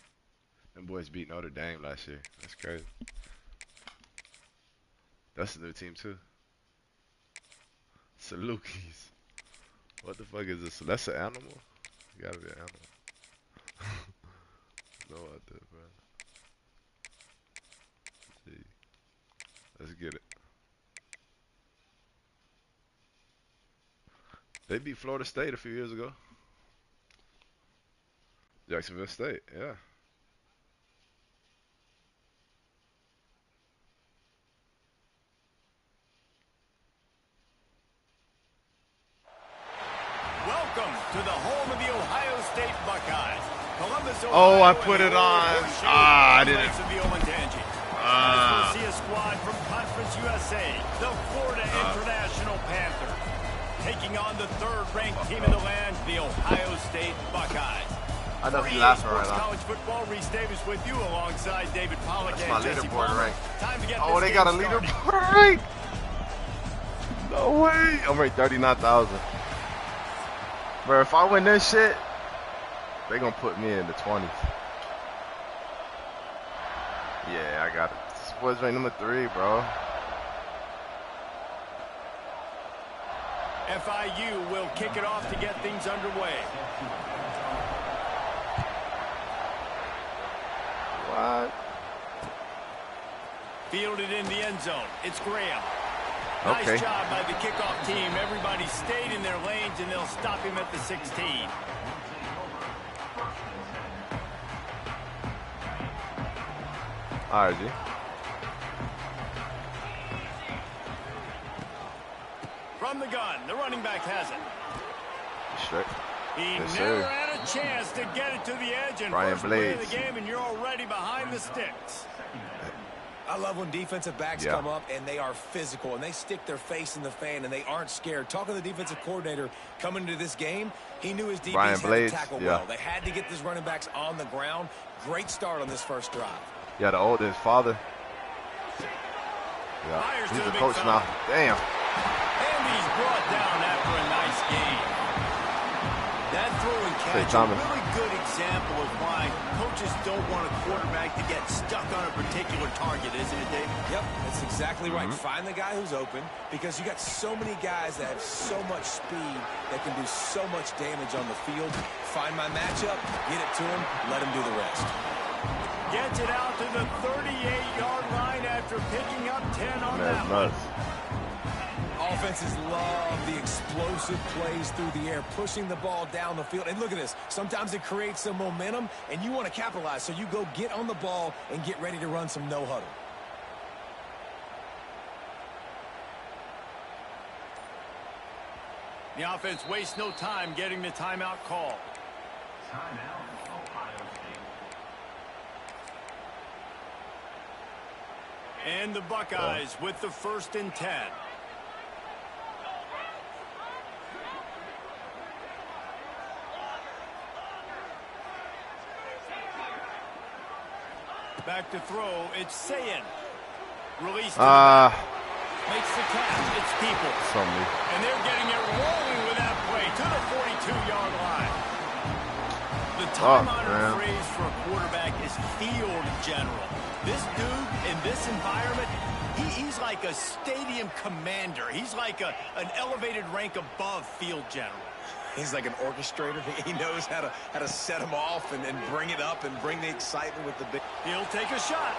Them boys beat Notre Dame last year. That's crazy. That's a new team too. Salukis. What the fuck is this? That's an animal? It gotta be an animal. No idea, bro. Let's see. Let's get it. They beat Florida State a few years ago. Jacksonville State, yeah. Welcome to the home of the Ohio State Buckeyes. Columbus, Oh, I Ohio, put and it on. Horseshoe I on the didn't. lakes of the Olentangy. As we'll see a squad from Conference USA, the Florida International Panthers, taking on the third-ranked team in the land, the Ohio State Buckeyes. I know he For laughing EA right Sports now. College Football, Reese Davis with you alongside David Pollack That's and my Jesse leaderboard Palmer. rank. Time to get Oh, this they got a game started. leaderboard rank. No way. I'm ranked 39,000. Bro, if I win this shit, they gonna put me in the 20s. Yeah, I got it. This boy's ranked number 3, bro. FIU will kick it off to get things underway. What? Fielded in the end zone. It's Graham. Okay. Nice job by the kickoff team. Everybody stayed in their lanes, and they'll stop him at the 16. All right, G. From the gun, the running back has it. Straight. He Yes, never sir. had a chance to get it to the edge, and Brian first play of the Blades. game, and you're already behind the sticks. I love when defensive backs come up and they are physical and they stick their face in the fan and they aren't scared. Talking to the defensive coordinator coming into this game, he knew his DBs had to tackle well. They had to get these running backs on the ground. Great start on this first drive. Yeah, the oldest father. Yeah, Fires he's to the the coach big now. fella. Damn. And he's brought down after a nice game. That throw and catch, a Thomas. really good example of why coaches don't want a quarterback to get stuck on a particular target, isn't it, Dave? Yep, that's exactly right. Find the guy who's open because you got so many guys that have so much speed that can do so much damage on the field. Find my matchup, get it to him, let him do the rest. Gets it out to the 38-yard line after picking up 10 on that one. Offenses love the explosive plays through the air, pushing the ball down the field. And look at this. Sometimes it creates some momentum, and you want to capitalize. So you go get on the ball and get ready to run some no-huddle. The offense wastes no time getting the timeout call. And the Buckeyes with the 1st and 10. Back to throw. It's Sayin. Released to the back. Makes the catch. It's people. And they're getting it rolling with that play to the 42-yard line. The time-honored phrase for a quarterback is field general. This dude in this environment, he's like a stadium commander. He's like an elevated rank above field general. He's like an orchestrator. He knows how to set them off and bring it up and bring the excitement with the big. He'll take a shot.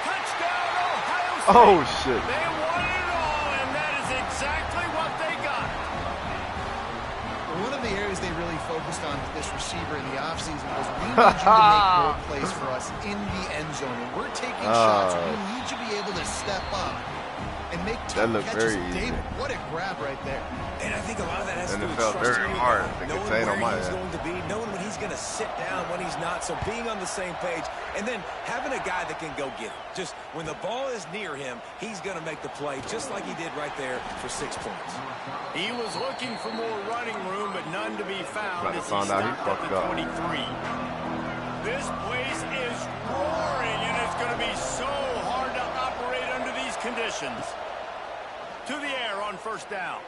Touchdown, Ohio State. Oh, shit. They wanted it all, and that is exactly what they got. One of the areas they really focused on with this receiver in the offseason was we need you to make more plays for us in the end zone. When we're taking shots, we need you to be able to step up and make tough catches. David, what a grab right there. And I think a lot of that has to do with felt very trusting hard the guy, to knowing contain on where my he's end. going to be, knowing when he's going to sit down, when he's not. So being on the same page, and then having a guy that can go get it. Just when the ball is near him, he's going to make the play, just like he did right there for 6 points. He was looking for more running room, but none to be found as he found out he stopped at fucked the up. 23. This place is roaring, and it's going to be so hard to operate under these conditions. To the air on 1st down.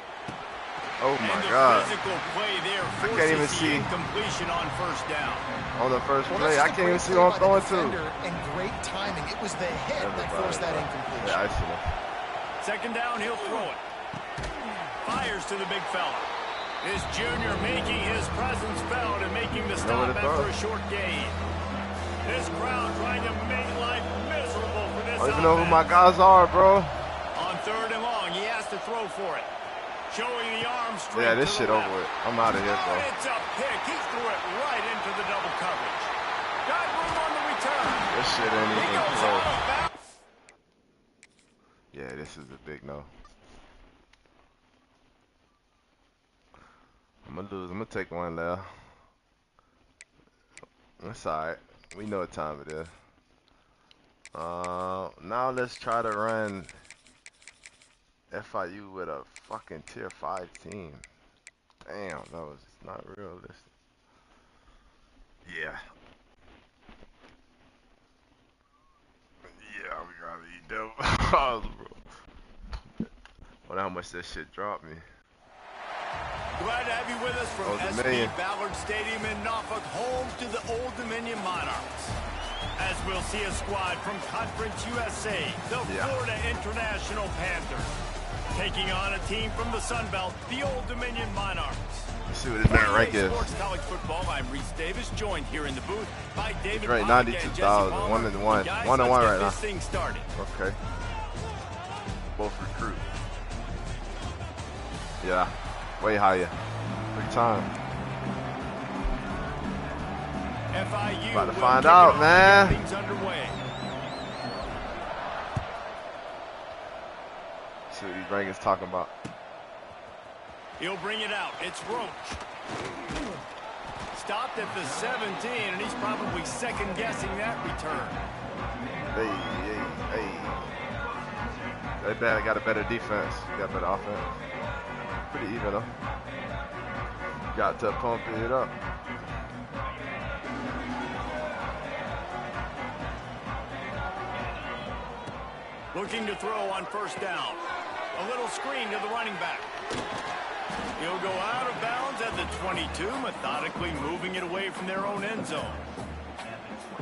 Oh my And the God. physical play there I can't even forces the see. incompletion on 1st down. On the first Well, play, that's I just a can't even great see play what I'm by the throwing to. defender and great timing. It was the hit that forced that incompletion. Yeah, I see it. 2nd down, he'll throw it. Fires to the big fella. This junior making his presence felt and making the stop after a short gain. This crowd trying to make life miserable for this I don't even know who my offense. guys are, bro. On 3rd and long, he has to throw for it. Showing the arm strength. Yeah, this to shit the over left. with. I'm out of here, bro. Oh, it's a pick. He threw it right into the double coverage. Got room on the return. This shit ain't He even goes out close. of bounds. Yeah, this is a big no. gonna lose. I'm gonna take one left. That's alright. We know what time it is. Now let's try to run FIU with a fucking tier 5 team. Damn, that was not realistic. Yeah. Yeah, we gotta eat them. Wonder how much that shit dropped me. Glad to have you with us from SB Ballard Stadium in Norfolk, home to the Old Dominion Monarchs. As we'll see a squad from Conference USA, the Florida International Panthers, taking on a team from the Sun Belt, the Old Dominion Monarchs. Let's see what his net rank is. Sports College Football. I'm Reese Davis, joined here in the booth by David. Right, 92,000, 1-1, 1-1 right now. Thing started. Okay. Both recruit. Yeah, way higher. 3 times. FIU about to find out, man. See what these rankings talking about. He'll bring it out. It's Roach. Stopped at the 17, and he's probably second-guessing that return. Hey. They got a better defense. Got better offense. Pretty even, though. Got to pump it up. Looking to throw on first down. A little screen to the running back. He'll go out of bounds at the 22, methodically moving it away from their own end zone.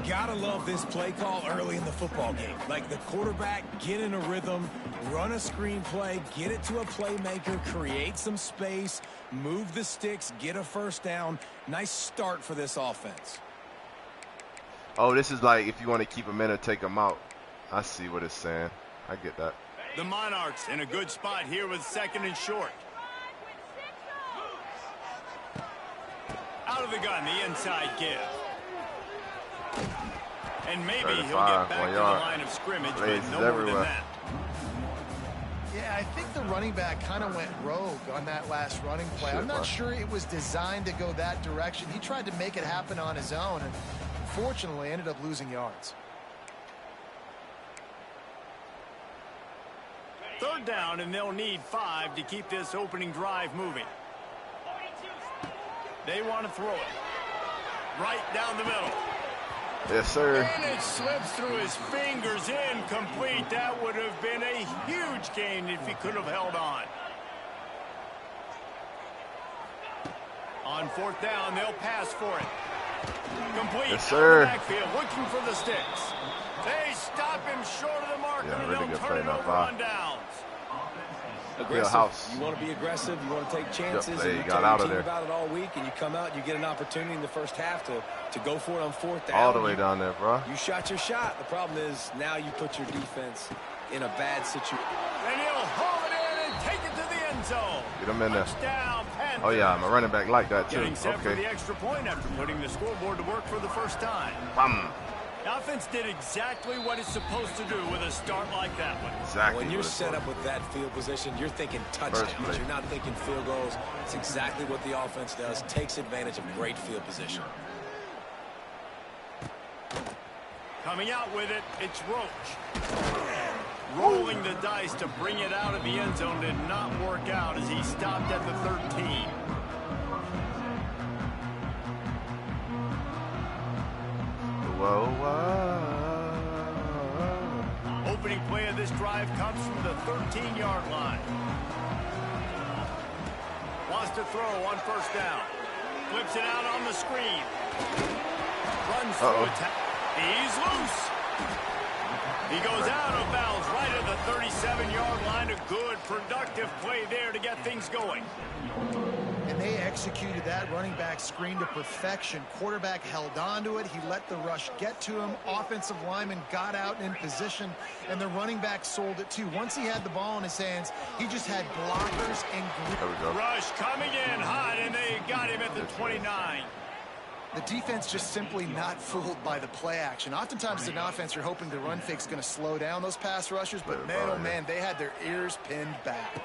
Gotta love this play call early in the football game. Like the quarterback, get in a rhythm, run a screen play, get it to a playmaker, create some space, move the sticks, get a first down. Nice start for this offense. Oh, this is like if you want to keep them in or take them out. I see what it's saying. I get that. The Monarchs in a good spot here with second and short. Out of the gun, the inside give. And maybe he'll get back to the line of scrimmage, but no more than that. Yeah, I think the running back kind of went rogue on that last running play. I'm not sure it was designed to go that direction. He tried to make it happen on his own, and unfortunately ended up losing yards. Third down, and they'll need 5 to keep this opening drive moving. They want to throw it right down the middle. Yes, sir. And it slips through his fingers, incomplete. That would have been a huge gain if he could have held on. On fourth down, they'll pass for it. Complete. Yes, sir. Backfield, looking for the sticks. They stop him short of the mark, and really they'll good turn play, it not over bad. on downs. Aggressive. You want to be aggressive. You want to take chances. Yep, and you got tell out your of team there. about it all week, and you come out and you get an opportunity in the first half to go for it on fourth down. All the way down there, bro. You shot your shot. The problem is now you put your defense in a bad situation. And he'll haul it in and take it to the end zone. Get him in there. Touchdown, Panthers. Oh, yeah, I'm a running back like that, too. Getting set for the Okay. extra point after putting the scoreboard to work for the first time. Bam. The offense did exactly what it's supposed to do with a start like that one. Exactly. When you're set up with that field position, you're thinking touchdowns. You're not thinking field goals. It's exactly what the offense does. Takes advantage of great field position. Coming out with it, it's Roach. Rolling the dice to bring it out of the end zone did not work out as he stopped at the 13. Whoa, whoa. Opening play of this drive comes from the 13-yard line. Wants to throw on first down. Flips it out on the screen. Runs through it. He's loose. He goes out of bounds right at the 37-yard line. A good, productive play there to get things going. And they executed that running back screen to perfection. Quarterback held on to it. He let the rush get to him. Offensive lineman got out in position, and the running back sold it too. Once he had the ball in his hands, he just had blockers and There we go. Rush coming in hot, and they got him at the 29. the defense just simply not fooled by the play action. Oftentimes as an offense, you're hoping the run fake's going to slow down those pass rushers, but man, oh man, they had their ears pinned back.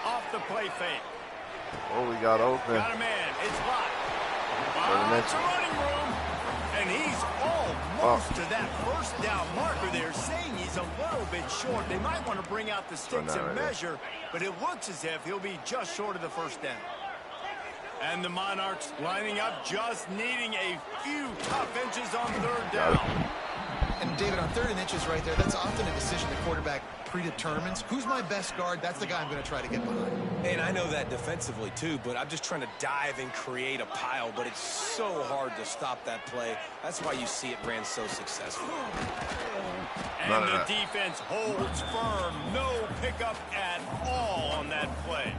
Off the play fake. Oh, we got open. Got a man. It's blocked. It's a running room. And he's almost to that first down marker there, saying he's a little bit short. They might want to bring out the sticks and measure, but it looks as if he'll be just short of the first down. And the Monarchs lining up, just needing a few tough inches on third down. And David, on 3rd and inches right there, that's often a decision the quarterback predetermines. Who's my best guard? That's the guy I'm going to try to get behind. And I know that defensively too, but I'm just trying to dive and create a pile, but it's so hard to stop that play. That's why you see it ran so successful. And the defense holds firm. No pickup at all on that play.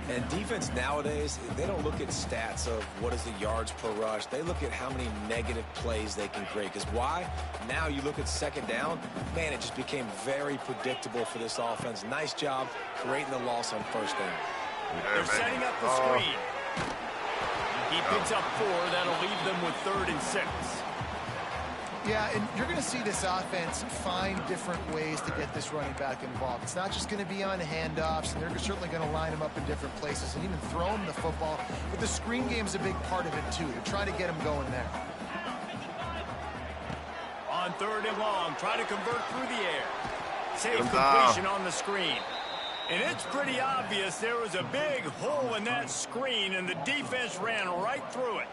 And defense nowadays, they don't look at stats of what is the yards per rush. They look at how many negative plays they can create. Because why? Now you look at 2nd down, man, it just became very predictable for this offense. Nice job creating the loss on 1st down. They're setting up the screen. He picks up 4. That'll leave them with 3rd and 6. Yeah, and you're going to see this offense find different ways to get this running back involved. It's not just going to be on handoffs, and they're certainly going to line him up in different places and even throw him the football. But the screen game is a big part of it, too. They're trying to get him going there. On 3rd and long, try to convert through the air. Safe completion on the screen. And it's pretty obvious there was a big hole in that screen, and the defense ran right through it.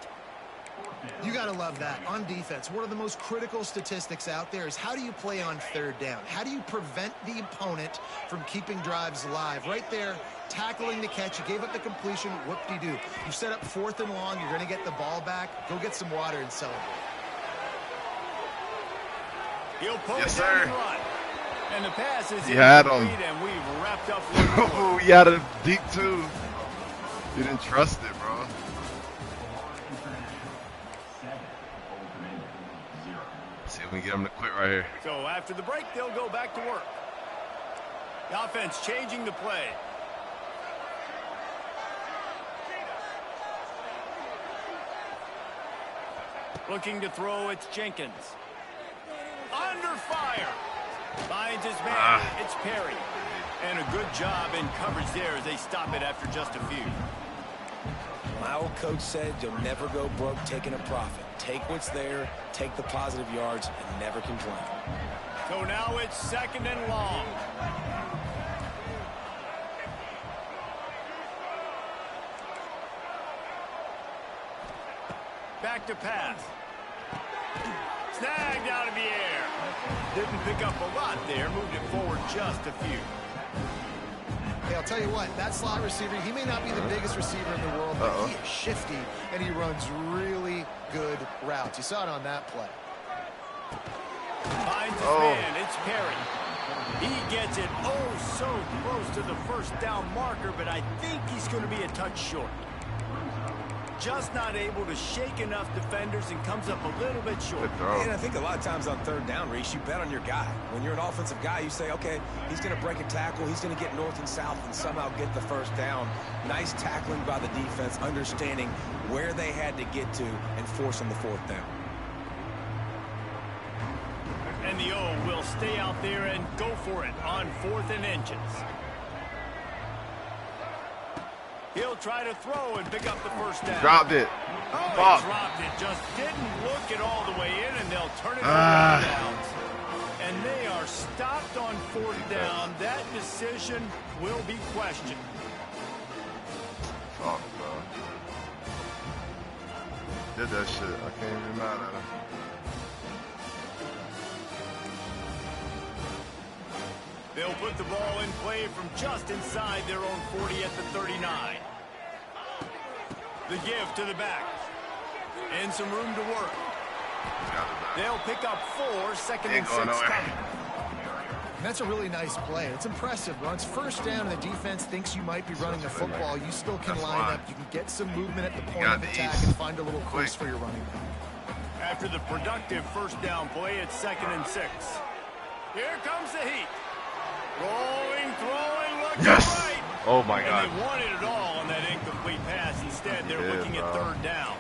You got to love that. On defense, one of the most critical statistics out there is how do you play on 3rd down? How do you prevent the opponent from keeping drives alive? Right there, tackling the catch. You gave up the completion. Whoop-de-doo. You set up 4th and long. You're going to get the ball back. Go get some water and celebrate. He'll pull it down and run. And the pass is incomplete, and we've wrapped up. Oh, he had it deep, too. He didn't trust it, bro. See if we can get him to quit right here. So after the break, they'll go back to work. The offense changing the play. Looking to throw, it's Jenkins. Under fire. Finds his man. It's Perry. And a good job in coverage there as they stop it after just a few. My old coach said you'll never go broke taking a profit. Take what's there, take the positive yards, and never complain. So now it's 2nd and long. Back to pass. Snagged out of the air. Didn't pick up a lot there. Moved it forward just a few. Hey, I'll tell you what, that slot receiver, he may not be the biggest receiver in the world, but he is shifty, and he runs really good routes. You saw it on that play. Finds his man. It's Perry. He gets it so close to the first down marker, but I think he's going to be a touch short. Just not able to shake enough defenders and comes up a little bit short. And I think a lot of times on 3rd down, Reese, you bet on your guy. When you're an offensive guy, you say, okay, he's going to break a tackle, he's going to get north and south and somehow get the first down. Nice tackling by the defense, understanding where they had to get to and forcing the 4th down. And the O will stay out there and go for it on 4th and inches. He'll try to throw and pick up the first down. Dropped it. Oh, he dropped it. Just didn't look it all the way in, and they'll turn it over on downs. And they are stopped on 4th down. That decision will be questioned. Fuck, bro. Did that shit. I can't even be mad at him. They'll put the ball in play from just inside their own 40 at the 39. The give to the back. And some room to work. They'll pick up 4, 2nd and 6 coming. And that's a really nice play. It's impressive. When it's 1st down and the defense thinks you might be running the football, you still can line up. You can get some movement at the point of attack and find a little place for your running back. After the productive 1st down play, it's 2nd and 6. Here comes the heat. Rolling, throwing, looking right. Oh, my God. And they wanted it all on that incomplete pass. Instead, they're looking at 3rd down.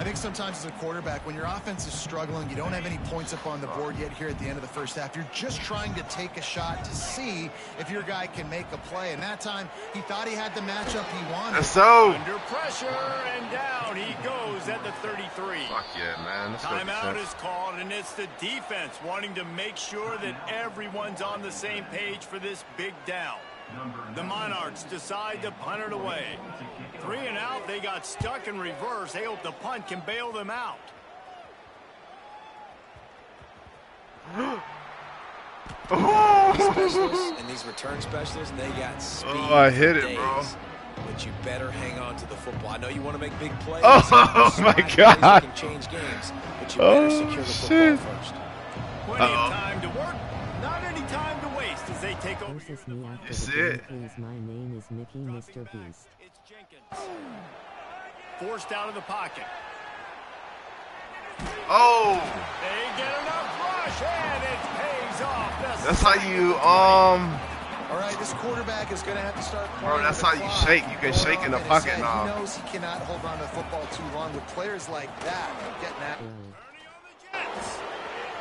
I think sometimes as a quarterback, when your offense is struggling, you don't have any points up on the board yet here at the end of the first half. You're just trying to take a shot to see if your guy can make a play. And that time, he thought he had the matchup he wanted. That's so. Under pressure, and down he goes at the 33. Fuck yeah, man. Timeout is called, and it's the defense wanting to make sure that everyone's on the same page for this big down. The Monarchs decide to punt it away. 3 and out, they got stuck in reverse. They hope the punt can bail them out. Specialists and these return specialists, they got speed. Oh, I hit it, bro. But you better hang on to the football. I know you want to make big plays. Oh, my God. Can change games, but you better secure the football first. Plenty of time to work. Not any time to waste as they take over. This is me after That's the it. game, please. My name is Mickey, Mr. Beast. It's Jenkins. Forced out of the pocket. Oh. They get enough rush, and it pays off. That's how you, All right, this quarterback is going to have to start playing. Bro, that's the how you clock. shake. You can shake in the pocket now. He knows he cannot hold on to the football too long with players like that. Getting at.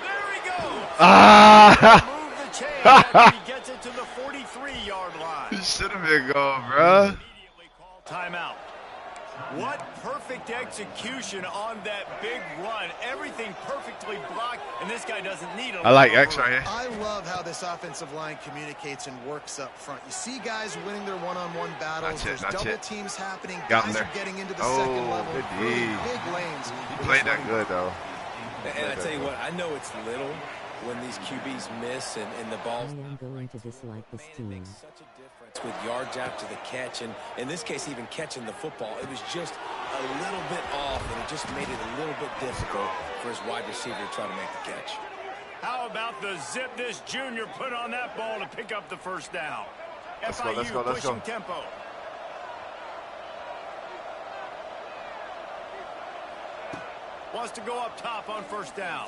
There he goes. Ah. Move the chain after he gets it to the 43-yard line. You should have been going, bro. Immediately call timeout. What perfect execution on that big run. Everything perfectly blocked, and this guy doesn't need a I like X right here. I love how this offensive line communicates and works up front. You see guys winning their one-on-one battles. There's double teams happening. Got him Guys there. are getting into the second level. Good Really D. big lanes. He played that good, though. And I tell you what, I know it's little when these QBs miss and the I balls. am going to dislike this It team. makes such a difference with yards after the catch, and in this case, even catching the football. It was just a little bit off, and it just made it a little bit difficult for his wide receiver to try to make the catch. How about the zip this junior put on that ball to pick up the first down? Let's go, let's go, let's pushing go. tempo. Wants to go up top on first down.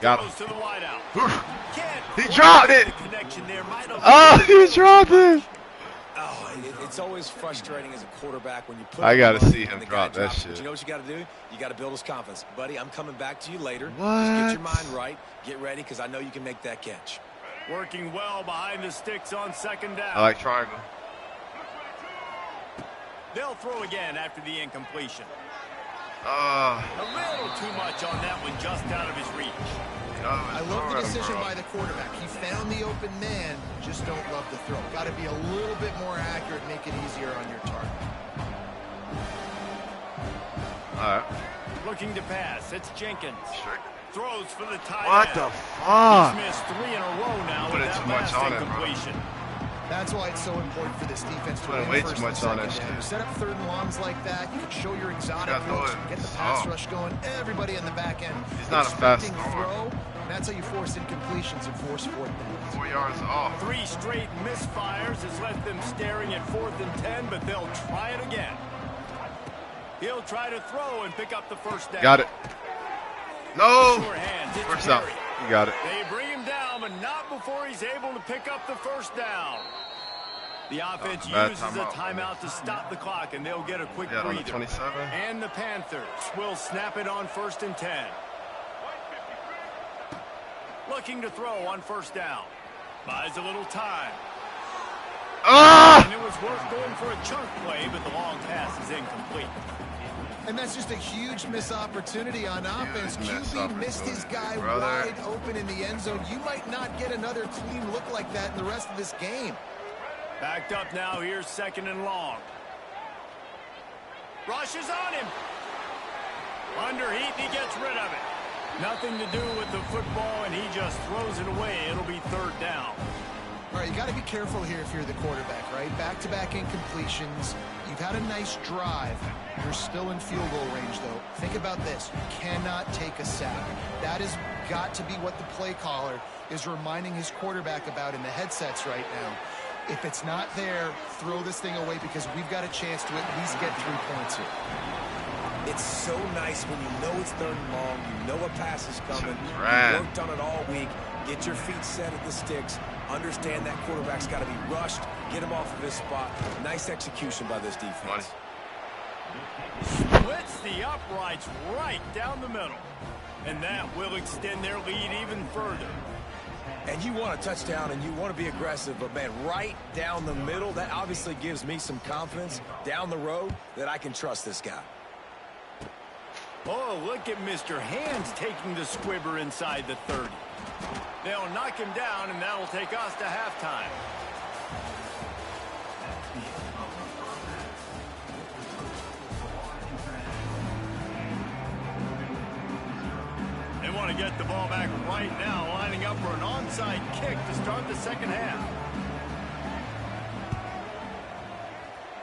Got Goes him. to the wideout. Can't He quite dropped get it. the connection there. Might have Oh, he dropped it. Oh, it's always frustrating as a quarterback when you put. I gotta it on see and him the guy drop that drops it. shit. But you know what you got to do? You got to build his confidence, buddy. I'm coming back to you later. What? Just get your mind right. Get ready, because I know you can make that catch. working well behind the sticks on second down. I like triangle. They'll throw again after the incompletion. Oh, A little too much on that one, just out of his reach. I love the decision by the quarterback. He found the open man, just don't love the throw. Got to be a little bit more accurate, make it easier on your target. all right. Looking to pass, it's Jenkins. Straight. Throws for the tight What end. the fuck? He's missed 3 in a row now Put with it that too much last on it, bro. incompletion. That's why it's so important for this defense to Putting win way first too and much on that second down. shit. Set up third and longs like that. You can show your exotic Gotta throw looks, it. get the pass Oh. rush going. Everybody in the back end. He's not a fast expecting thrower. throw. And that's how you force incompletions and force fourth downs. 4 yards off. 3 straight misfires has left them staring at 4th and 10, but they'll try it again. He'll try to throw and pick up the first down. Got it. No. Sure hands, it's First down. Perry. You got it. They bring him down, but not before he's able to pick up the first down. The offense bad uses a timeout to stop the clock, and they'll get a quick Yeah, on the breather. 27. And the Panthers will snap it on 1st and 10. Looking to throw on first down. Buys a little time. Ah! And it was worth going for a chunk play, but the long pass is incomplete. And that's just a huge missed opportunity on offense. missed QB missed his opportunity, guy brother. wide open in the end zone. You might not get another clean look like that in the rest of this game. Backed up now, here's 2nd and long. Rushes on him. Under heat, he gets rid of it. Nothing to do with the football, and he just throws it away. It'll be 3rd down. All right, you got to be careful here if you're the quarterback, right? Back-to-back incompletions. You've had a nice drive. You're still in field goal range, though. Think about this. You cannot take a sack. That has got to be what the play caller is reminding his quarterback about in the headsets right now. If it's not there, throw this thing away because we've got a chance to at least get 3 points here. It's so nice when you know it's 3rd and long, you know a pass is coming, you Right. worked on it all week, get your feet set at the sticks, understand that quarterback's got to be rushed, get him off of his spot. Nice execution by this defense. Splits the uprights right down the middle. And that will extend their lead even further. And you want a touchdown and you want to be aggressive, but man, right down the middle, that obviously gives me some confidence down the road that I can trust this guy. Oh, look at Mr. Hands taking the squibber inside the 30. They'll knock him down, and that'll take us to halftime. They want to get the ball back right now, lining up for an onside kick to start the second half.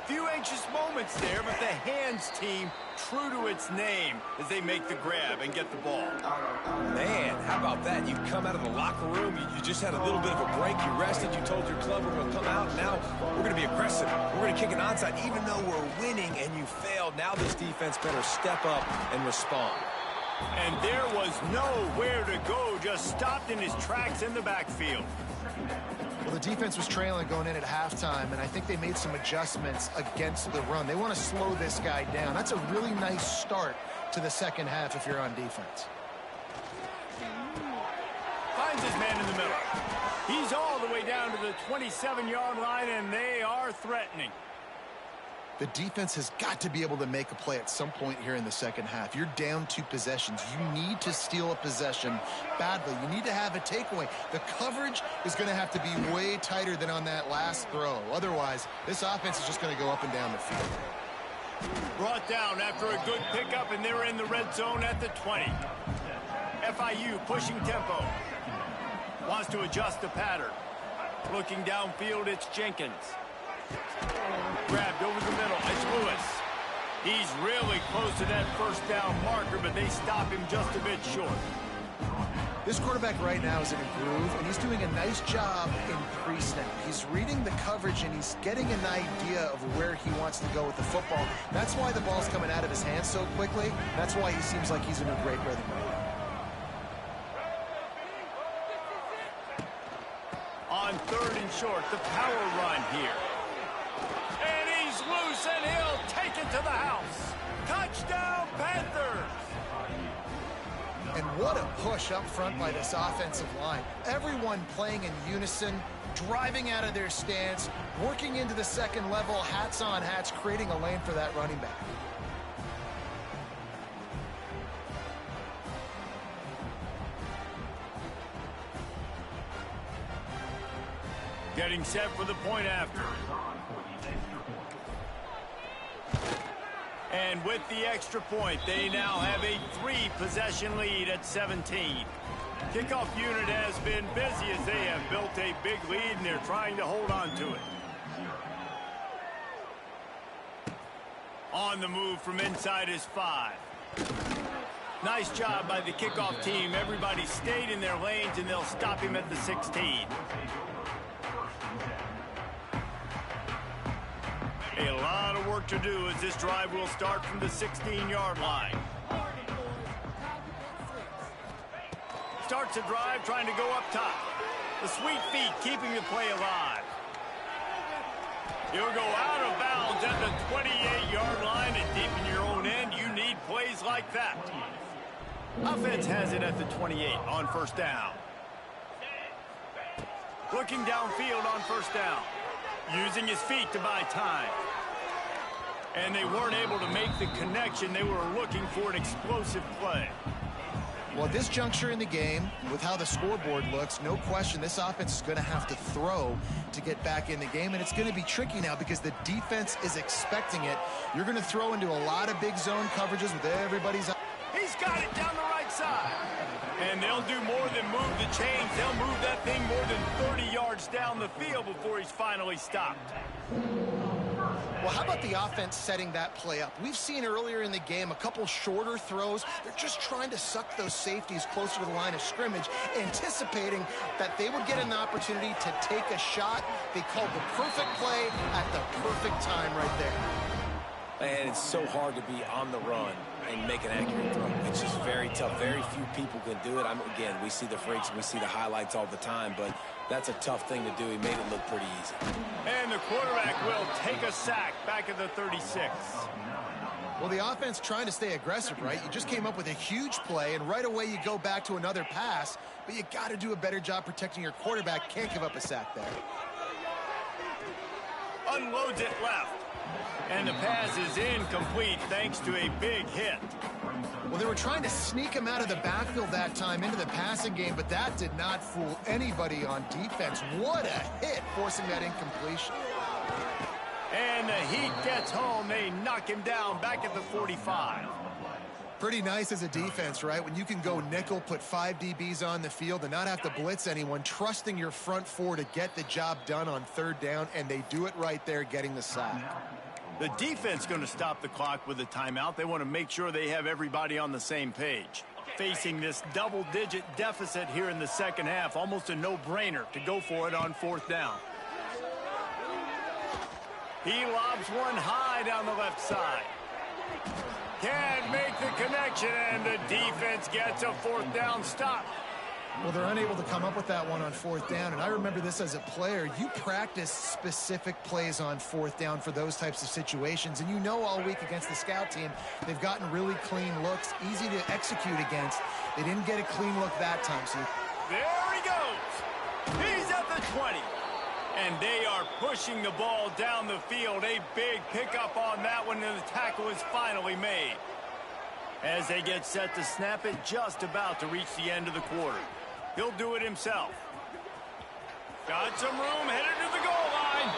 Few anxious moments there, but the Hands team true to its name as they make the grab and get the ball. Man, how about that? You come out of the locker room, you just had a little bit of a break, you rested, you told your club we're going to come out, now we're going to be aggressive. We're going to kick an onside, even though we're winning and you failed. Now this defense better step up and respond. And there was nowhere to go, just stopped in his tracks in the backfield. Well, the defense was trailing going in at halftime, and I think they made some adjustments against the run. They want to slow this guy down. That's a really nice start to the second half if you're on defense. Finds his man in the middle. He's all the way down to the 27-yard line, and they are threatening. The defense has got to be able to make a play at some point here in the second half. You're down 2 possessions. You need to steal a possession badly. You need to have a takeaway. The coverage is going to have to be way tighter than on that last throw. Otherwise, this offense is just going to go up and down the field. Brought down after a good pickup, and they're in the red zone at the 20. FIU pushing tempo. Wants to adjust the pattern. Looking downfield, it's Jenkins. Grabbed over the middle. It's Lewis. He's really close to that first down marker, but they stop him just a bit short. This quarterback right now is in a groove, and he's doing a nice job in pre-snap. He's reading the coverage, and he's getting an idea of where he wants to go with the football. That's why the ball's coming out of his hands so quickly. That's why he seems like he's in a great rhythm right now. On 3rd and short, the power run here. And he's loose, and he'll take it to the house. Touchdown, Panthers! And what a push up front by this offensive line. Everyone playing in unison, driving out of their stance, working into the second level, hats on hats, creating a lane for that running back. Getting set for the point after. And with the extra point, they now have a 3-possession lead at 17. Kickoff unit has been busy as they have built a big lead, and they're trying to hold on to it. On the move from inside is 5. Nice job by the kickoff team. Everybody stayed in their lanes, and they'll stop him at the 16. A lot of work to do as this drive will start from the 16-yard line. Starts the drive trying to go up top. The sweet feet keeping the play alive. He'll go out of bounds at the 28-yard line, and deep in your own end, you need plays like that. Offense has it at the 28 on 1st down. Looking downfield on 1st down. Using his feet to buy time. And they weren't able to make the connection. They were looking for an explosive play. Well, at this juncture in the game, with how the scoreboard looks, no question this offense is going to have to throw to get back in the game. And it's going to be tricky now because the defense is expecting it. You're going to throw into a lot of big zone coverages with everybody's... He's got it down the right side. And they'll do more than move the chains. They'll move that thing more than 30 yards down the field before he's finally stopped. Well, how about the offense setting that play up? We've seen earlier in the game a couple shorter throws. They're just trying to suck those safeties closer to the line of scrimmage, anticipating that they would get an opportunity to take a shot. They called the perfect play at the perfect time right there. And it's so hard to be on the run and make an accurate throw. It's just very tough. Very few people can do it. Again, we see the freaks, we see the highlights all the time, but that's a tough thing to do. He made it look pretty easy. And the quarterback will take a sack back at the 36. Well, the offense trying to stay aggressive, right? You just came up with a huge play, and right away you go back to another pass, but you got to do a better job protecting your quarterback. Can't give up a sack there. Unloads it left. And the pass is incomplete thanks to a big hit. Well, they were trying to sneak him out of the backfield that time into the passing game, but that did not fool anybody on defense. What a hit, forcing that incompletion. And the Heat gets home. They knock him down back at the 45. Pretty nice as a defense, right? When you can go nickel, put 5 DBs on the field and not have to blitz anyone, trusting your front four to get the job done on third down, and they do it right there, getting the sack. The defense going to stop the clock with a timeout. They want to make sure they have everybody on the same page. Facing this double-digit deficit here in the second half, almost a no-brainer to go for it on fourth down. He lobs one high down the left side. Can't make the connection, and the defense gets a fourth down stop. Well, they're unable to come up with that one on fourth down, and I remember this as a player. You practice specific plays on fourth down for those types of situations, and you know all week against the scout team, they've gotten really clean looks, easy to execute against. They didn't get a clean look that time, so there he goes. He's at the 20. And they are pushing the ball down the field. A big pickup on that one, and the tackle is finally made. As they get set to snap it, just about to reach the end of the quarter. He'll do it himself. Got some room, headed to the goal line.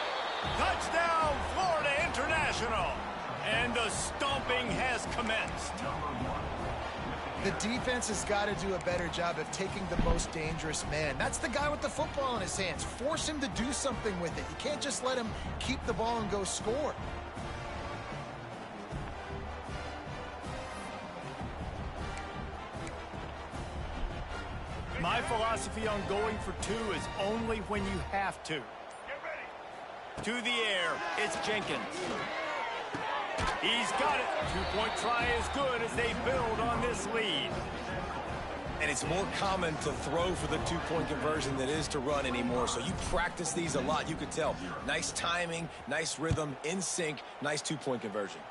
Touchdown, Florida International. And the stomping has commenced. the defense has got to do a better job of taking the most dangerous man. That's the guy with the football in his hands. Force him to do something with it. You can't just let him keep the ball and go score. My philosophy on going for two is only when you have to. To the air, it's Jenkins. He's got it. Two-point try is good as they build on this lead. And it's more common to throw for the two-point conversion than it is to run anymore. So you practice these a lot. You can tell. Nice timing, nice rhythm, in sync, nice two-point conversion.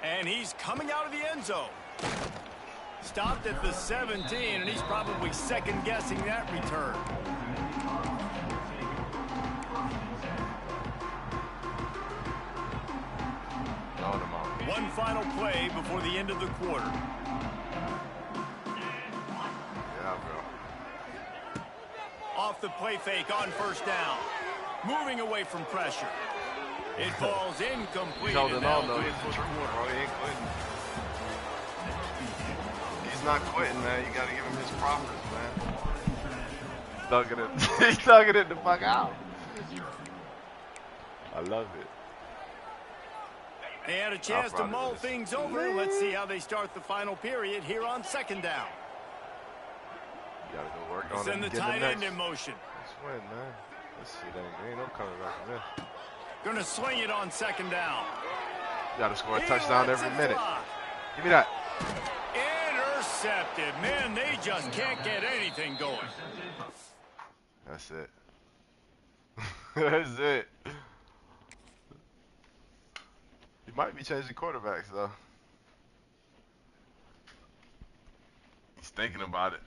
And he's coming out of the end zone. Stopped at the 17, and he's probably second-guessing that return. One final play before the end of the quarter. Yeah, bro. Off the play fake on first down. Moving away from pressure. It falls incomplete. He's holding on, though. He's bro. He ain't quitting. He's not quitting, man. You got to give him his props, man. He's thugging it the fuck out. I love it. They had a chance to mull things over. Let's see how they start the final period here on second down. You gotta go work on it. Send the tight end in motion. Let's win, man. Let's see. There ain't no coming back from this. Gonna swing it on second down. You gotta score a touchdown every minute. Give me that. Intercepted. Man, they just can't get anything going. That's it. That's it. You might be changing quarterbacks, though. He's thinking about it.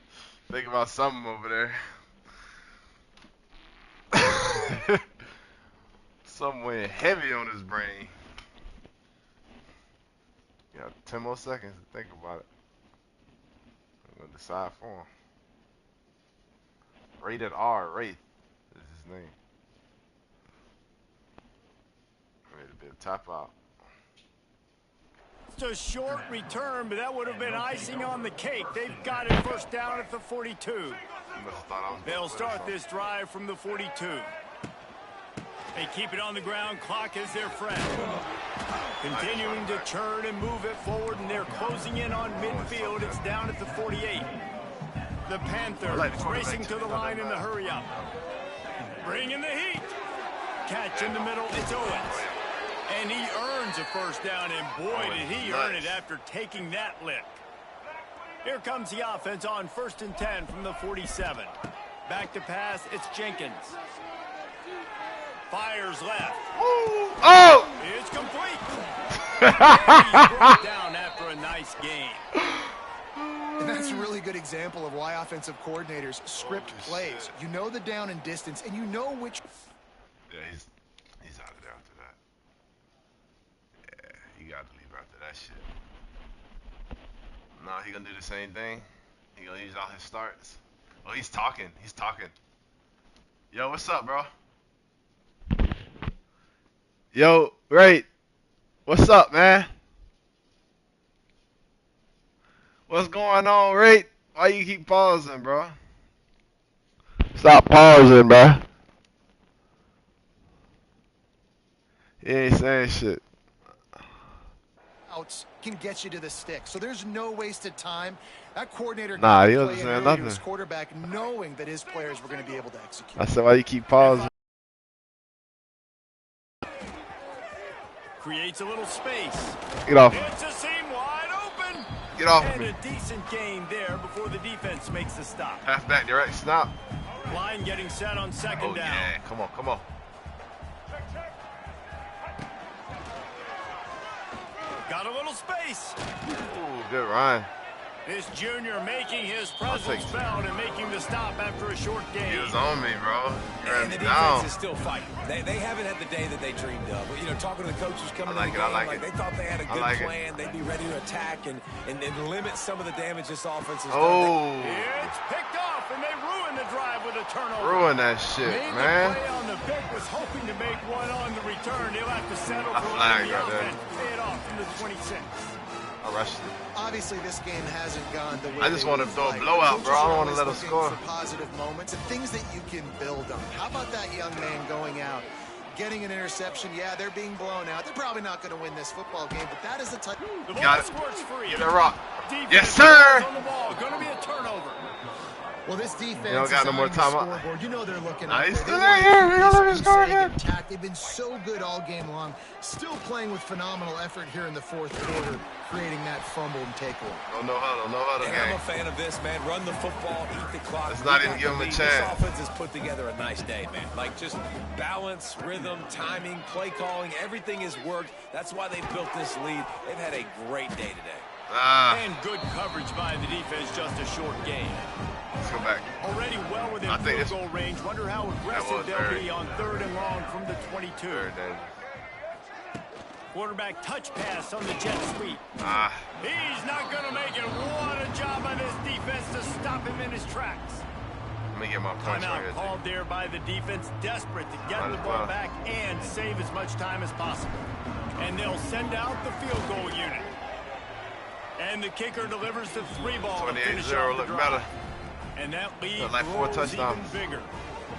Thinking about something over there. Something weighing heavy on his brain. You got 10 more seconds to think about it. I'm going to decide for him. Rated R, Wraith is his name. Ready to be a top out. It's a short return, but that would have been icing on the cake. They've got it first down at the 42. They'll start this drive from the 42. They keep it on the ground. Clock is their friend. Continuing to churn and move it forward, and they're closing in on midfield. It's down at the 48. The Panthers racing to the line in the hurry-up. Bring in the heat. Catch in the middle. It's Owens. And he earns a first down, and boy, did he earn it after taking that lick. Here comes the offense on 1st and 10 from the 47. Back to pass, it's Jenkins. Fires left. Oh! It's complete. He's brought down after a nice game. And that's a really good example of why offensive coordinators script plays. You know the down and distance, and you know which... Yeah, he's out of there after that. Yeah, he got to leave after that shit. No, he gonna do the same thing. He gonna use all his starts. Oh, he's talking. He's talking. Yo, what's up, bro? Yo, Ray. What's up, man? What's going on, Ray? Why you keep pausing, bro? Stop pausing, bro. He ain't saying shit. outs can get you to the stick. So there's no wasted time. That coordinator He got to wasn't play saying in early to nothing. his quarterback, knowing that his players were going to be able to execute. I said, why you keep pausing? Creates a little space. Get off. It's a seam wide open. Get off And me. a decent gain there before the defense makes the stop. Halfback direct snap. Line getting set on second Oh, down. yeah. Come on, come on. Got a little space. Ooh, good run. This junior making his presence take it. felt and making the stop after a short game. He was on me, bro. He ran And me the down. defense is still fighting. They haven't had the day that they dreamed of. You know, talking to the coaches coming I like to it, the I game, like it. they thought they had a I good like it. plan. They'd be ready to attack and limit some of the damage this offense has done. Oh, It's picked off, and they ruin the drive with a turnover. ruin that shit, Made man. the play on the pick, was hoping to make one on the return. He'll have to settle A for flag the right there. offense. Pay it off from the 26. I rushed it. Obviously, this game hasn't gone the way I just they want to would throw a like. blowout, bro. I don't want to Coaches let are them always score. looking for positive moments and things that you can build on. How about that young man going out, getting an interception? Yeah, they're being blown out. They're probably not going to win this football game, but that is the type. The Got ball it. squirts free. Get that rock. Defense Yes, sir. on the ball. Going to be a turnover. Well, this defense don't got is no more eyeing the timeout. scoreboard. You know they're looking Nice. up. They Good want here. to We keep gonna let this him score thing again. intact. They've been so good all game long. Still playing with phenomenal effort here in the fourth quarter, creating that fumble and takeaway. No huddle And I'm game. a fan of this, man. Run the football, eat the clock. Let's not We even got give the him a lead. chance. This offense has put together a nice day, man. Like just balance, rhythm, timing, play calling, everything has worked. That's why they built this lead. They've had a great day today. And good coverage by the defense, just a short game. Let's go back. Already well within I think field it's- goal range. Wonder how aggressive was they'll third. be on 3rd and long from the 22. Third down. Quarterback touch pass on the jet sweep. He's not going to make it. What a job by this defense to stop him in his tracks. Let me get my points right Timeout here. called there by the defense, desperate to get Might the as ball well. back and save as much time as possible. And they'll send out the field goal unit. And the kicker delivers the 3-ball to finish 28-0 off the look drive. better. And that lead Look like 4 grows touchdowns. even bigger.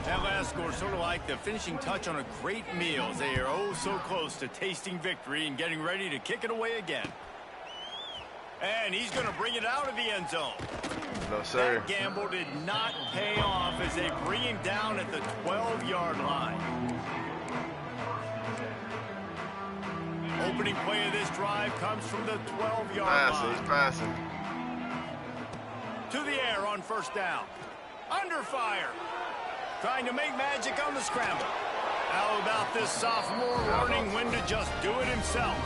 That last score sort of like the finishing touch on a great meal. They are oh so close to tasting victory and getting ready to kick it away again. And he's going to bring it out of the end zone. No, sir. That gamble did not pay off as they bring him down at the 12-yard line. Opening play of this drive comes from the 12-yard Passing. He's line. passing. To the air on 1st down. Under fire. Trying to make magic on the scramble. How about this sophomore learning when to just do it himself?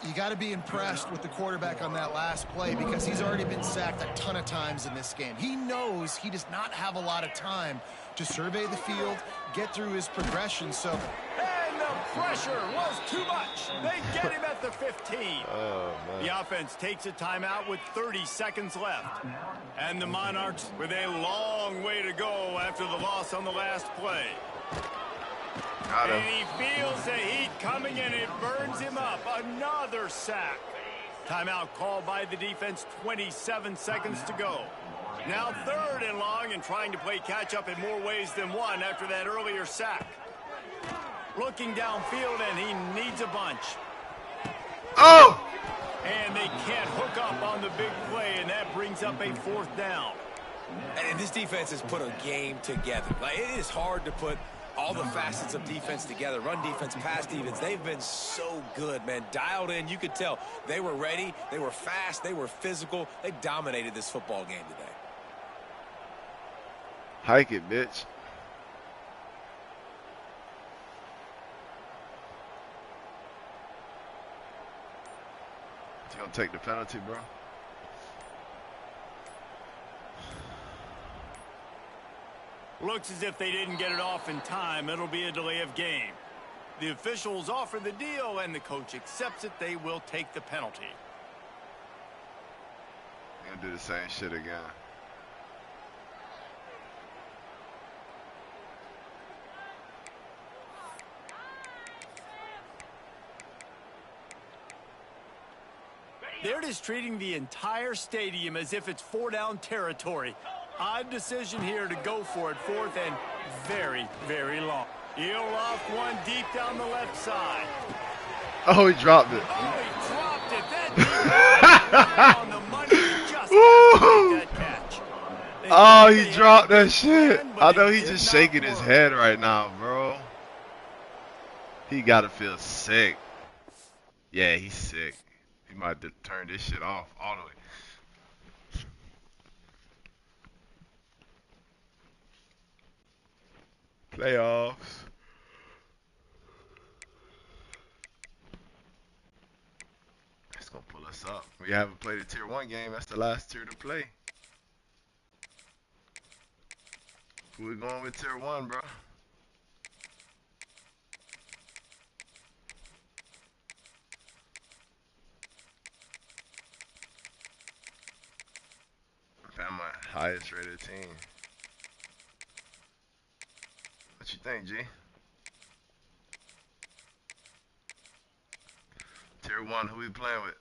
You got to be impressed with the quarterback on that last play because he's already been sacked a ton of times in this game. He knows he does not have a lot of time to survey the field, get through his progression. So, And the pressure was too much. They get him at the 15. Oh, man. The offense takes a timeout with 30 seconds left. And the Monarchs with a long way to go after the loss on the last play. Got And him. he feels the heat coming and it burns him up. Another sack. Timeout called by the defense, 27 seconds to go. Now 3rd and long and trying to play catch up in more ways than one after that earlier sack. Looking downfield and he needs a bunch. Oh! And they can't hook up on the big play, and that brings up a 4th down. And this defense has put a game together. Like, it is hard to put all the facets of defense together. Run defense, pass defense. They've been so good, man. Dialed in. You could tell they were ready. They were fast. They were physical. They dominated this football game today. Hike it, bitch. gonna take the penalty, bro? Looks as if they didn't get it off in time. It'll be a delay of game. The officials offer the deal, and the coach accepts it. They will take the penalty. Gonna do the same shit again. They're just treating the entire stadium as if it's four-down territory. Odd decision here to go for it, fourth and very, very long. He'll off one deep down the left side. Oh, he dropped it. Oh, he dropped it. That on the money. He just that catch. Oh, he dropped that shit. I know he's just shaking his head right now, bro. He gotta feel sick. Yeah, he's sick. He might have to turn this shit off all the way. Playoffs. That's gonna pull us up. We haven't played a tier 1 game. That's the last tier to play. Who we going with tier 1, bro? Bama, highest rated team. What you think, G? Tier 1, who we playing with?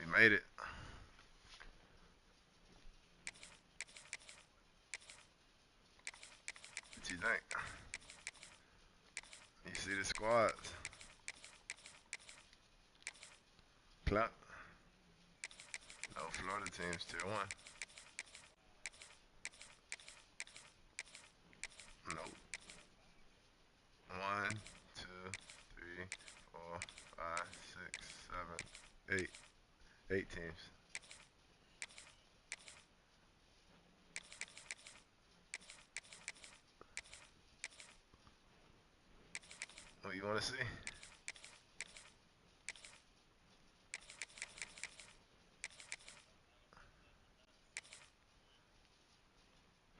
We made it. What you think? You see the squads? Clap. No, Florida team's tier 1. No. 1, 2, 3, 4, 5, 6, 7, 8. 8 teams. What you want to see?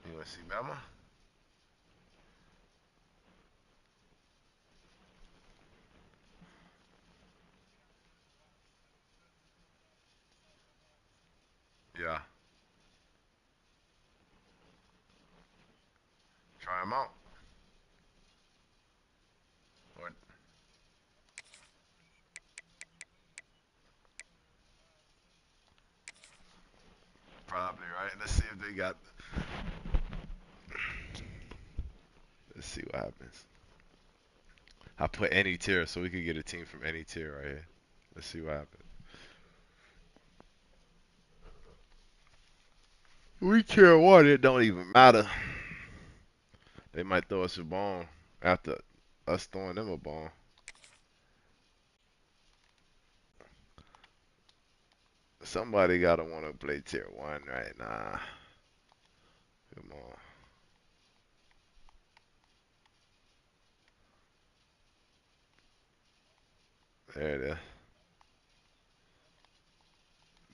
You want to see Bama? Yeah. Try them out. Or probably, right? Let's see if they got. Let's see what happens. I put any tier so we could get a team from any tier right here. Let's see what happens. We tier 1, it don't even matter. They might throw us a bone after us throwing them a bone. Somebody gotta wanna play tier 1 right now. Come on. There it is.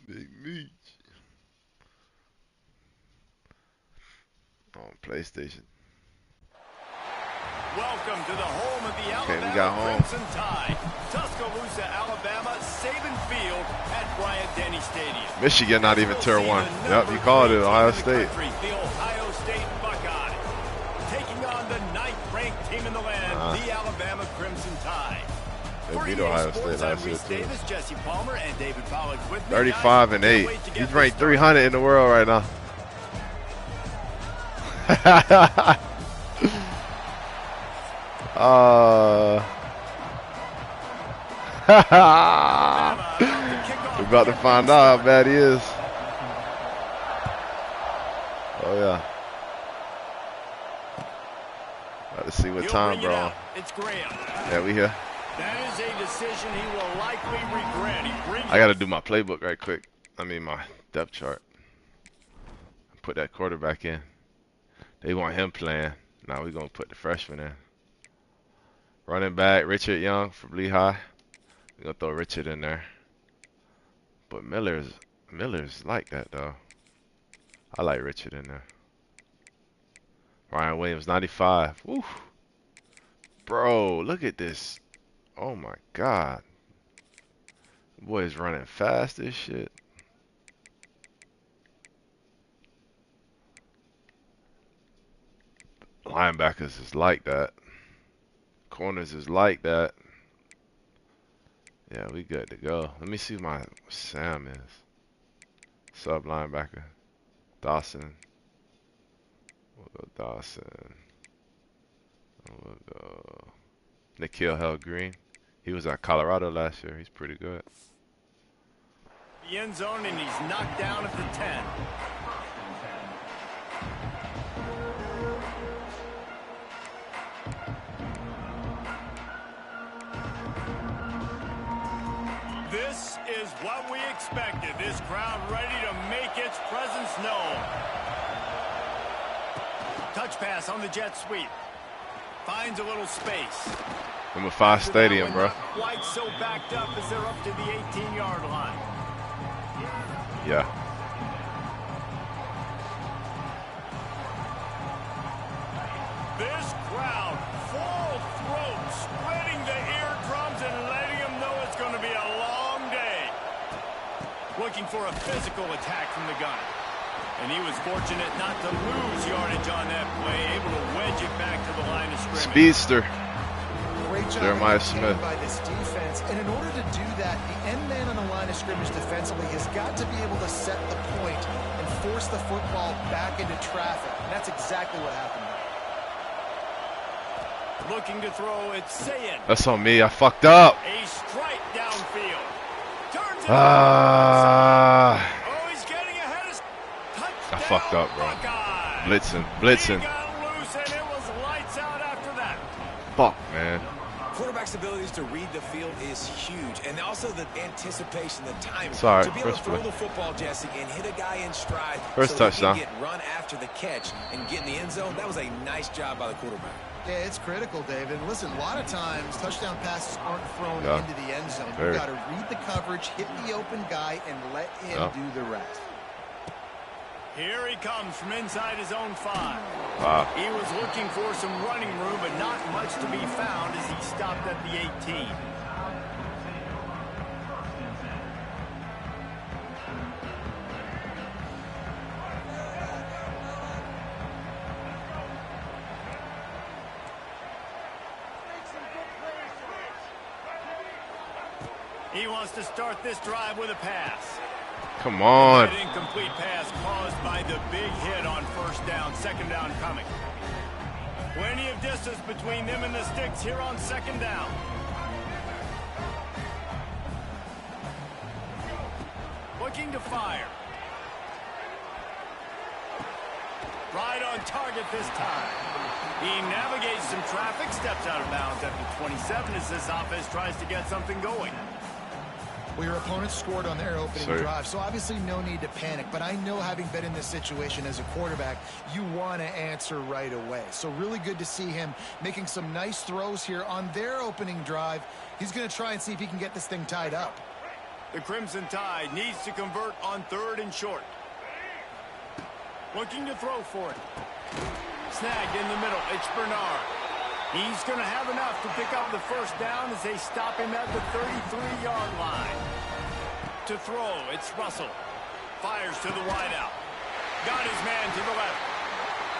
Big Meech. On PlayStation. Welcome to the home of the Okay, we got Alabama home. Crimson Tide. Tuscaloosa, Alabama, Saban Field at Bryant-Denny Stadium. Michigan not even tier 1. Yep, you called it. Ohio State. The Ohio State Buckeyes. Taking on the 9th-ranked team in the land, the Alabama Crimson Tide. They beat Ohio State last year too. Davis, Jesse Palmer, and David Pollack with me. 35 and 8. He's ranked 300 in the world right now. We're about to find out how bad he is. Oh yeah. About to see what time, bro. It's Graham. Yeah, we here. That is a decision he will likely regret. I got to do my playbook right quick. I mean my depth chart. Put that quarterback in. They want him playing. Now we're going to put the freshman in. Running back, Richard Young from Lehigh. We're gonna throw Richard in there. But Miller's like that though. I like Richard in there. Ryan Williams, 95. Woo. Bro, look at this. Oh my God. Boy is running fast as shit. Linebackers is like that. Corners is like that. Yeah, we good to go. Let me see who my Sam is. Sub linebacker. Dawson. We'll go Dawson. We'll go Nikhil Hell Green. He was at Colorado last year. He's pretty good. The end zone, and he's knocked down at the 10. This is what we expected. This crowd ready to make its presence known. Touch pass on the jet sweep. Finds a little space. Number 5 stadium, bro. Not quite so backed up as they're up to the 18-yard line. Yeah. This crowd, full throat, spreading the eardrums and letting them know it's going to be a long day. Looking for a physical attack from the gunner. And he was fortunate not to lose yardage on that play, able to wedge it back to the line of scrimmage. Speedster. Great job Jeremiah Smith. by this defense. And in order to do that, the end man on the line of scrimmage defensively has got to be able to set the point and force the football back into traffic. And that's exactly what happened there. Looking to throw, it's Sayin. That's on me. I fucked up. A strike downfield. Turns it Oh, he's getting ahead of touchdown. I fucked up, bro. Buckeyes. Blitzing. He got loose and it was lights out after that. Fuck, man. Quarterback's abilities to read the field is huge, and also the anticipation, the timing. Sorry, to be able to first throw play. the football, Jesse, and hit a guy in stride First so touchdown. he can get run after the catch and get in the end zone. That was a nice job by the quarterback. Yeah, it's critical, David. Listen, a lot of times touchdown passes aren't thrown Yeah. into the end zone. Very. You've got to read the coverage, hit the open guy, and let him do the rest. Here he comes from inside his own 5. Wow. He was looking for some running room, but not much to be found as he stopped at the 18. He wants to start this drive with a pass. Come on. That incomplete pass caused by the big hit on first down, second down coming. Plenty of distance between them and the sticks here on second down. Looking to fire. Right on target this time. He navigates some traffic, steps out of bounds at the 27 as this offense tries to get something going. Well, your opponent scored on their opening Sorry. drive, so obviously no need to panic. But I know, having been in this situation as a quarterback, you want to answer right away. So really good to see him making some nice throws here on their opening drive. He's going to try and see if he can get this thing tied up. The Crimson Tide needs to convert on 3rd and short. Looking to throw for it. Snagged in the middle. It's Bernard. He's going to have enough to pick up the first down as they stop him at the 33-yard line. To throw, it's Russell. Fires to the wideout. Got his man to the left.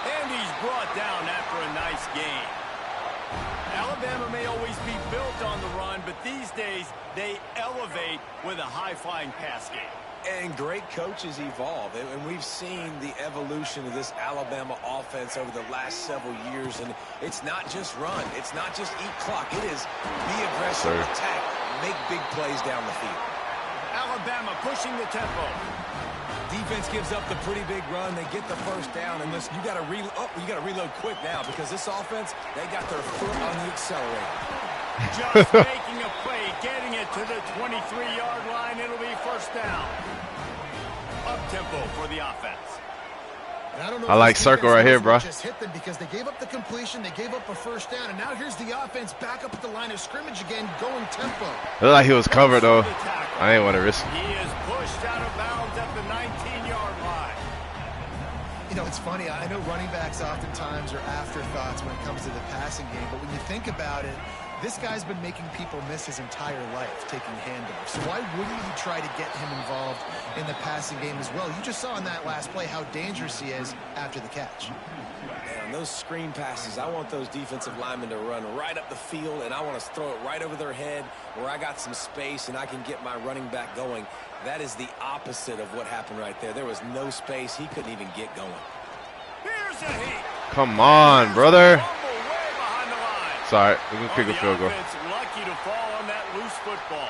And he's brought down after a nice gain. Alabama may always be built on the run, but these days they elevate with a high-flying pass game. And great coaches evolve, and we've seen the evolution of this Alabama offense over the last several years, and it's not just run, it's not just eat clock, it is be aggressive, attack, make big plays down the field. Alabama pushing the tempo. Defense gives up the pretty big run, they get the first down, and listen, you got to reload quick now because this offense, they got their foot on the accelerator. Just making a play, getting it to the 23-yard line. It'll be first down. Up-tempo for the offense. I don't know I like circle right here, bro. Just hit them because they gave up the completion, they gave up a first down, and now here's the offense back up at the line of scrimmage again, going tempo. It looked like he was covered though. I didn't want to risk it. He is pushed out of bounds at the 19-yard line. You know, it's funny. I know running backs oftentimes are afterthoughts when it comes to the passing game, but when you think about it, this guy's been making people miss his entire life taking handoffs. So why wouldn't you try to get him involved in the passing game as well? You just saw in that last play how dangerous he is after the catch. Man, those screen passes, I want those defensive linemen to run right up the field, and I want to throw it right over their head where I got some space and I can get my running back going. That is the opposite of what happened right there. There was no space. He couldn't even get going. Here's a heat. Come on, brother. Sorry, we're going to kick a field goal. Lucky to fall on that loose football.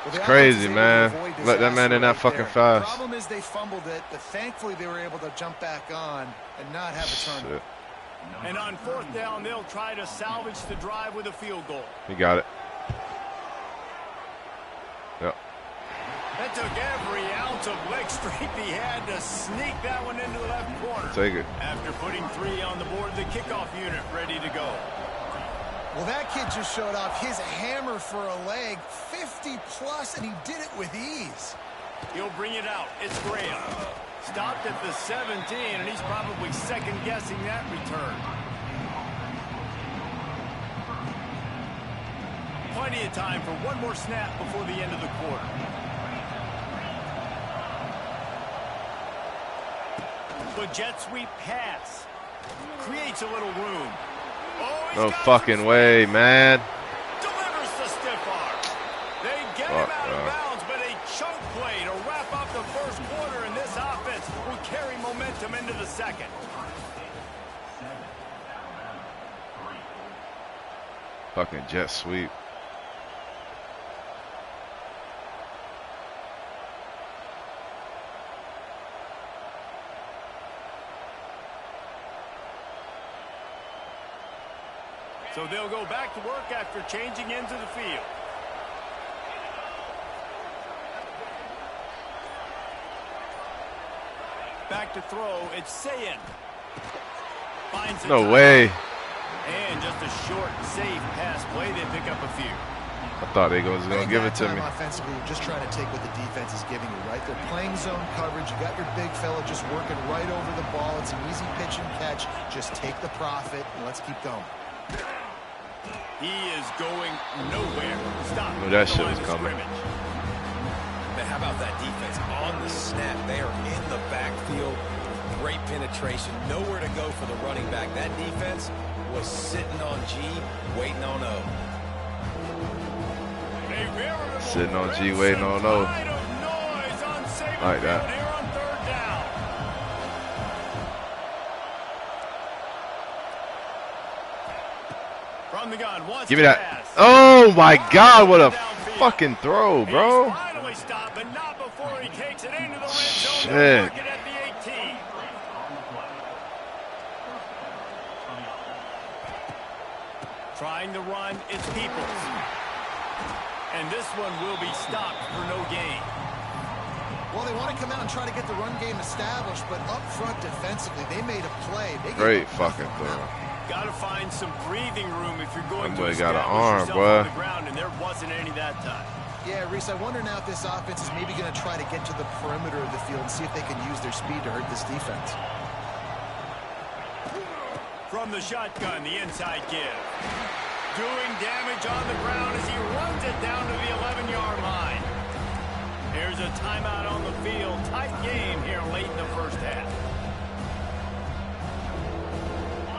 Well, It's crazy, man. Let that man in that fucking fast. The problem is they fumbled it, but thankfully they were able to jump back on and not have a turnover. And on 4th down, they'll try to salvage the drive with a field goal. He got it. Yep. That took every ounce of leg strength he had to sneak that one into the left corner. Take it. After putting 3 on the board, the kickoff unit ready to go. Well, that kid just showed off his hammer for a leg, 50-plus, and he did it with ease. He'll bring it out. It's Graham. Stopped at the 17, and he's probably second-guessing that return. Plenty of time for one more snap before the end of the quarter. The jet sweep pass. Creates a little room. Oh, no fucking way, man. Delivers the stiff arm. They get him out of bounds, but a chunk play to wrap up the first quarter, and this offense will carry momentum into the second. Fucking jet sweep. So they'll go back to work after changing into the field. Back to throw, it's Sayin. Finds no way. And just a short, safe pass play. They pick up a few. I thought they was going to give it to me. Offensively, you're just trying to take what the defense is giving you, right? They're playing zone coverage. You got your big fella just working right over the ball. It's an easy pitch and catch. Just take the profit, and let's keep going. He is going nowhere. Stop. Well, that shit was coming. Man, how about that defense on the snap? They are in the backfield. Great penetration. Nowhere to go for the running back. That defense was sitting on G, waiting on O. Sitting on G, waiting on O. Like that. From the gun, give me that. Oh my God, what a fucking throw, bro. Finally stopped, but not before he takes it into the red zone. Shit. At the 18. Trying to run, it's Peoples. And this one will be stopped for no gain. Well, they want to come out and try to get the run game established, but up front defensively, they made a play. Great fucking throw. Got to find some breathing room if you're going to got an establish arm, yourself boy. on the ground, and there wasn't any that time. Yeah, Reese, I wonder now if this offense is maybe going to try to get to the perimeter of the field and see if they can use their speed to hurt this defense. From the shotgun, the inside give. Doing damage on the ground as he runs it down to the 11-yard line. Here's a timeout on the field. Tight game here late in the first half.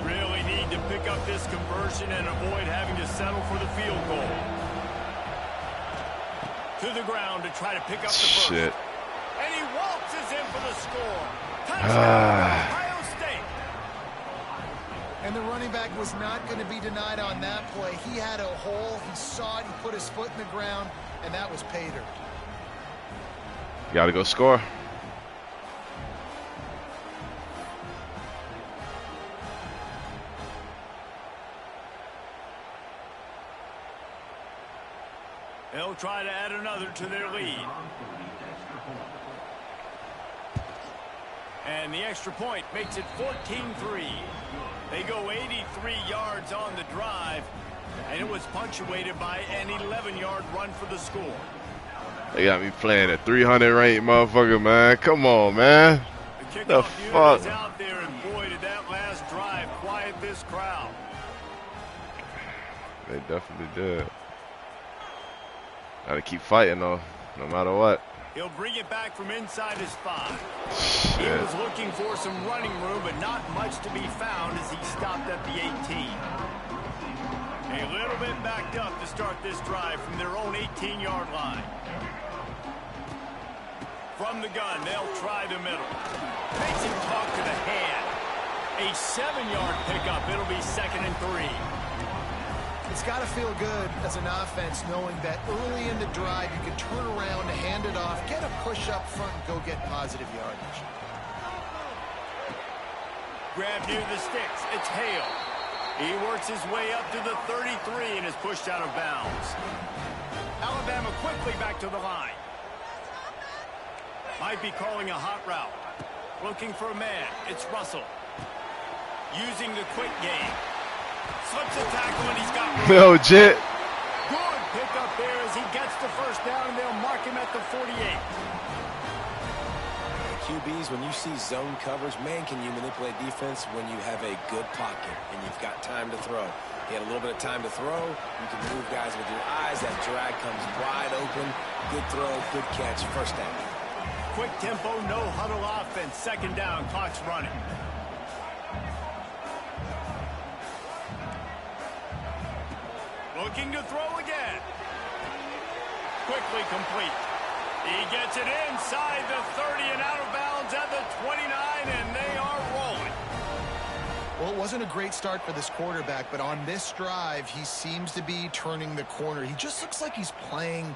Really need to pick up this conversion and avoid having to settle for the field goal. To the ground to try to pick up the first. Shit. And he waltzes in for the score. Touchdown, Ohio State. And the running back was not going to be denied on that play. He had a hole. He saw it. He put his foot in the ground, and that was pay dirt. Got to go score. They'll try to add another to their lead. And the extra point makes it 14-3. They go 83 yards on the drive, and it was punctuated by an 11-yard run for the score. They got me playing a 300 ranked motherfucker, man. Come on, man. The fuck? Is out there, and boy, did that last drive quiet this crowd. They definitely did. Gotta keep fighting, though, no matter what. He'll bring it back from inside his 5. Shit. He was looking for some running room, but not much to be found as he stopped at the 18. A little bit backed up to start this drive from their own 18-yard line. From the gun, they'll try the middle. Makes him talk to the hand. A 7-yard pickup. It'll be 2nd and 3. It's got to feel good as an offense knowing that early in the drive you can turn around, hand it off, get a push up front, and go get positive yardage. Grab near the sticks. It's Hale. He works his way up to the 33 and is pushed out of bounds. Alabama quickly back to the line. Might be calling a hot route. Looking for a man. It's Russell. Using the quick game. Slips a tackle and he's got room. Yo, Jet. Good pick up there as he gets the first down, and they'll mark him at the 48. QBs, when you see zone coverage, man, can you manipulate defense when you have a good pocket and you've got time to throw. He had a little bit of time to throw. You can move guys with your eyes. That drag comes wide open. Good throw, good catch, first down. Quick tempo, no huddle offense. 2nd down, clock's running. Looking to throw again. Quickly complete. He gets it inside the 30 and out of bounds at the 29, and they are rolling. Well, it wasn't a great start for this quarterback, but on this drive, he seems to be turning the corner. He just looks like he's playing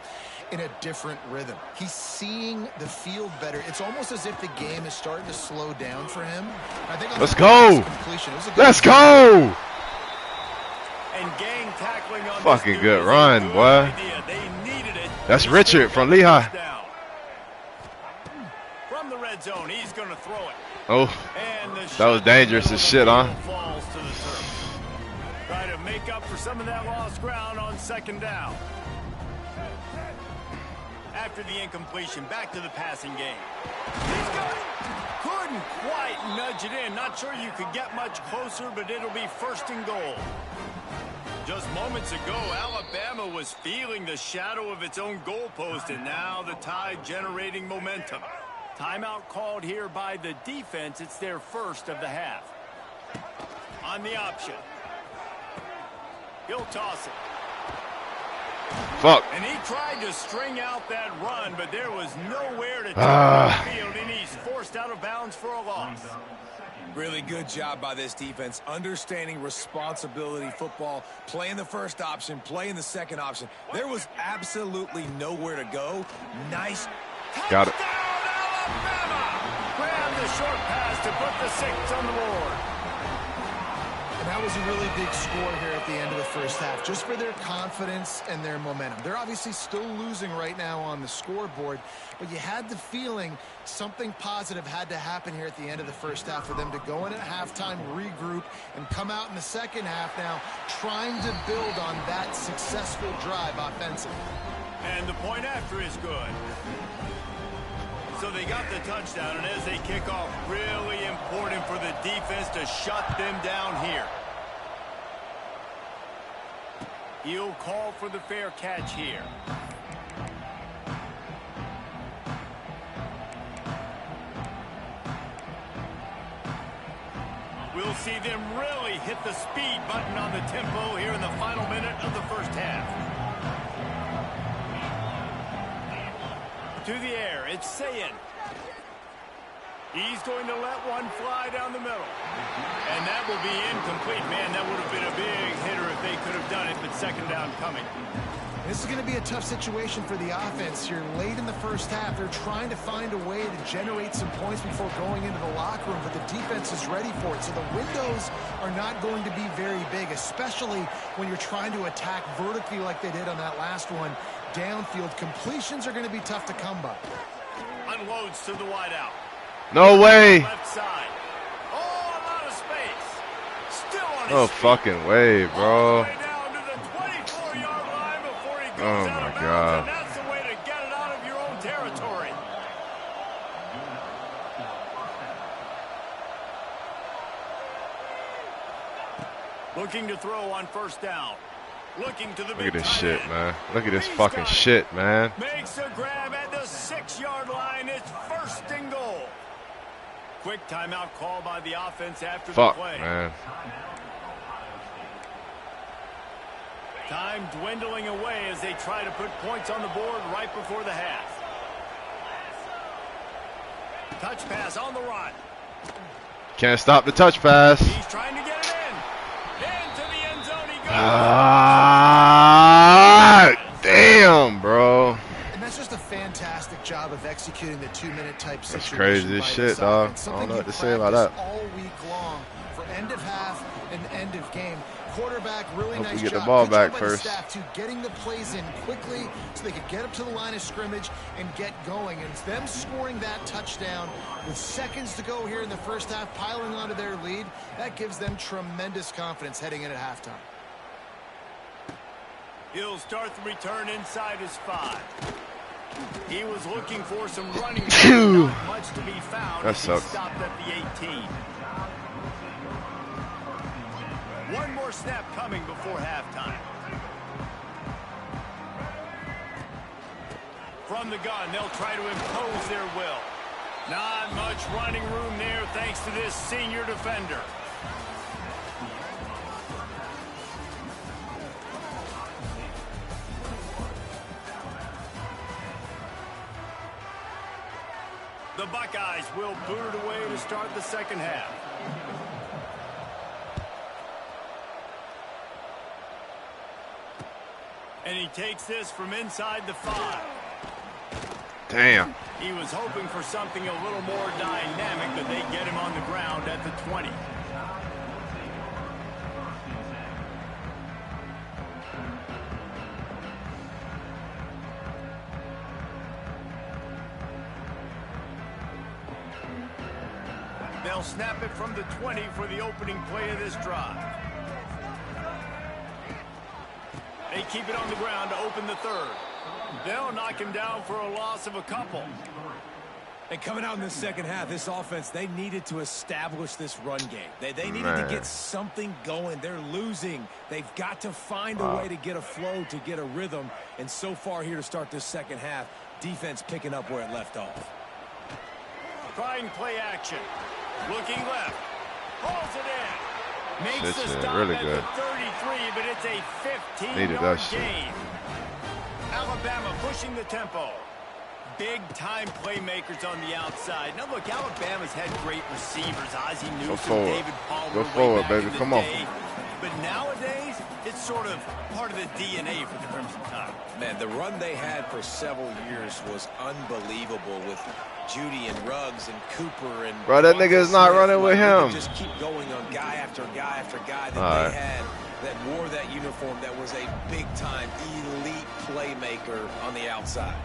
in a different rhythm. He's seeing the field better. It's almost as if the game is starting to slow down for him. I think Let's go. Let's go. And gang tackling on fucking good run, boy. They needed it. That's Richard from Lehigh. From the red zone, he's going to throw it. Oh, that was dangerous as shit, huh? Falls to the turf. Try to make up for some of that lost ground on 2nd down. After the incompletion, back to the passing game. He's got it. Couldn't quite nudge it in. Not sure you could get much closer, but it'll be 1st and goal. Just moments ago, Alabama was feeling the shadow of its own goalpost, and now the Tide generating momentum. Timeout called here by the defense. It's their first of the half. On the option. He'll toss it. Fuck. And he tried to string out that run, but there was nowhere to take the field, and he's forced out of bounds for a loss. Really good job by this defense, understanding responsibility football, playing the first option, playing the second option. There was absolutely nowhere to go. Nice. Got it. Alabama! Grab the short pass to put the 6 on the board. And that was a really big score here at the end of the first half, just for their confidence and their momentum. They're obviously still losing right now on the scoreboard, but you had the feeling something positive had to happen here at the end of the first half for them to go in at halftime, regroup, and come out in the second half now trying to build on that successful drive offensively. And the point after is good. So they got the touchdown, and as they kick off, really important for the defense to shut them down here. He'll call for the fair catch here. We'll see them really hit the speed button on the tempo here in the final minute of the first half. To the air, it's Sayin. He's going to let one fly down the middle. And that will be incomplete. Man, that would have been a big hitter if they could have done it, but 2nd down coming. This is going to be a tough situation for the offense here late in the first half. They're trying to find a way to generate some points before going into the locker room, but the defense is ready for it. So the windows are not going to be very big, especially when you're trying to attack vertically like they did on that last one. Downfield completions are going to be tough to come by. Unloads to the wideout. No way. Left side. Oh, a lot of space. Still on No his feet. fucking way, All the bro. way down to the 24-yard line before he goes Oh out my of bounds, God. and that's the way to get it out of your own territory. Looking to throw on first down. Looking to the Look big at this tight shit, end. man. Look at this He's fucking got it. shit, man. Makes a grab at the 6-yard line. It's first and goal. Quick timeout call by the offense after Fuck, the play. man. Time dwindling away as they try to put points on the board right before the half. Touch pass on the run. Can't stop the touch pass. He's trying to get it in. Into the end zone he goes. Ah, damn, bro. And that's just a fantastic job of executing the 2-minute type situation. Crazy as shit, dog. I don't know what to say about that. All week long for end of half and end of game. Quarterback, really Hope nice we get the job. ball Good job back by first. The staff too, getting the plays in quickly so they could get up to the line of scrimmage and get going. And it's them scoring that touchdown with seconds to go here in the first half, piling onto their lead. That gives them tremendous confidence heading in at halftime. He'll start the return inside his 5. He was looking for some running. Not much to be found. That He sucks. stopped at the 18. One more snap coming before halftime. From the gun, they'll try to impose their will. Not much running room there thanks to this senior defender. The Buckeyes will boot it away to start the second half. And he takes this from inside the 5. Damn. He was hoping for something a little more dynamic, but they get him on the ground at the 20. They'll snap it from the 20 for the opening play of this drive. They keep it on the ground to open the third. They'll knock him down for a loss of a couple. And coming out in the second half, this offense, they needed to establish this run game. They needed to get something going. They're losing. They've got to find a way to get a flow, to get a rhythm. And so far here to start this second half, defense picking up where it left off. Trying play action. Looking left. Pulls it in. Makes Shit, the stop really at good. the 33, but it's a Needed that 15-yard shit. gain. Alabama pushing the tempo. Big-time playmakers on the outside. Now, look, Alabama's had great receivers. Ozzie Newsome, forward. David Palmer. Go way forward, back baby. in the Come on. day. But nowadays, it's sort of part of the DNA for the Crimson Tide. Man, the run they had for several years was unbelievable with Judy and Ruggs and Cooper and... Bro, that nigga is not running with him. Just keep going on guy after guy after guy that All right. they had that wore that uniform that was a big-time elite playmaker on the outside.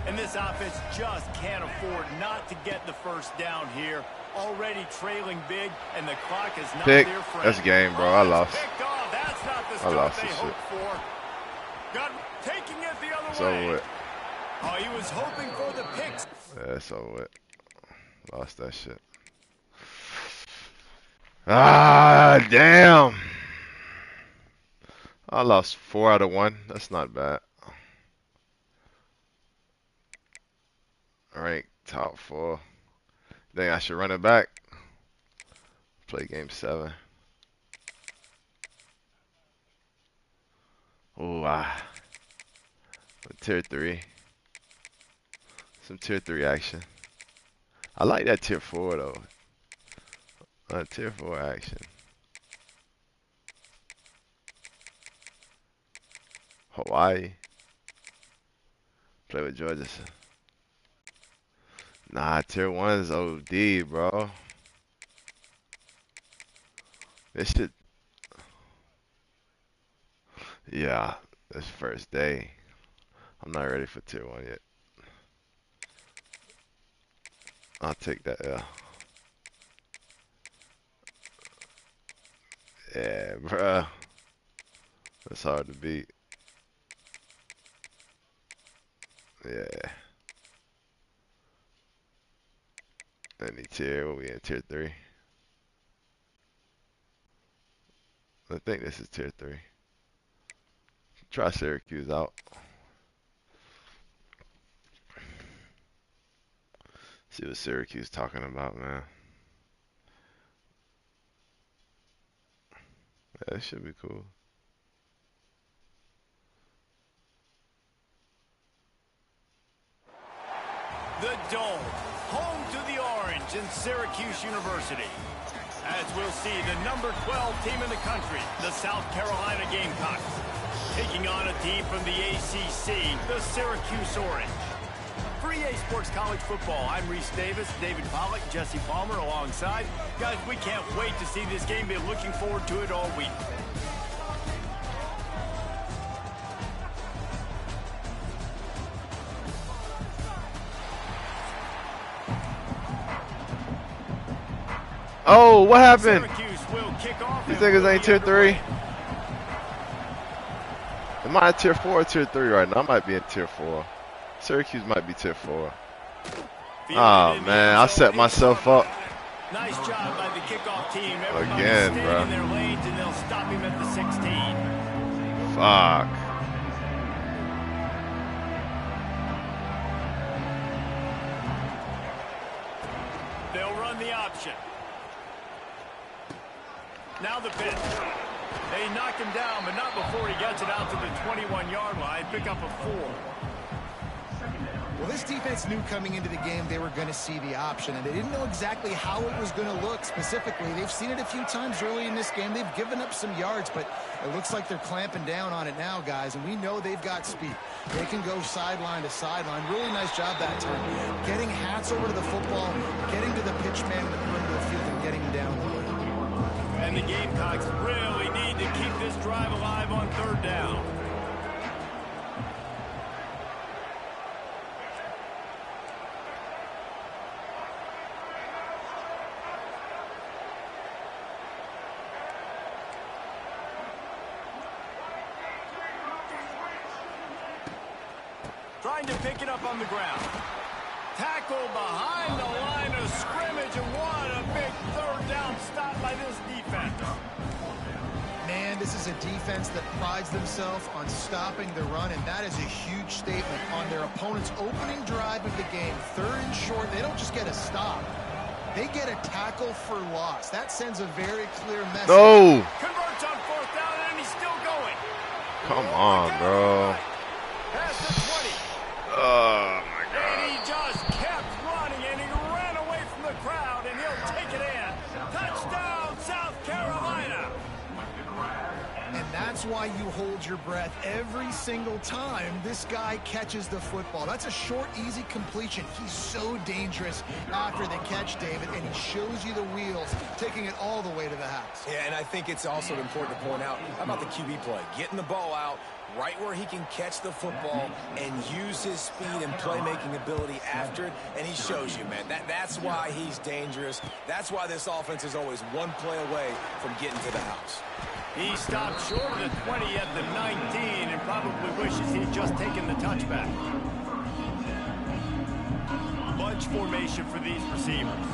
And this offense just can't afford not to get the first down here. Already trailing big, and the clock is not Pick. their friend. That's game, bro. I It's lost. picked off. That's not the I start lost they this hoped for. Got taking it the other It's way. over with. Oh, he was hoping for the picks. Yeah, it's over with. Lost that shit. Ah, damn. I lost 4 out of 1. That's not bad. Ranked top 4. Think I should run it back. Play game 7. Ooh, tier 3. Some tier 3 action. I like that tier 4 though. Tier 4 action. Hawaii. Play with Georgia. Nah, tier 1 is OD, bro. This shit. Yeah, this first day. I'm not ready for tier 1 yet. I'll take that L. Yeah, bruh. That's hard to beat. Yeah. Any tier? What we in tier 3? I think this is tier 3. Try Syracuse out. See what Syracuse talking about, man. Yeah, it should be cool. The Dome, home to the Orange in Syracuse University. As we'll see, the number 12 team in the country, the South Carolina Gamecocks, taking on a team from the ACC, the Syracuse Orange. For EA Sports College Football, I'm Reese Davis, David Pollack, Jesse Palmer alongside. Guys, we can't wait to see this game. Been looking forward to it all week. Oh, what happened? Syracuse will kick off. These niggas ain't tier 3. Am I at tier 4 or tier 3 right now? I might be in tier 4. Syracuse might be tier 4. Oh, man. I set myself up. Nice job by the kickoff team. Everybody's Again, staying bro. in their lanes, and they'll stop him at the 16. Fuck. They'll run the option. Now the pitch. They knock him down, but not before he gets it out to the 21-yard line. Pick up a 4. Well, this defense knew coming into the game they were going to see the option, and they didn't know exactly how it was going to look specifically. They've seen it a few times early in this game. They've given up some yards, but it looks like they're clamping down on it now, guys, and we know they've got speed. They can go sideline to sideline. Really nice job that time. Getting hats over to the football, getting to the pitch man in the perimeter of the field, and getting him down the way. And the Gamecocks really need to keep this drive alive on 3rd down. Trying to pick it up on the ground. Tackle behind the line of scrimmage, and what a big 3rd down stop by this defense. Man, this is a defense that prides themselves on stopping the run, and that is a huge statement on their opponent's opening drive of the game. 3rd and short, they don't just get a stop. They get a tackle for loss. That sends a very clear message. No. Converts on 4th down, and he's still going. Come on, bro. Past the 20. Oh, my And God. he just kept running, and he ran away from the crowd, and he'll take it in. Touchdown, South Carolina. And that's why you hold your breath every single time this guy catches the football. That's a short, easy completion. He's so dangerous after the catch, David, and he shows you the wheels, taking it all the way to the house. Yeah, and I think it's also important to point out, how about the QB play? Getting the ball out right where he can catch the football and use his speed and playmaking ability after it, and he shows you, man. That's why he's dangerous. That's why this offense is always one play away from getting to the house. He stopped short of the 20 at the 19 and probably wishes he'd just taken the touchback. Bunch formation for these receivers.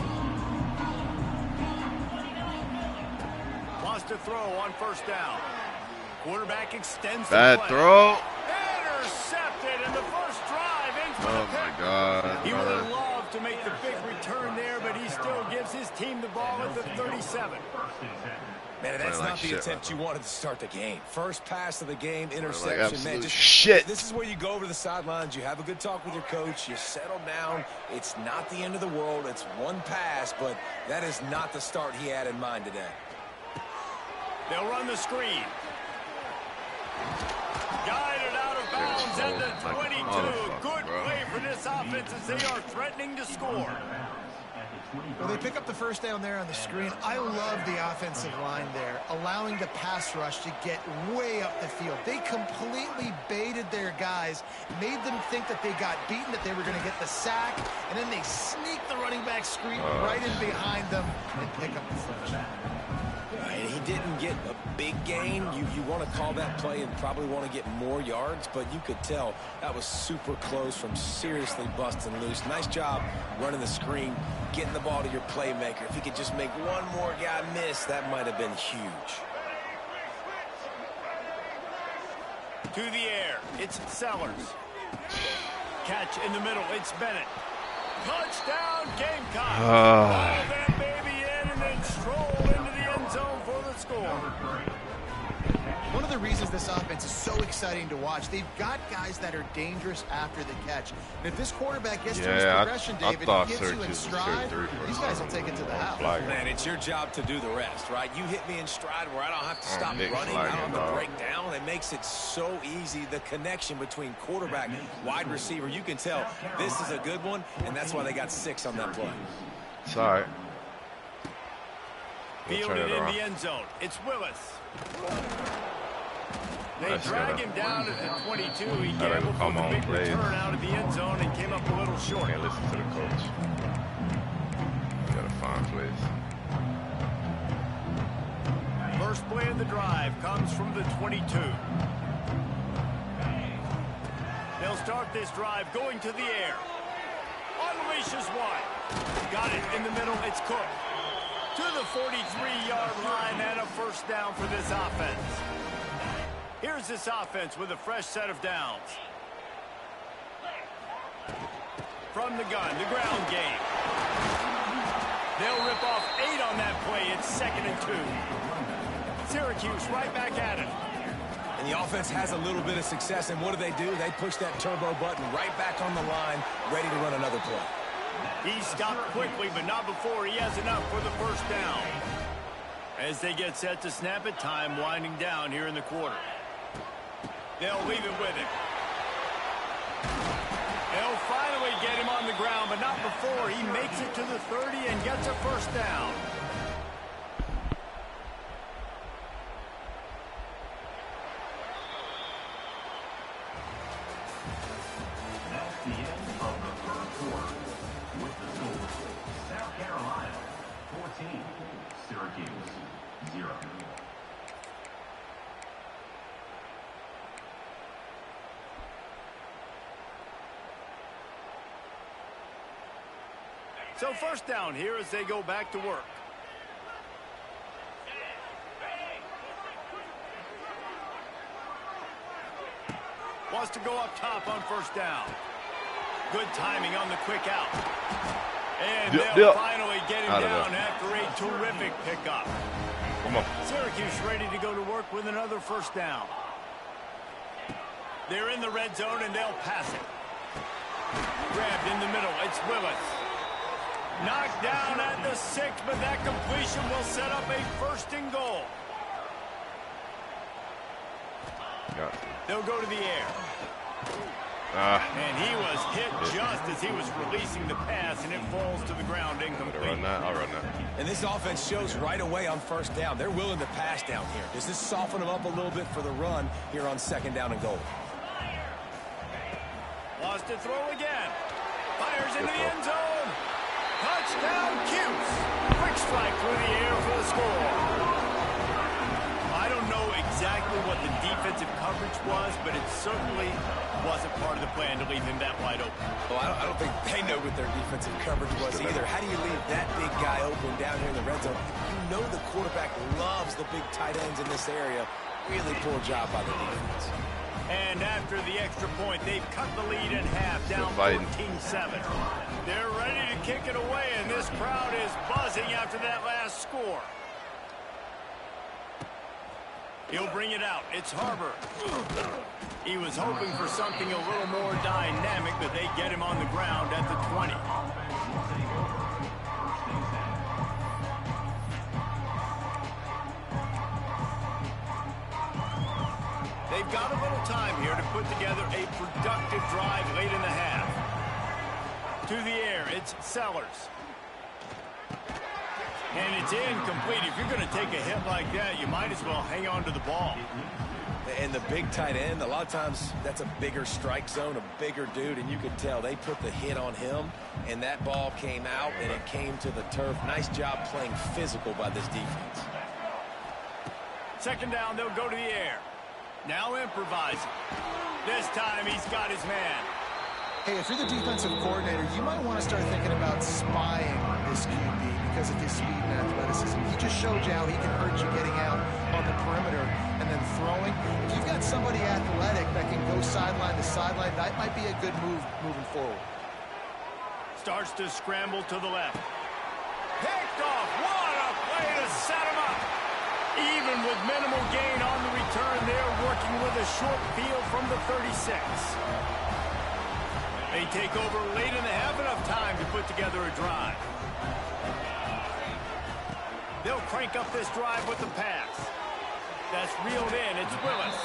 Wants to throw on 1st down. Quarterback extends the Bad play. throw. Intercepted in the first drive into the Oh, my God. He would have loved to make the big return there, but he still gives his team the ball at the 37. Man, that's like not the shit, attempt you wanted to start the game. First pass of the game, Like interception. absolute Man, just shit. This is where you go over the sidelines. You have a good talk with your coach. You settle down. It's not the end of the world. It's one pass, but that is not the start he had in mind today. They'll run the screen. Guided out of bounds at the 22. Good play for this offense as they are threatening to score. Well, they pick up the first down there on the screen. I love the offensive line there, allowing the pass rush to get way up the field. They completely baited their guys, made them think that they got beaten, that they were going to get the sack, and then they sneak the running back screen right in behind them and pick up the first. And he didn't get a big gain. You want to call that play and probably want to get more yards, but you could tell that was super close from seriously busting loose. Nice job running the screen, getting the ball to your playmaker. If he could just make one more guy miss, that might have been huge. To the air, it's Sellers. Catch in the middle, it's Bennett. Touchdown, Gamecock. Ball that baby in and then stroll into the end zone for the score. One of the reasons this offense is so exciting to watch, they've got guys that are dangerous after the catch. And if this quarterback gets to his progression, David, he gets you in stride, these guys will take it to the house. Man, it's your job to do the rest, right? You hit me in stride where I don't have to stop running, I don't have to break down. It makes it so easy, the connection between quarterback, wide receiver. You can tell this is a good one, and that's why they got 6 on that play. It's all right. Fielded in the end zone. It's Willis. They drag him down at the 22. He gambled for the big return out of the end zone and came up a little short. Can't listen to the coach. Gotta find plays. First play of the drive comes from the 22. They'll start this drive going to the air. Unleashes one. Got it in the middle. It's Cook. To the 43-yard line and a first down for this offense. Here's this offense with a fresh set of downs. From the gun, the ground game. They'll rip off 8 on that play. It's 2nd and 2. Syracuse right back at it. And the offense has a little bit of success, and what do? They push that turbo button right back on the line, ready to run another play. He stopped quickly, but not before he has enough for the first down. As they get set to snap it, time winding down here in the quarter. They'll leave it with him. They'll finally get him on the ground, but not before he makes it to the 30 and gets a first down. That's the end of the first quarter. With the score, South Carolina 14, Syracuse 0. So first down here as they go back to work. Wants to go up top on first down. Good timing on the quick out. And they'll finally get him down after a terrific pickup. Come on. Syracuse ready to go to work with another first down. They're in the red zone and they'll pass it. Grabbed in the middle. It's Willis. Knocked down at the 6, but that completion will set up a 1st and goal. They'll go to the air. And he was hit just as he was releasing the pass, and it falls to the ground incomplete. I'll run that. And this offense shows right away on first down. They're willing to pass down here. Does this soften them up a little bit for the run here on 2nd down and goal? Wants to throw again. Fires into the end zone. Touchdown, Cuse. Quick strike through the air for the score. I don't know exactly what the defensive coverage was, but it certainly wasn't part of the plan to leave him that wide open. Well, I don't think they know what their defensive coverage was either. How do you leave that big guy open down here in the red zone? You know the quarterback loves the big tight ends in this area. Really poor job by the defense. And after the extra point, they've cut the lead in half, down 14-7. They're ready to kick it away, and this crowd is buzzing after that last score. He'll bring it out. It's Harbor. He was hoping for something a little more dynamic, but they get him on the ground at the 20. They've got a little time here to put together a productive drive late in the half. To the air, it's Sellers. And it's incomplete. If you're going to take a hit like that, you might as well hang on to the ball. And the big tight end, a lot of times that's a bigger strike zone, a bigger dude, and you could tell they put the hit on him, and that ball came out, and it came to the turf. Nice job playing physical by this defense. Second down, they'll go to the air. Now improvising. This time he's got his man. Hey, if you're the defensive coordinator, you might want to start thinking about spying this QB because of his speed and athleticism. He just showed you how he can hurt you getting out on the perimeter and then throwing. If you've got somebody athletic that can go sideline to sideline, that might be a good move moving forward. Starts to scramble to the left. Picked off. What a play to set him up. Even with minimal gain on the return, they're working with a short field from the 36. They take over late in the half, enough time to put together a drive. They'll crank up this drive with the pass. That's reeled in. It's Willis.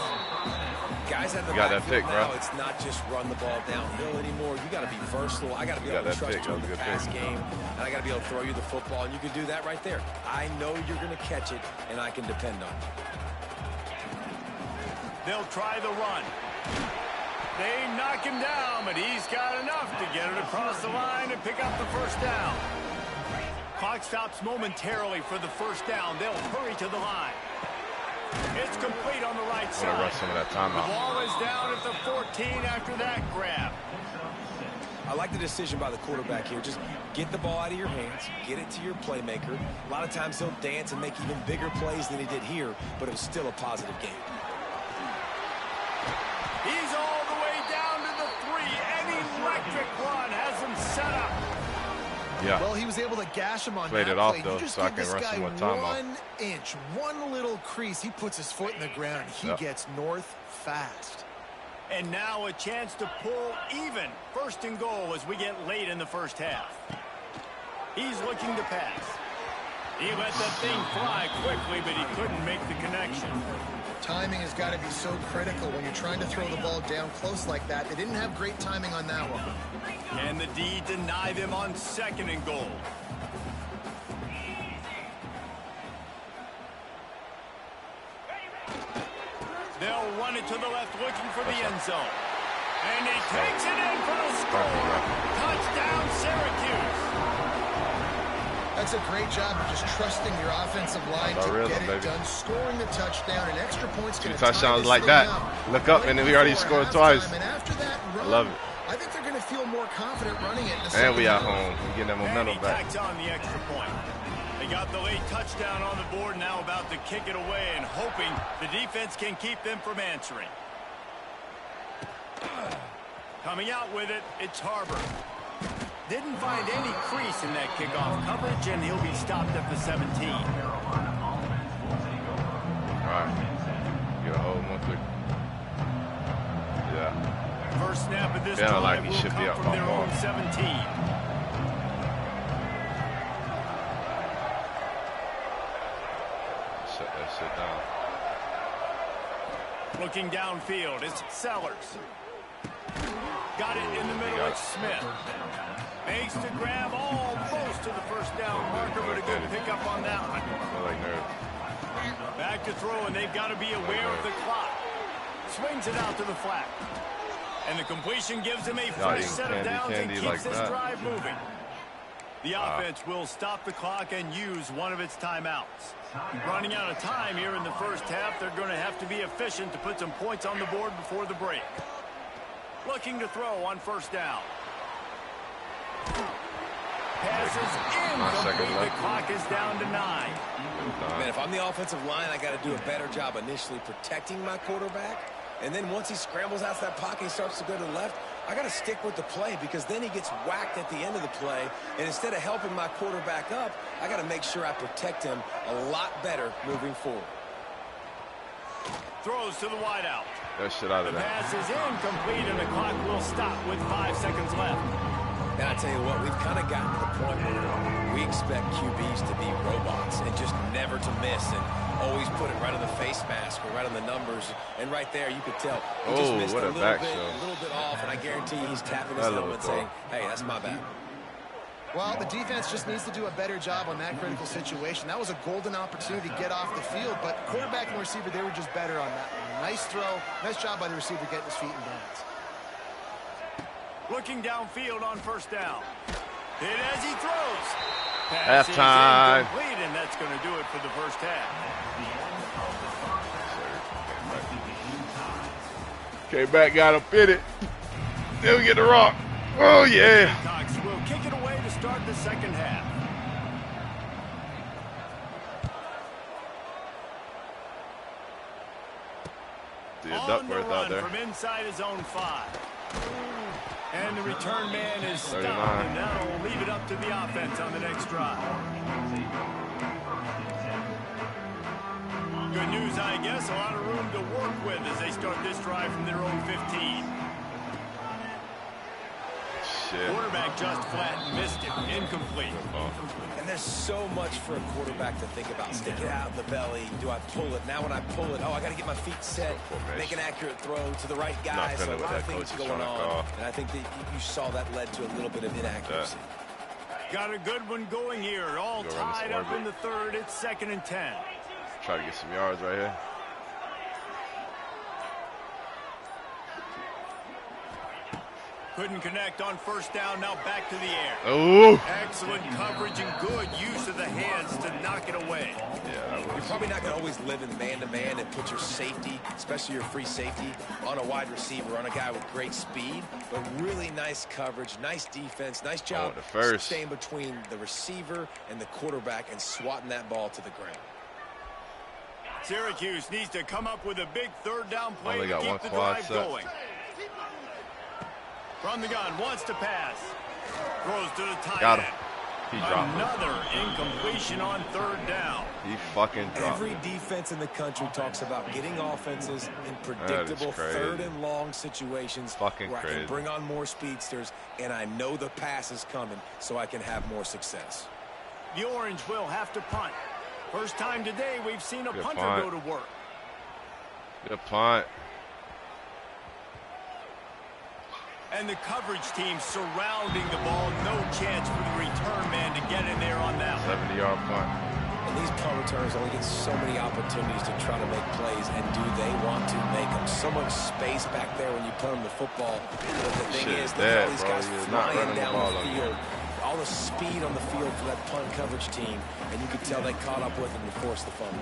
Guys at the got that pick, now, bro. it's not just run the ball downhill anymore. You got to be versatile. I got to be able to trust you in the pass game, and I got to be able to throw you the football, and you can do that right there. I know you're going to catch it, and I can depend on it. They'll try the run. They knock him down, but he's got enough to get it across the line and pick up the first down. Clock stops momentarily for the first down. They'll hurry to the line. It's complete on the right side. Rush some of that time out. The ball is down at the 14 after that grab. I like the decision by the quarterback here. Just get the ball out of your hands, get it to your playmaker. A lot of times he'll dance and make even bigger plays than he did here, but it was still a positive game. He's all the way down to the 3. An electric run has him set up. Yeah. Well, he was able to gash him on Played that it off, play. though, You just so I give can this rush guy him one time off. 1 inch, one little crease. He puts his foot in the ground. He gets north fast. And now a chance to pull even. First and goal as we get late in the first half. He's looking to pass. He let that thing fly quickly, but he couldn't make the connection. Timing has got to be so critical when you're trying to throw the ball down close like that. They didn't have great timing on that one. And the D deny them on second and goal. They'll run it to the left, looking for the end zone. And he takes it in for the score. Touchdown, Syracuse. That's a great job of just trusting your offensive line to get it done, scoring the touchdown, and extra points. Two touchdowns like that. Look up, and we already scored twice. And after that run, I love it. I think they're going to feel more confident running it in the And we at second half. home. We getting that momentum And he back. tacks on the extra point. They got the late touchdown on the board, now about to kick it away and hoping the defense can keep them from answering. Coming out with it, it's Harbor. Didn't find any crease in that kickoff coverage, and he'll be stopped at the 17. All right. Get a hold 1-3. Yeah. First snap of this Yeah, drive like he will should be come up from by their more. own 17. Shut that shit down. Looking downfield, it's Sellers. Got it in the middle, got it's it. Smith. Makes the grab almost to the first down marker, but a good pickup on that one. I like nerves. Back to throw, and they've got to be aware of the clock. Swings it out to the flat. And the completion gives him a fresh eating set of downs and candy keeps like this that. drive moving. The offense will stop the clock and use one of its timeouts. Running out of time here in the first half, they're going to have to be efficient to put some points on the board before the break. Looking to throw on first down. Passes incomplete. The clock is down to 9. Man, if I'm the offensive line, I got to do a better job initially protecting my quarterback. And then once he scrambles out of that pocket, he starts to go to the left, I got to stick with the play because then he gets whacked at the end of the play. And instead of helping my quarterback up, I got to make sure I protect him a lot better moving forward. Throws to the wideout. That shit out of The there. pass is incomplete, and the clock will stop with 5 seconds left. And I tell you what, we've kind of gotten to the point where we expect QBs to be robots and just never to miss and always put it right on the face mask or right on the numbers. And right there, you could tell he just missed what a back show. a little bit off, and I guarantee you he's tapping his helmet saying, hey, that's my bad. Well, the defense just needs to do a better job on that critical situation. That was a golden opportunity to get off the field, but quarterback and receiver, they were just better on that one. Nice throw. Nice job by the receiver getting his feet in bounds. Looking downfield on first down. Hit as he throws. Halftime. Incomplete, and that's going to do it for the first half. Came back, got him, fit it. Then we get the rock. Oh, yeah. Cox will kick it away to start the second half. On the run from inside his own 5. And the return man is stopped, and that'll leave it up to the offense on the next drive. Good news, I guess. A lot of room to work with as they start this drive from their own 15. Shit. Quarterback just flat missed it. Incomplete. And there's so much for a quarterback to think about. Stick it out in the belly. Do I pull it? Now when I pull it, I got to get my feet set. Make an accurate throw to the right guy. So a lot of things going on. And I think that you saw that led to a little bit of inaccuracy. Got a good one going here. All tied up in the third. It's 2nd and 10. Try to get some yards right here. Couldn't connect on first down. Now back to the air. Oh. Excellent coverage and good use of the hands to knock it away. Yeah, you're probably not going to always live in man-to-man and put your safety, especially your free safety, on a wide receiver, on a guy with great speed, but really nice coverage, nice defense, nice job staying between the receiver and the quarterback and swatting that ball to the ground. Syracuse needs to come up with a big third down play to got keep one the quad drive set. going. From the gun, wants to pass. Throws to the tight Got end. him. He dropped Another incompletion on third down. He fucking dropped Every defense in the country talks about getting offenses in predictable third and long situations where I can bring on more speedsters and I know the pass is coming so I can have more success. The Orange will have to punt. First time today we've seen a punter go to work. Good punt. And the coverage team surrounding the ball. No chance for the return man to get in there on that one. 70-yard punt. And these punt returners only get so many opportunities to try to make plays, and do they want to make them? So much space back there when you punt them the football. But the thing is, all these guys flying down the field. All the speed on the field for that punt coverage team, and you could tell they caught up with them to force the fumble.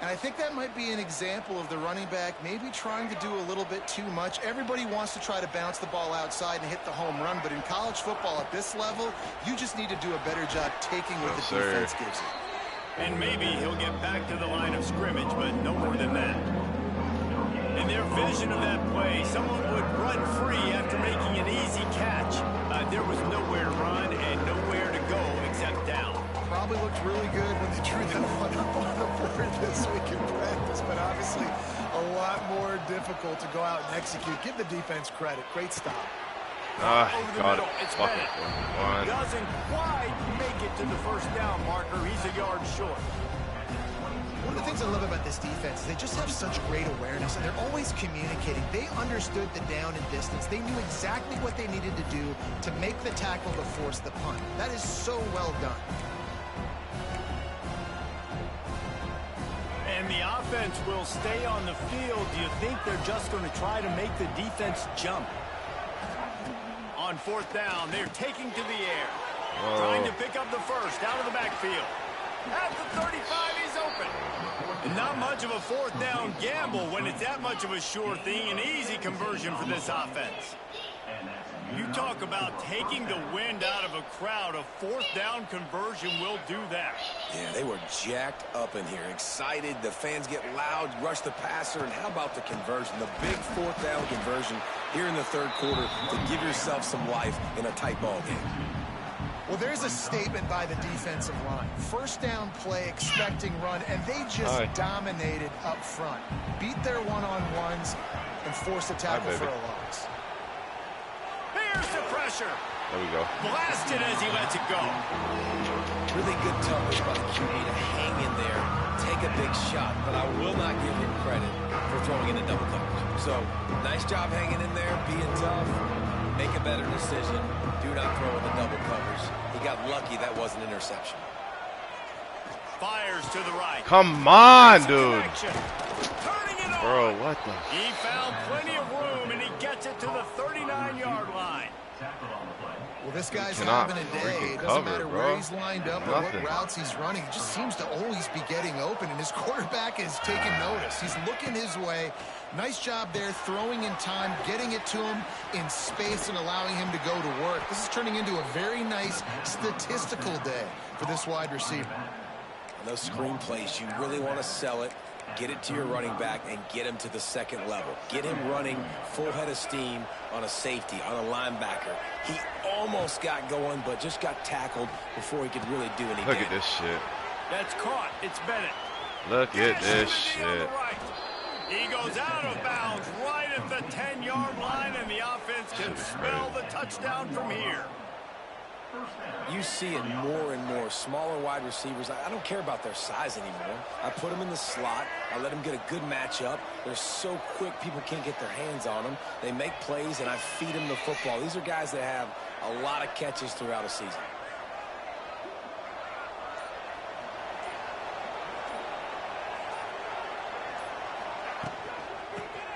And I think that might be an example of the running back maybe trying to do a little bit too much. Everybody wants to try to bounce the ball outside and hit the home run, but in college football at this level, you just need to do a better job taking what the defense gives you. And maybe he'll get back to the line of scrimmage, but no more than that. In their vision of that play, someone would run free after making an easy catch. There was nowhere to run and nowhere to go except down. Probably looked really good when they drew that one up on the board this week in practice, but obviously a lot more difficult to go out and execute. Give the defense credit. Great stop. Over the middle, it's Bennett. Doesn't quite make it to the first down marker. He's a yard short. One of the things I love about this defense is they just have such great awareness, and they're always communicating. They understood the down and distance. They knew exactly what they needed to do to make the tackle to force the punt. That is so well done. And the offense will stay on the field. Do you think they're just going to try to make the defense jump? On fourth down, they're taking to the air. Trying to pick up the first out of the backfield. At the 35, he's open. And not much of a fourth down gamble when it's that much of a sure thing. An easy conversion for this offense. You talk about taking the wind out of a crowd. A fourth down conversion will do that. Yeah, they were jacked up in here, excited. The fans get loud, rush the passer, and how about the conversion? The big fourth down conversion here in the third quarter to give yourself some life in a tight ball game. Well, there's a statement by the defensive line. First down play, expecting run, and they just dominated up front. Beat their one-on-ones and forced a tackle for a loss. Here's the pressure. There we go. Blasted as he lets it go. Really good toughness by the QB to hang in there, take a big shot, but I will not give him credit for throwing in a double coverage. So, nice job hanging in there, being tough. Make a better decision. Do not throw in the double covers. got lucky that was an interception. Fires to the right. Come on, dude. Bro, what the? He found plenty of room, and he gets it to the 39-yard line. Well, this guy's cannot having a day. freaking It doesn't cover, matter bro. where he's lined up or Nothing. what routes he's running. He just seems to always be getting open, and his quarterback is taking notice. He's looking his way. Nice job there, throwing in time, getting it to him in space, and allowing him to go to work. This is turning into a very nice statistical day for this wide receiver. On those screen plays, you really want to sell it, get it to your running back, and get him to the second level. Get him running full head of steam on a safety, on a linebacker. He almost got going, but just got tackled before he could really do anything. Look at this shit. That's caught. It's Bennett. Look at this shit. He goes out of bounds right at the 10-yard line, and the offense can smell the touchdown from here. You see it more and more. Smaller wide receivers, I don't care about their size anymore. I put them in the slot. I let them get a good matchup. They're so quick, people can't get their hands on them. They make plays, and I feed them the football. These are guys that have a lot of catches throughout a season.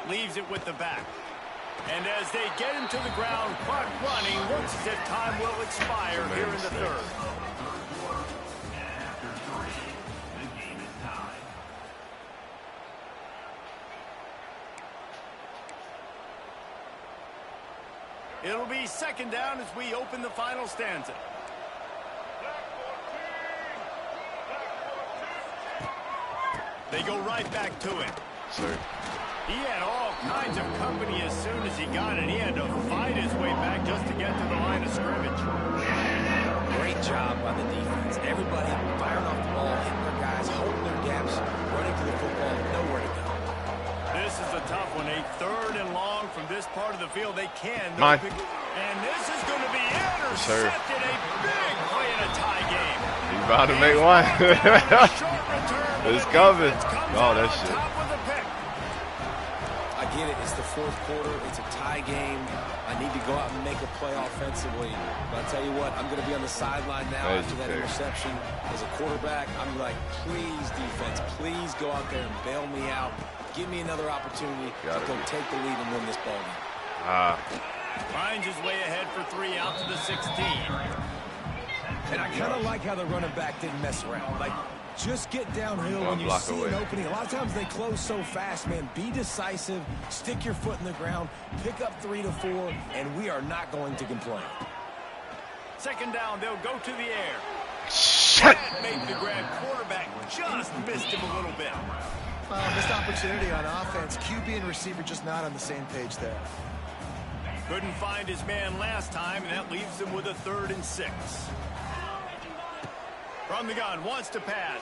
Leaves it with the back. And as they get him to the ground, clock running, looks as if time will expire here in the third. It'll be second down as we open the final stanza. They go right back to it. Sir. He had all kinds of company as soon as he got it. He had to fight his way back just to get to the line of scrimmage. Great job by the defense. Everybody firing off the ball, hitting their guys, holding their gaps, running to the football, nowhere to go. This is a tough one. A third and long from this part of the field. They can. And this is going to be intercepted. A big play in a tie game. He's about to make one. It's coming. Oh, that shit. I get it. It's the fourth quarter. It's a tie game. I need to go out and make a play offensively. But I'll tell you what, I'm going to be on the sideline now after that interception. As a quarterback, I'm like, please, defense, please go out there and bail me out. Give me another opportunity to go take the lead and win this ball game. Finds his way ahead for 3 out to the 16. And I kind of like how the running back didn't mess around. Like, just get downhill when you see an opening. A lot of times they close so fast, man. Be decisive, stick your foot in the ground, pick up 3 to 4, and we are not going to complain. Second down, they'll go to the air. Shit! Made the grab. Quarterback just missed him a little bit. Missed opportunity on offense. QB and receiver just not on the same page there. Couldn't find his man last time, and that leaves him with a 3rd and 6. From the gun, wants to pass.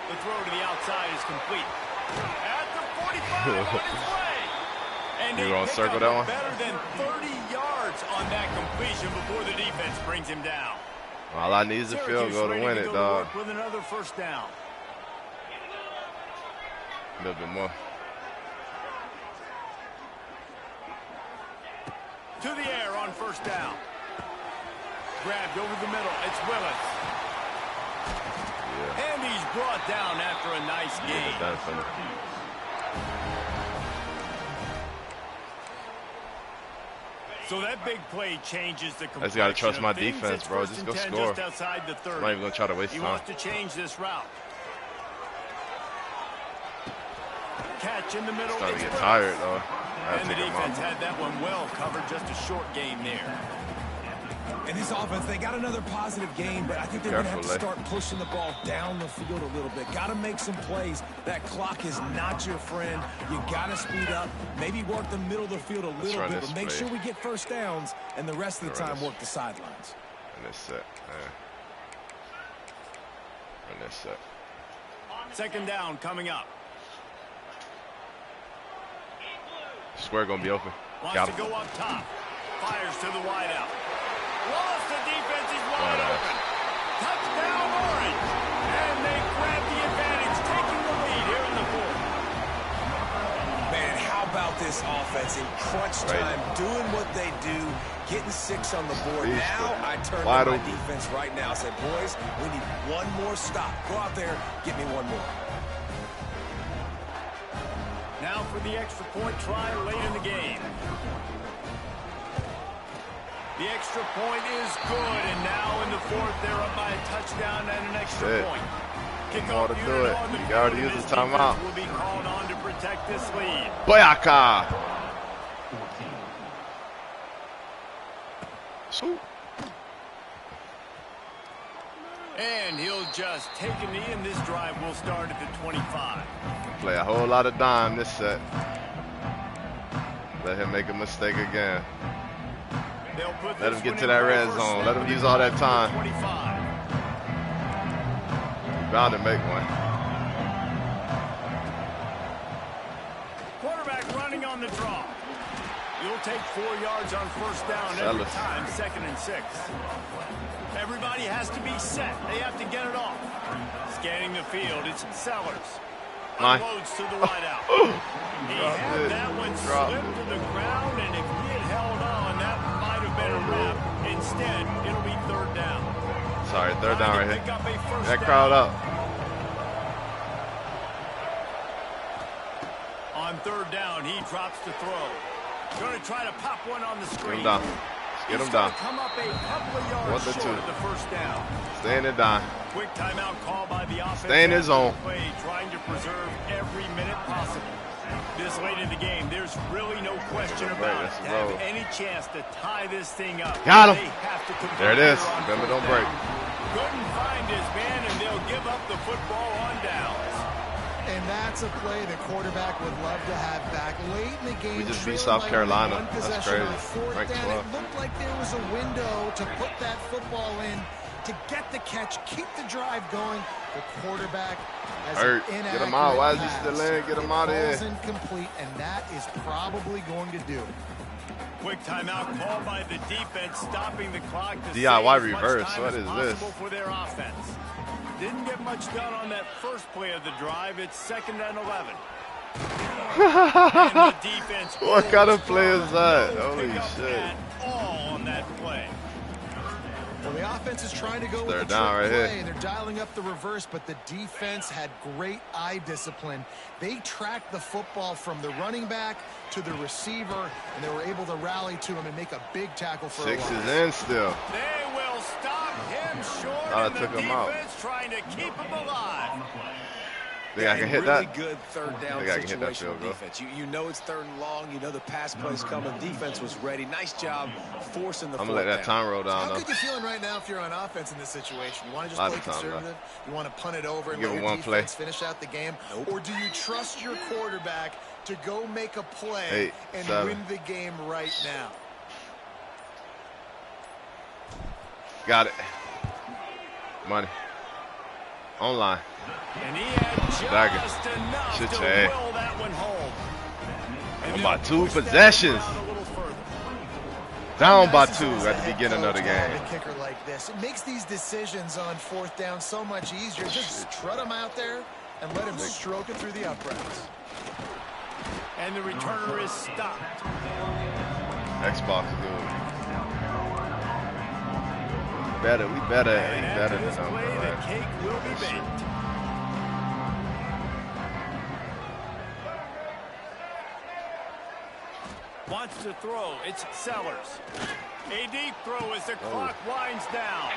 The throw to the outside is complete. At the 45 on his way. And you gonna circle that one? Better than 30 yards on that completion before the defense brings him down. All I need is a field goal to win it, dog. With another first down. A little bit more. To the air on first down. Grabbed over the middle. It's Willis. Yeah. And he's brought down after a nice game. So that big play changes the complexion. I just got to trust my of things. defense, It's bro. first Just and go 10 score. Just outside the 30. I'm not even going to try to waste He time. wants to change this route. Catch in the middle. Starting to get tired, though. And the defense had that one well covered. Just a short game there. And this offense, they got another positive game, but I think they're going to have to start pushing the ball down the field a little bit. Got to make some plays. That clock is not your friend. You got to speed up. Maybe work the middle of the field a little bit, but make sure we get first downs, and the rest of the time work the sidelines. And this set. And this set. Second down coming up. Square going to be open. Wants to go up top. Fires to the wideout. Lost the defense. He's wide open. Touchdown Orange. And they grab the advantage, taking the lead here in the fourth. Man, how about this this offense in crunch time, doing what they do, getting 6 on the board. Now I turn to my defense right now and say, boys, we need one more stop. Go out there, get me one more. Now for the extra point try late in the game. The extra point is good, and now in the 4th, they're up by a touchdown and an extra point. Kickoff to do it. You already used the timeout. Will be called on to protect this lead. Boyaka. And he'll just take a knee, and this drive will start at the 25. Play a whole lot of dime this set. Let him make a mistake again. Let him get to that red zone. Let him use all that time. He's bound to make one. Quarterback running on the draw. You'll take 4 yards on 1st down every time, 2nd and 6. Everybody has to be set. They have to get it off. Scanning the field, it's Sellers. Unloads to the wideout. He had that one slip to the ground, and if he had held on, that might have been a wrap. Instead, it'll be 3rd down. Sorry, 3rd down right here. That crowd up. On 3rd down, he drops to throw. Going to try to pop one on the screen. Get him down. Get him down. Come up a couple of yards short of the 1st down. Stay in the dime. Quick timeout call by the offense. Stay in his zone. Trying to preserve every minute possible. This late in the game, there's really no question about it. To have any chance to tie this thing up. Got him. There it is. Remember, don't break. Couldn't find his man, and they'll give up the football on downs. And that's a play the quarterback would love to have back late in the game. We just beat South Carolina. That's crazy. Ranked 12. It looked like there was a window to put that football in, to get the catch, keep the drive going. The quarterback has an inaccurate Get him out. Why is he pass. still in? Get him out of here. It falls incomplete, and that is probably going to do it. Quick timeout called by the defense, stopping the clock to DIY reverse. What is this? For their offense. Didn't get much done on that first play of the drive. It's 2nd and 11. And the defense what kind of play is that? Holy shit. All on that play. Well, the offense is trying to go with the down right play. here. They're dialing up the reverse, but the defense had great eye discipline. They tracked the football from the running back to the receiver, and they were able to rally to him and make a big tackle for a loss. 6 is in still. They will stop him short, and took the him out. defense trying to keep him alive. Think I can hit really that? good 3rd down situation on defense. You know it's 3rd and long. You know the pass play's coming. Defense was ready. Nice job forcing the I'm going to let that time roll down, How though. good you feeling right now if you're on offense in this situation? You want to just play conservative? You want to punt it over and let your defense finish out the game? Or do you trust your quarterback to go make a play and win the game right now? Got it. Money. Online. And he had just enough to will that one home. About 2 possessions. Down by 2 at the beginning of the game. A kicker like this, it makes these decisions on 4th down so much easier. Just strut him out there and let him stroke it through the uprights. And the returner is stopped. Xbox is good. We better than them. The cake will be baked. Wants to throw. It's Sellers. A deep throw as the clock winds down.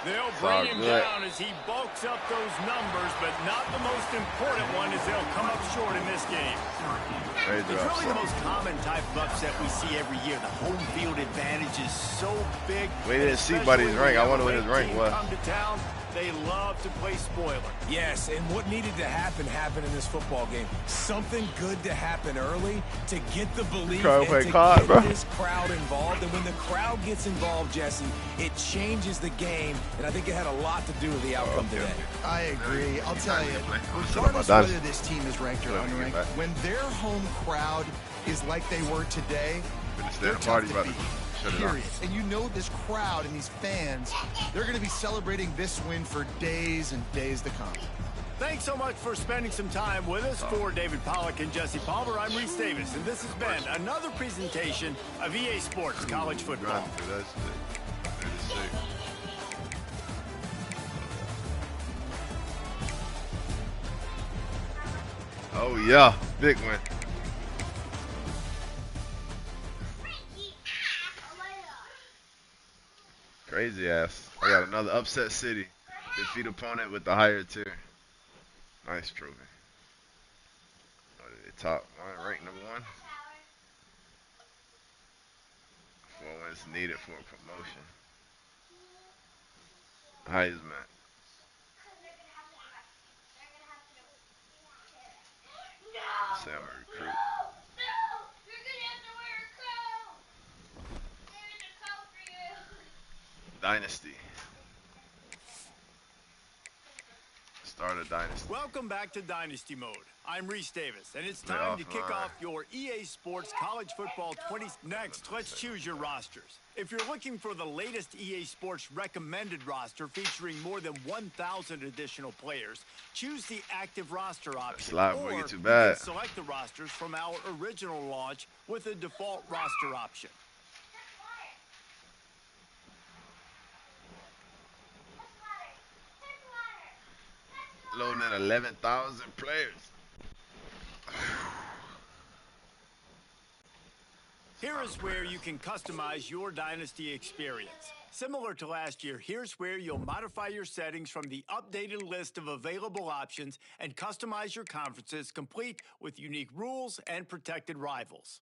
They'll bring him down as he bulks up those numbers, but not the most important one as they'll come up short in this game. It's really the most common type of upset we see every year. The home field advantage is so big. We didn't see Buddy's rank. I wonder what his rank was. Come to town, they love to play spoiler. Yes, and what needed to happen happened in this football game. Something good to happen early to get the belief and to get this crowd involved. And when the crowd gets involved, Jesse, it changes the game. And I think it had a lot to do with the outcome today. I agree. I'll tell you, regardless of whether this team is ranked or unranked, when their home crowd is like they were today, they're tough to beat. period. And you know this crowd and these fans, they're going to be celebrating this win for days and days to come. Thanks so much for spending some time with us. For David Pollack and Jesse Palmer, I'm Reese Davis, and this has been another presentation of EA Sports College Football. Oh yeah, big win. Crazy ass. I got another upset city. Defeat opponent with the higher tier. Nice trophy. What are they, top one, ranked number 1? 4 wins needed for a promotion. Heisman. Say I'm a recruit. Dynasty. Start a dynasty. Welcome back to Dynasty Mode. I'm Reese Davis, and it's time to kick off your EA Sports College Football 20. Next, let's choose your rosters. If you're looking for the latest EA Sports recommended roster featuring more than 1,000 additional players, choose the active roster option. Or you can select the rosters from our original launch with the default roster option. Loading at 11,000 players. Here is where you can customize your Dynasty experience. Similar to last year, here's where you'll modify your settings from the updated list of available options and customize your conferences complete with unique rules and protected rivals.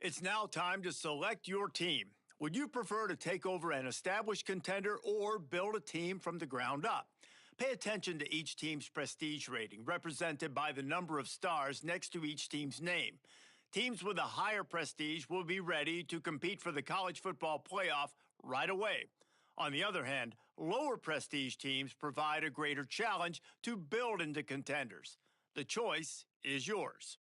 It's now time to select your team. Would you prefer to take over an established contender or build a team from the ground up? Pay attention to each team's prestige rating, represented by the number of stars next to each team's name. Teams with a higher prestige will be ready to compete for the college football playoff right away. On the other hand, lower prestige teams provide a greater challenge to build into contenders. The choice is yours.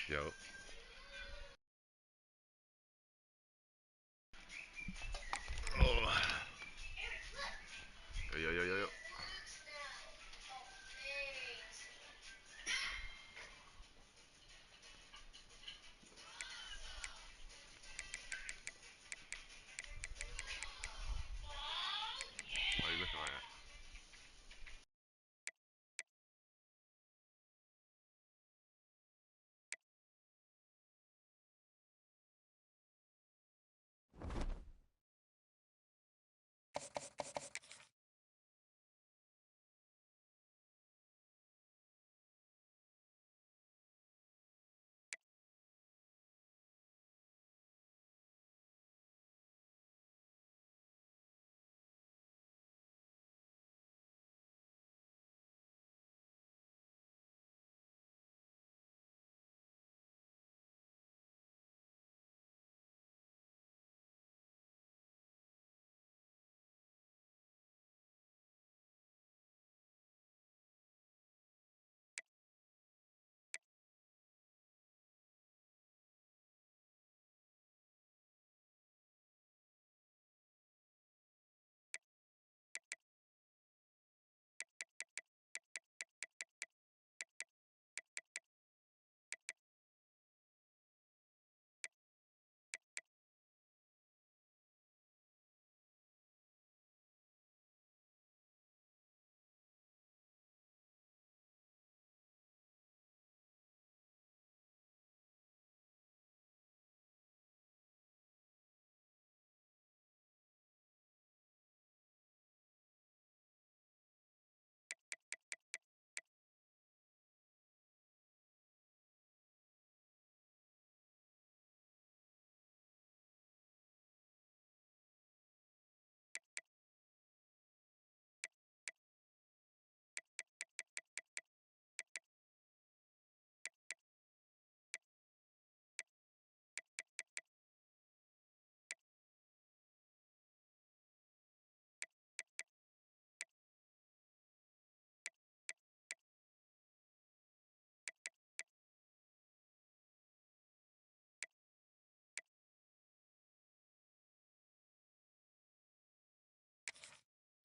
Yo. Oh. Yo, yo, yo, yo, yo. Why are you looking like that?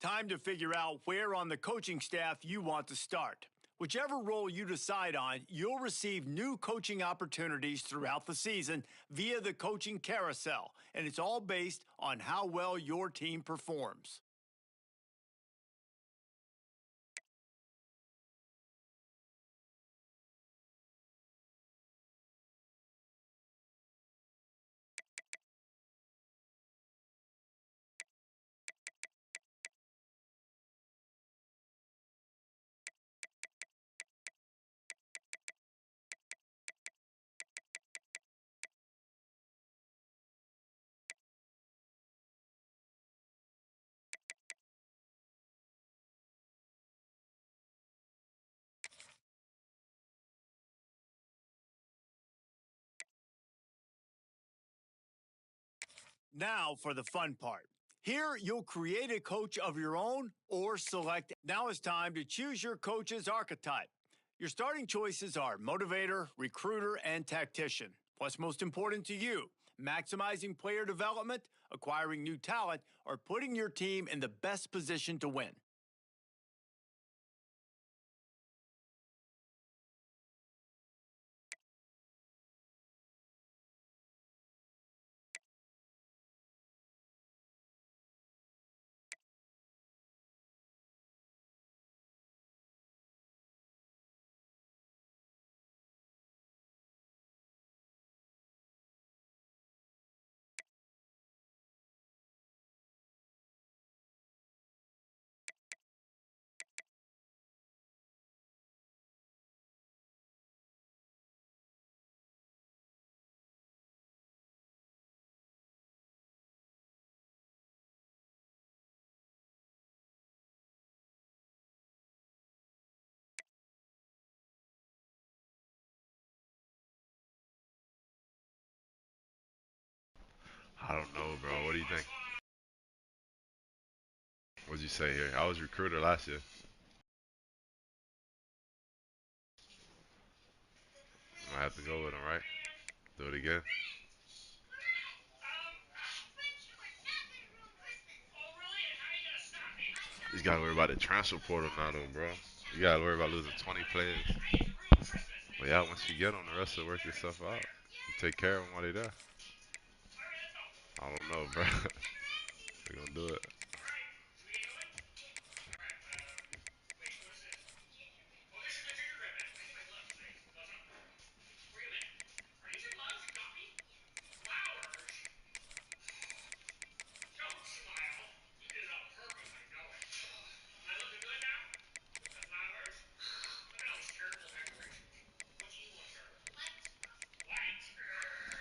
Time to figure out where on the coaching staff you want to start. Whichever role you decide on, you'll receive new coaching opportunities throughout the season via the coaching carousel, and it's all based on how well your team performs. Now for the fun part. Here, you'll create a coach of your own or select. Now it's time to choose your coach's archetype. Your starting choices are motivator, recruiter, and tactician. What's most important to you? Maximizing player development, acquiring new talent, or putting your team in the best position to win? I don't know, bro. What do you think? What'd you say here? I was recruiter last year. I have to go with him, right? Do it again. You just gotta worry about the transfer portal now, though, bro. You gotta worry about losing 20 players. But yeah, once you get them, the rest will work itself out. You take care of them while they're there. I don't know, bro. We're gonna do it.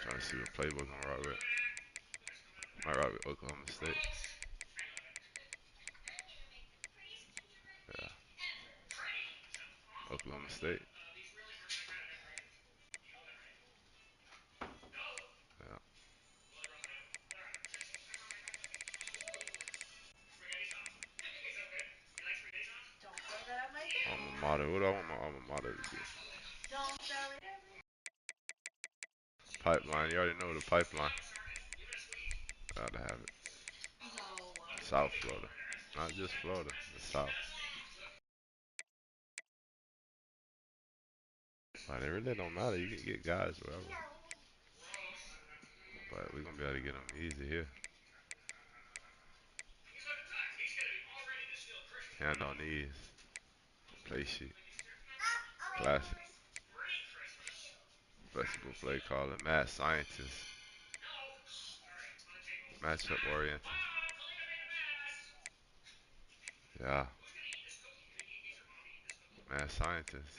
Trying to see what playbook I'm gonna rock with. Might rock with Oklahoma State. Yeah, Oklahoma State. Yeah. Alma mater. What do I want my alma mater to be? Pipeline. You already know the pipeline. Gotta have it. South Florida. Not just Florida. The South. Like, it really don't matter. You can get guys wherever. But we're gonna be able to get them easy here. Hand on knees. Play sheet. Classic. Flexible play calling. Mad scientist. Matchup oriented. Yeah. Mad scientist.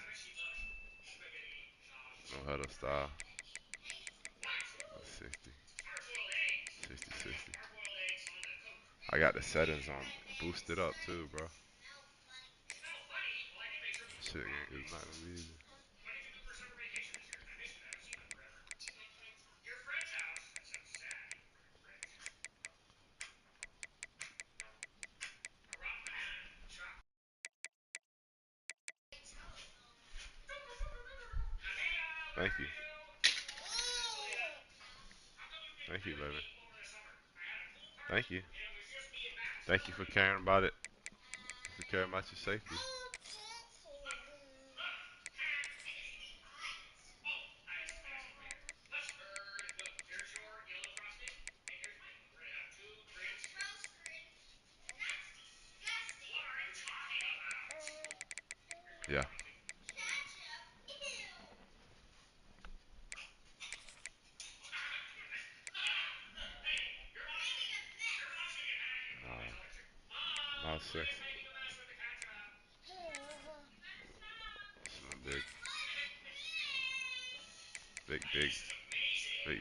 No huddle style. 60. 60, 60. I got the settings on boosted up too, bro. Shit is not gonna be easy. Thank you. Thank you, baby. Thank you. Thank you for caring about it. For caring about your safety. Yeah. Not six. Some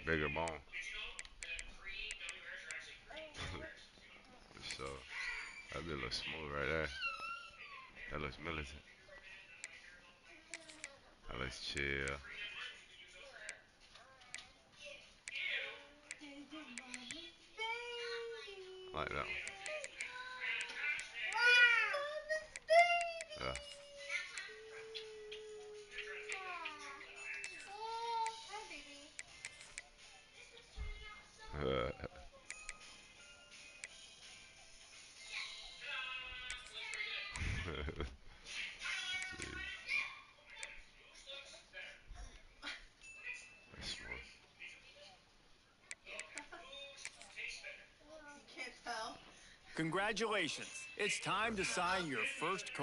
bigger bone. For sure. That bit looks smooth right there. That looks militant. That looks chill. Like that one. Yeah. That's smooth. Congratulations. It's time to sign your first